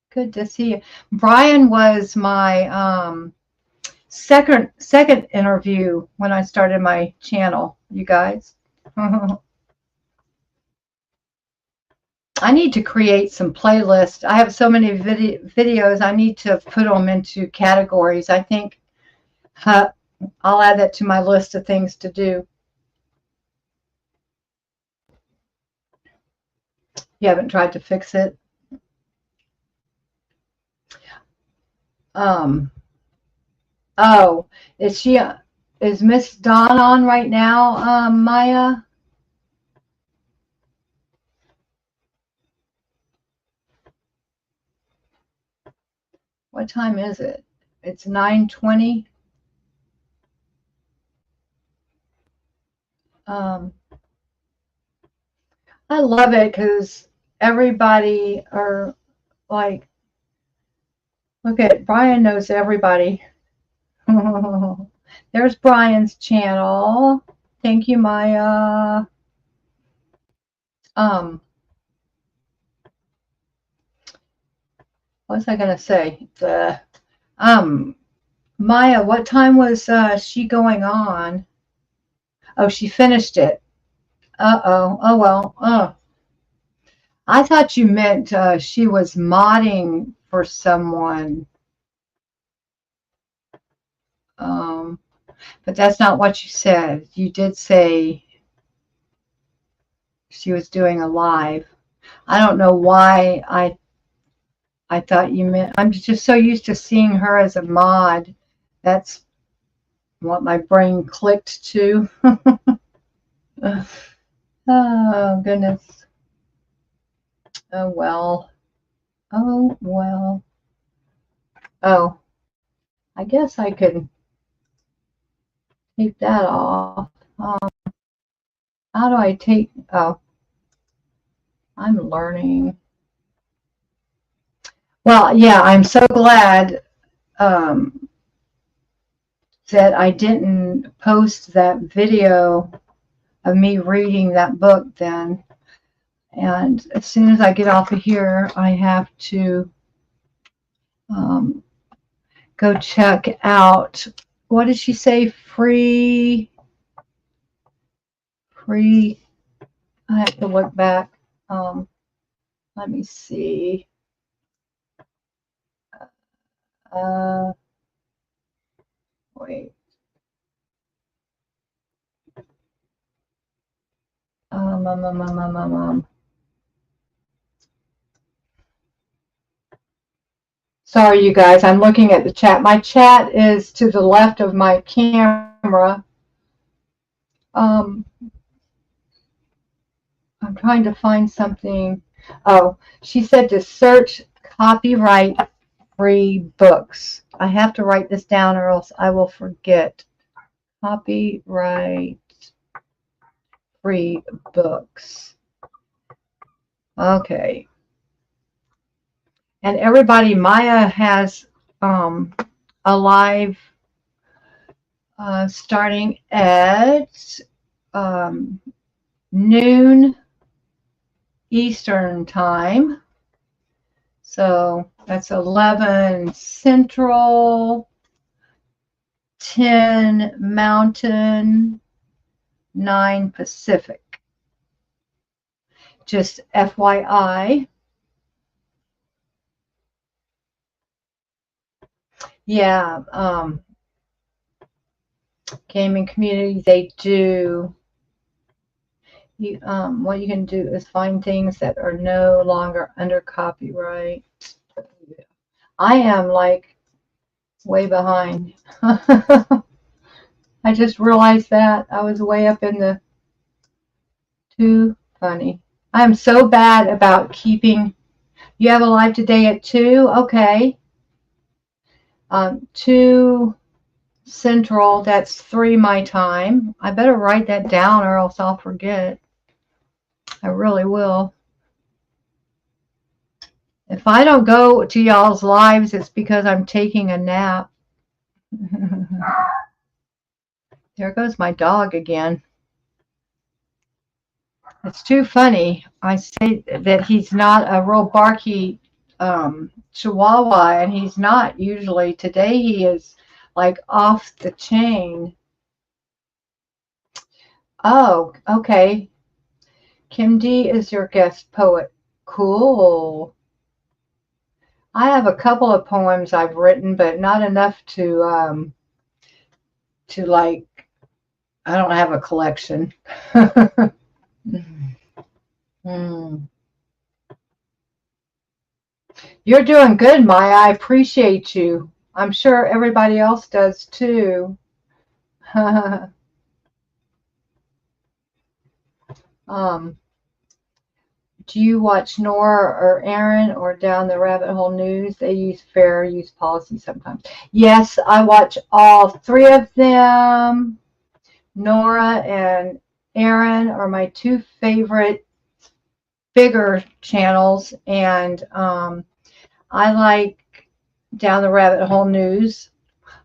Good to see you. Brian was my second interview when I started my channel, you guys. I need to create some playlists. I have so many videos. I need to put them into categories. I think I'll add that to my list of things to do. You haven't tried to fix it? Oh, is Miss Dawn on right now, Maya? What time is it? It's 9:20. I love it because everybody are like, look at Brian knows everybody. There's Brian's channel. Thank you, Maya. What was I gonna say? Maya, what time was she going on? Oh, she finished it. Uh-oh. Oh, well. Oh. I thought you meant she was modding for someone. But that's not what you said. You did say she was doing a live. I don't know why I thought you meant. I'm just so used to seeing her as a mod. That's what my brain clicked to. Oh, goodness. Oh, well. Oh, well. Oh, I guess I could take that off. How do I take, oh, I'm learning. Well, yeah, I'm so glad that I didn't post that video of me reading that book then. And as soon as I get off of here, I have to go check out, what did she say? Free, I have to look back. Let me see. Wait. Sorry, you guys. I'm looking at the chat. My chat is to the left of my camera. I'm trying to find something. Oh, she said to search copyright free books. I have to write this down or else I will forget. Copyright free books. Okay. And everybody, Maya has a live starting at noon Eastern time. So that's 11 Central, 10 Mountain, 9 Pacific. Just FYI. Yeah, gaming community, they do. What you can do is find things that are no longer under copyright. I am like way behind. I just realized that I was way up in the too funny. I'm so bad about keeping. You have a live today at 2? Okay. 2 Central, that's 3 my time. I better write that down or else I'll forget. I really will. If I don't go to y'all's lives, it's because I'm taking a nap. There goes my dog again. It's too funny. I say that he's not a real barky Chihuahua, and he's not usually. Today he is like off the chain. Oh, okay. Kim D is your guest poet. Cool. I have a couple of poems I've written, but not enough to like. I don't have a collection. You're doing good, Maya. I appreciate you. I'm sure everybody else does too. Do you watch Nora or Aaron or Down the Rabbit Hole News? They use fair use policy sometimes. Yes, I watch all 3 of them. Nora and Aaron are my 2 favorite bigger channels, and I like Down the Rabbit Hole News.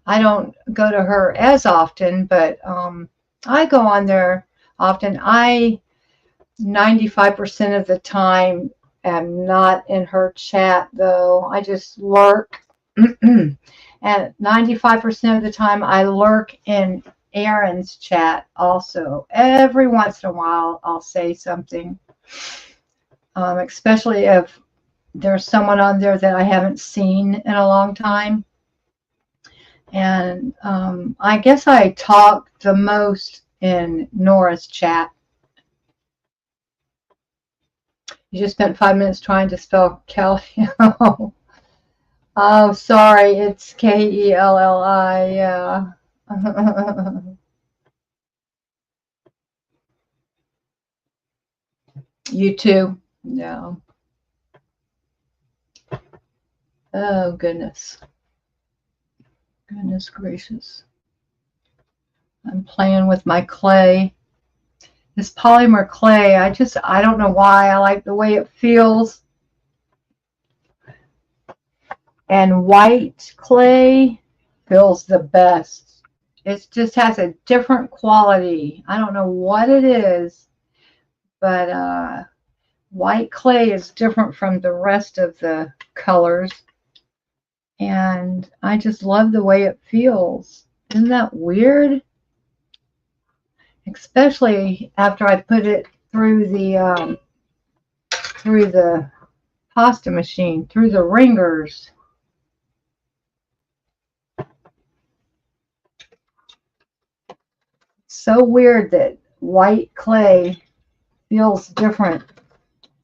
I don't go to her as often, but I go on there often. 95% of the time am not in her chat, though. I just lurk. And 95% of the time I lurk in Aaron's chat also. Every once in a while I'll say something, especially if there's someone on there that I haven't seen in a long time. And I guess I talk the most in Nora's chat. You just spent 5 minutes trying to spell Kelly. Oh, sorry. It's Kelli. Yeah. You too. Yeah. Oh, goodness. Goodness gracious. I'm playing with my clay. This polymer clay, I don't know why. I like the way it feels. And white clay feels the best. It just has a different quality. I don't know what it is, but white clay is different from the rest of the colors. And I just love the way it feels. Isn't that weird? Especially after I put it through the pasta machine, through the ringers. So weird that white clay feels different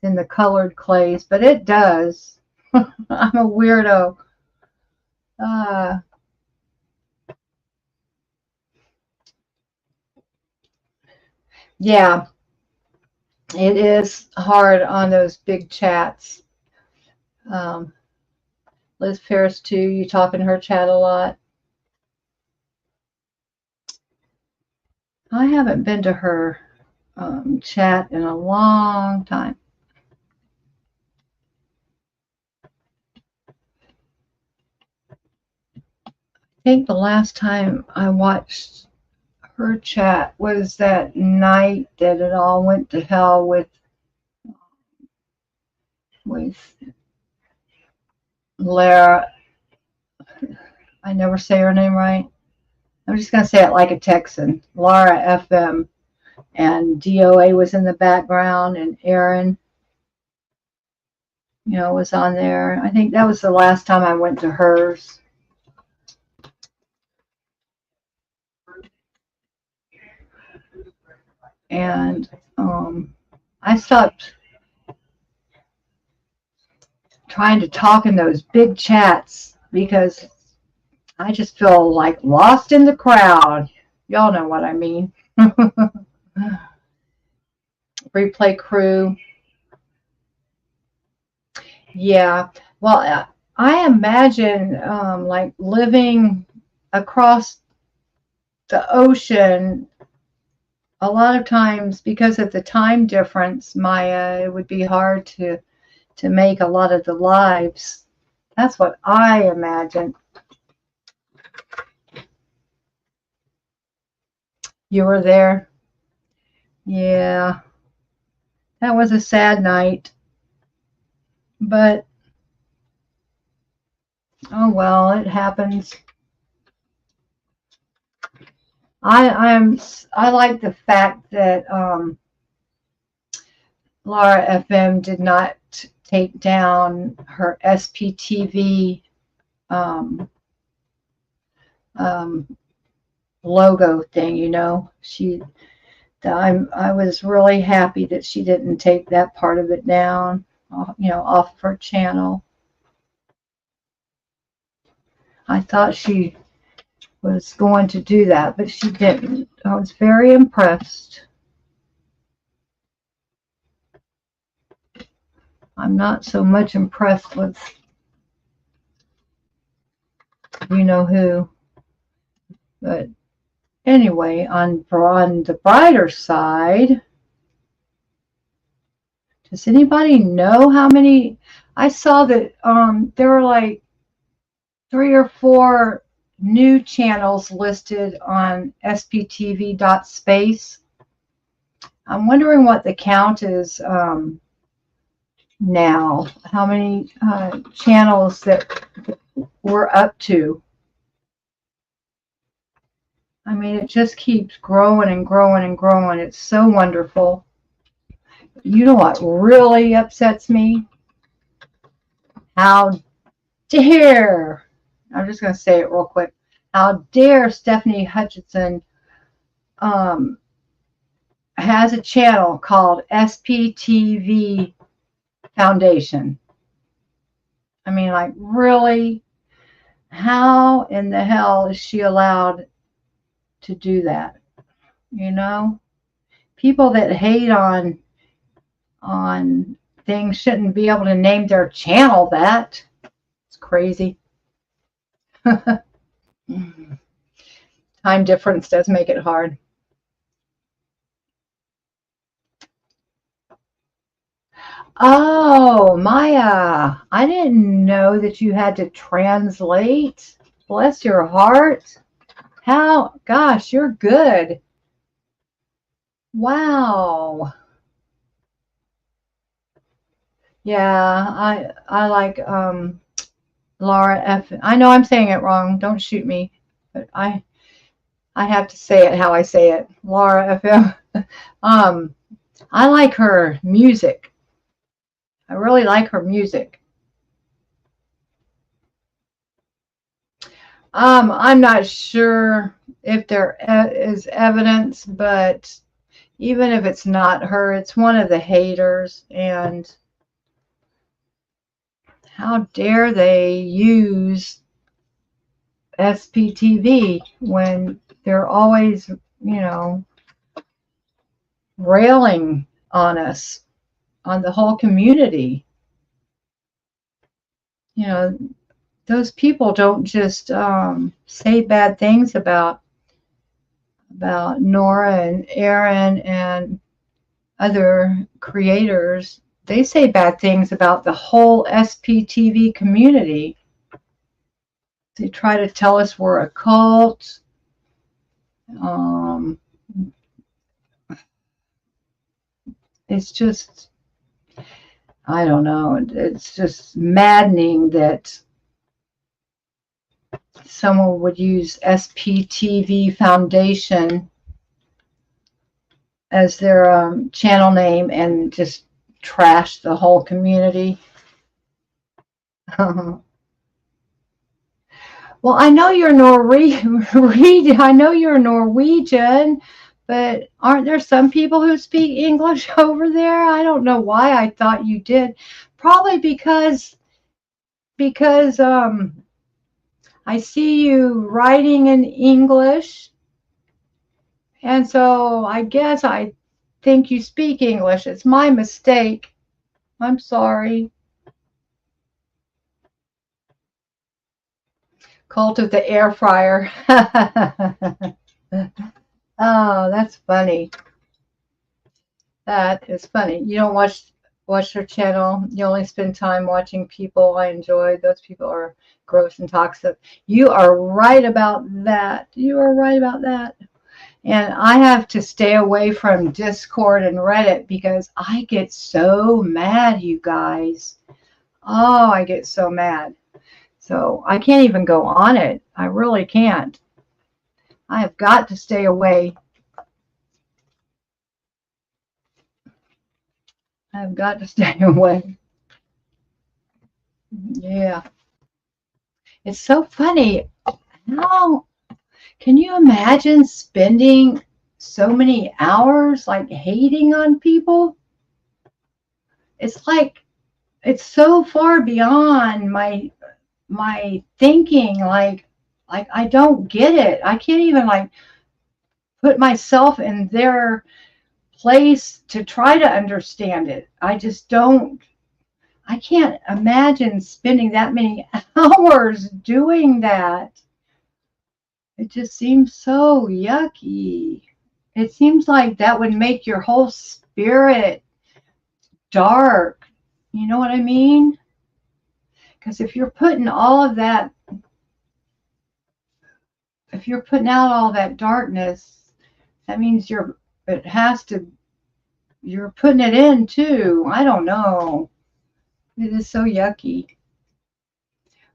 than the colored clays, but it does. I'm a weirdo. Yeah, it is hard on those big chats. Liz Ferris too, you talk in her chat a lot. I haven't been to her chat in a long time. I think the last time I watched her chat was that night that it all went to hell with Lara. I never say her name right. I'm just going to say it like a Texan. Laura FM. And DOA was in the background, and Aaron, was on there. I think that was the last time I went to hers. And I stopped trying to talk in those big chats because I just feel like lost in the crowd. Y'all know what I mean. Replay crew. Yeah. Well, I imagine like living across the ocean. A lot of times, because of the time difference, Maya, it would be hard to make a lot of the lives. That's what I imagine. You were there? Yeah. That was a sad night. But, oh well, it happens. I like the fact that Laura FM did not take down her SPTV logo thing. I was really happy that she didn't take that part of it down, off her channel. I thought she was going to do that, but she didn't. I was very impressed. I'm not so much impressed with who, but anyway, on the brighter side, does anybody know how many? I saw that there were like 3 or 4 new channels listed on sptv.space. I'm wondering what the count is now, how many channels that we're up to. I mean, it just keeps growing and growing and growing. It's so wonderful. You know what really upsets me? How dare, I'm just going to say it real quick, how dare Stephanie Hutchinson has a channel called SPTV Foundation. I mean, like, really? How in the hell is she allowed to do that? People that hate on things shouldn't be able to name their channel that. It's crazy. Time difference does make it hard. Oh, Maya, I didn't know that you had to translate. Bless your heart. Gosh, you're good. Wow. Yeah, I like Laura F. I know I'm saying it wrong. Don't shoot me. But I have to say it how I say it. Laura FM. I like her music. I really like her music. I'm not sure if there is evidence, but even if it's not her, it's one of the haters. And how dare they use SPTV when they're always, railing on us, on the whole community. Those people don't just say bad things about Nora and Aaron and other creators, they say bad things about the whole SPTV community. They try to tell us we're a cult. Um, it's just, I don't know. It's just maddening that someone would use SPTV Foundation as their channel name and just trash the whole community. Well, I know you're I know you're Norwegian, but aren't there some people who speak English over there? I don't know why I thought you did. Probably because I see you writing in English, and so I guess I think you speak English. It's my mistake. I'm sorry. Cult of the air fryer. Oh, that's funny. That is funny. You don't watch her channel. You only spend time watching people I enjoy. Those people are gross and toxic. You are right about that. You are right about that. And I have to stay away from Discord and Reddit because I get so mad, you guys. Oh, I get so mad. So I can't even go on it. I really can't. I have got to stay away. I've got to stay away. Yeah. It's so funny. How can you imagine spending so many hours like hating on people? It's like it's so far beyond my thinking. Like I don't get it. I can't even like put myself in their place to try to understand it. I just don't. I can't imagine spending that many hours doing that. It just seems so yucky. It seems like that would make your whole spirit dark. You know what I mean? Because if you're putting all of that, if you're putting out all that darkness, that means you're putting it in too. I don't know. It is so yucky.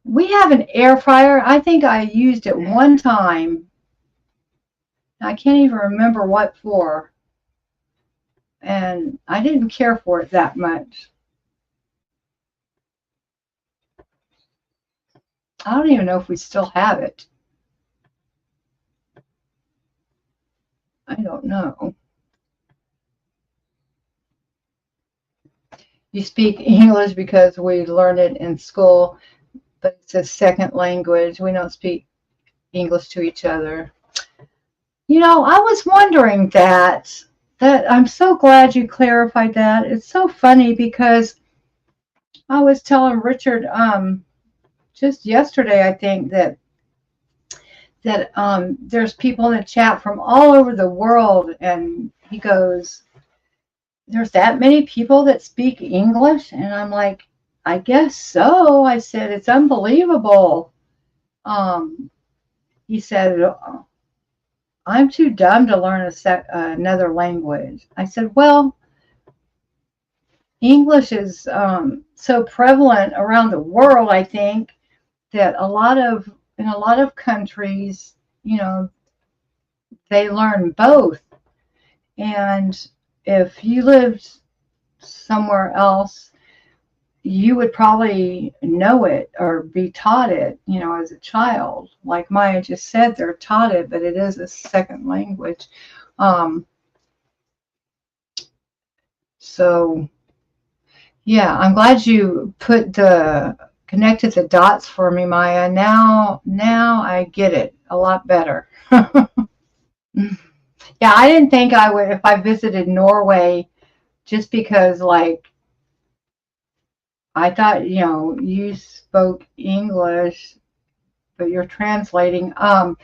We have an air fryer. I think I used it one time. I can't even remember what for. And I didn't care for it that much. I don't even know if we still have it. I don't know. You speak English because we learned it in school, but it's a second language. We don't speak English to each other. You know, I was wondering that I'm so glad you clarified that. It's so funny because I was telling Richard just yesterday, I think, that there's people in the chat from all over the world, and he goes, there's that many people that speak English? And I'm like, I guess so. I said, it's unbelievable. He said, I'm too dumb to learn another language. I said, well, English is so prevalent around the world, I think, that in a lot of countries, you know, they learn both. And if you lived somewhere else, you would probably know it or be taught it, you know, as a child. Like Maya just said, they're taught it, but it is a second language. So, yeah, I'm glad you connected the dots for me, Maya. Now I get it a lot better. Yeah, I didn't think I would if I visited Norway, just because, like, I thought, you know, you spoke English, but you're translating. I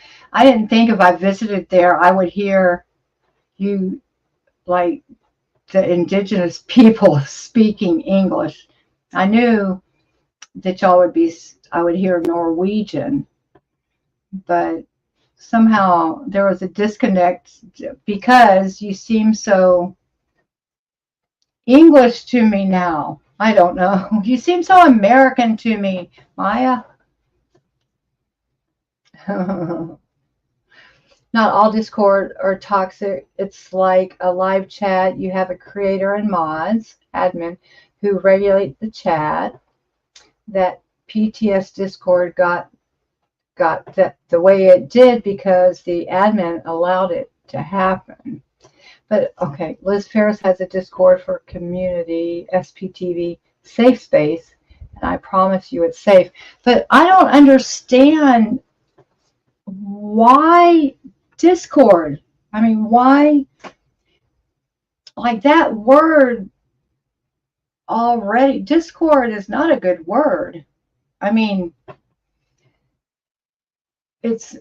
didn't think if I visited there, I would hear you, like, the indigenous people speaking English. I knew that y'all would be, I would hear Norwegian, but somehow there was a disconnect because you seem so English to me now. I don't know. You seem so American to me, Maya. Not all Discord are toxic. It's like a live chat. You have a creator and mods, admin, who regulate the chat. That PTS Discord got the way it did because the admin allowed it to happen. But okay, Liz Ferris has a Discord for community, SPTV, safe space, and I promise you it's safe. But I don't understand why Discord. I mean, why? Like that word already. Discord is not a good word. I mean, it's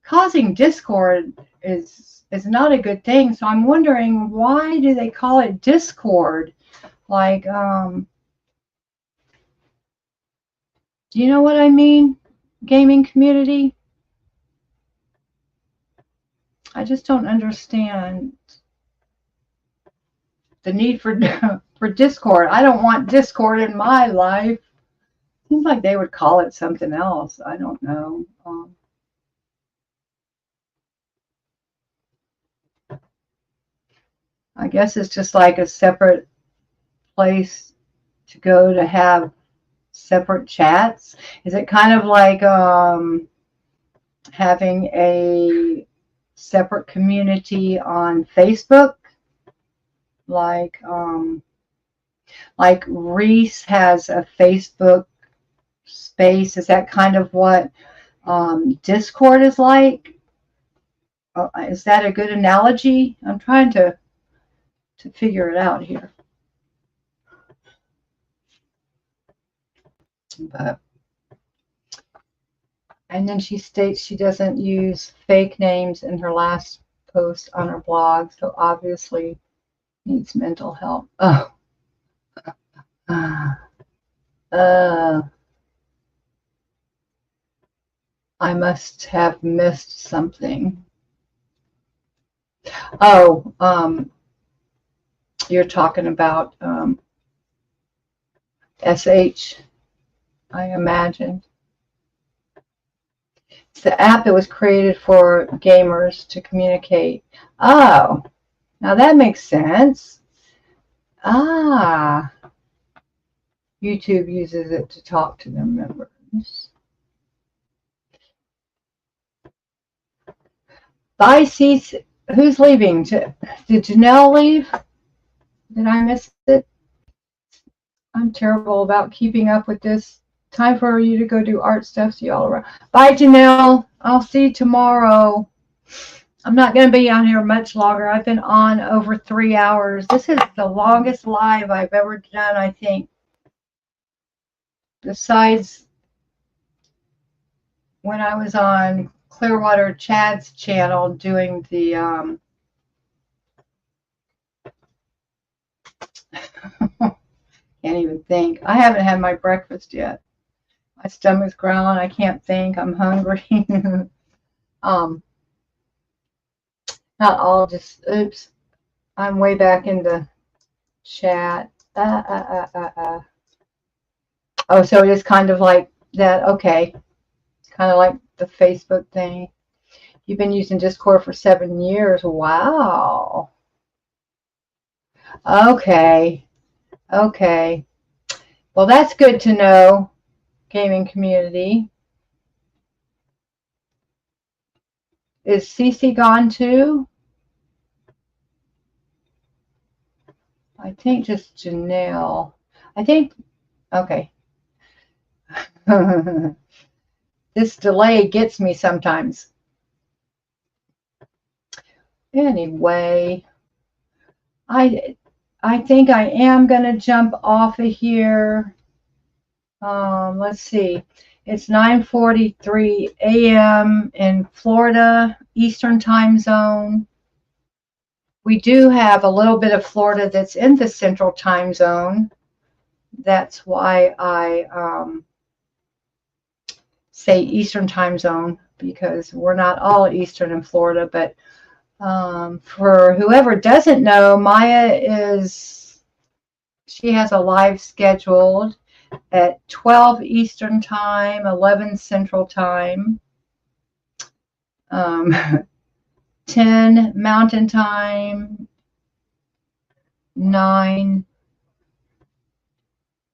causing discord is not a good thing. So I'm wondering, why do they call it Discord? Like, do you know what I mean? Gaming community? I just don't understand the need for Discord. I don't want Discord in my life. Seems like they would call it something else. I don't know. I guess it's just like a separate place to go to have separate chats. Is it kind of like having a separate community on Facebook? Like Reese has a Facebook space. Is that kind of what Discord is like? Is that a good analogy? I'm trying to figure it out here. But, and then she states she doesn't use fake names in her last post on her blog, so obviously needs mental help. Oh. I must have missed something. Oh, you're talking about SH, I imagine. It's the app that was created for gamers to communicate. Oh, now that makes sense. Ah, YouTube uses it to talk to their members. Bye, Cease. Who's leaving? Did Janelle leave? Did I miss it? I'm terrible about keeping up with this. Time for you to go do art stuff. See y'all around. Bye, Janelle. I'll see you tomorrow. I'm not going to be on here much longer. I've been on over 3 hours. This is the longest live I've ever done, I think. Besides when I was on Clearwater Chad's channel doing the can't even think. I haven't had my breakfast yet. My stomach's growling. I can't think. I'm hungry. Not all, just oops. I'm way back in the chat. Oh, so it is kind of like that. Okay. It's kind of like the Facebook thing. You've been using Discord for 7 years. Wow. Okay. Okay. Well, that's good to know, gaming community. Is Cece gone too? I think just Janelle. I think, okay. This delay gets me sometimes. Anyway, I think I am going to jump off of here. Let's see. It's 9:43 a.m. in Florida, Eastern Time Zone. we do have a little bit of Florida that's in the central time zone. That's why I say Eastern time zone, because we're not all Eastern in Florida. But for whoever doesn't know, Maya she has a live scheduled at 12 Eastern time, 11 Central time, 10 Mountain time, 9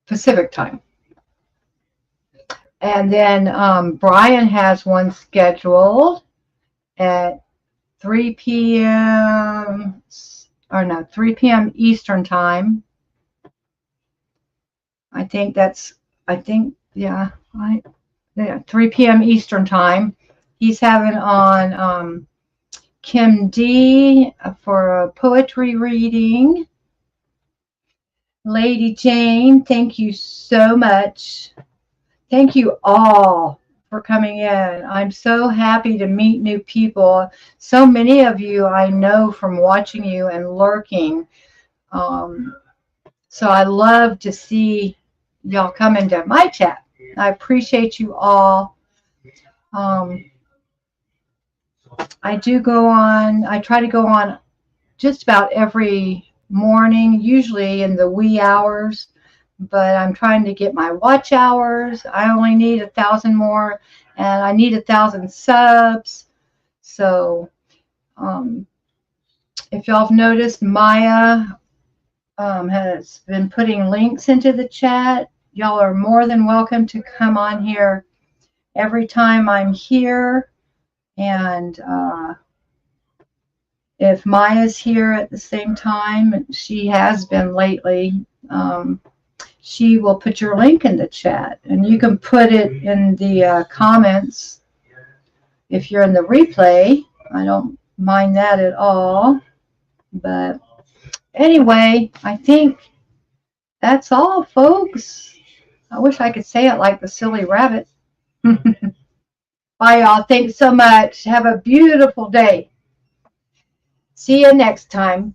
Pacific time. And then Brian has one scheduled at 3 p.m. or no, 3 p.m. Eastern time. Yeah, 3 p.m. Eastern time. He's having on Kim D for a poetry reading. Lady Jane, thank you so much. Thank you all for coming in. I'm so happy to meet new people. So many of you I know from watching you and lurking. So I love to see y'all come into my chat. I appreciate you all. I try to go on just about every morning, usually in the wee hours, but I'm trying to get my watch hours. I only need 1,000 more, and I need 1,000 subs. So if y'all have noticed, Maya has been putting links into the chat. Y'all are more than welcome to come on here every time I'm here. And if Maya's here at the same time, she has been lately, she will put your link in the chat. And you can put it in the comments if you're in the replay. I don't mind that at all. But anyway, I think that's all, folks. I wish I could say it like the silly rabbit. Bye, y'all. Thanks so much. Have a beautiful day. See you next time.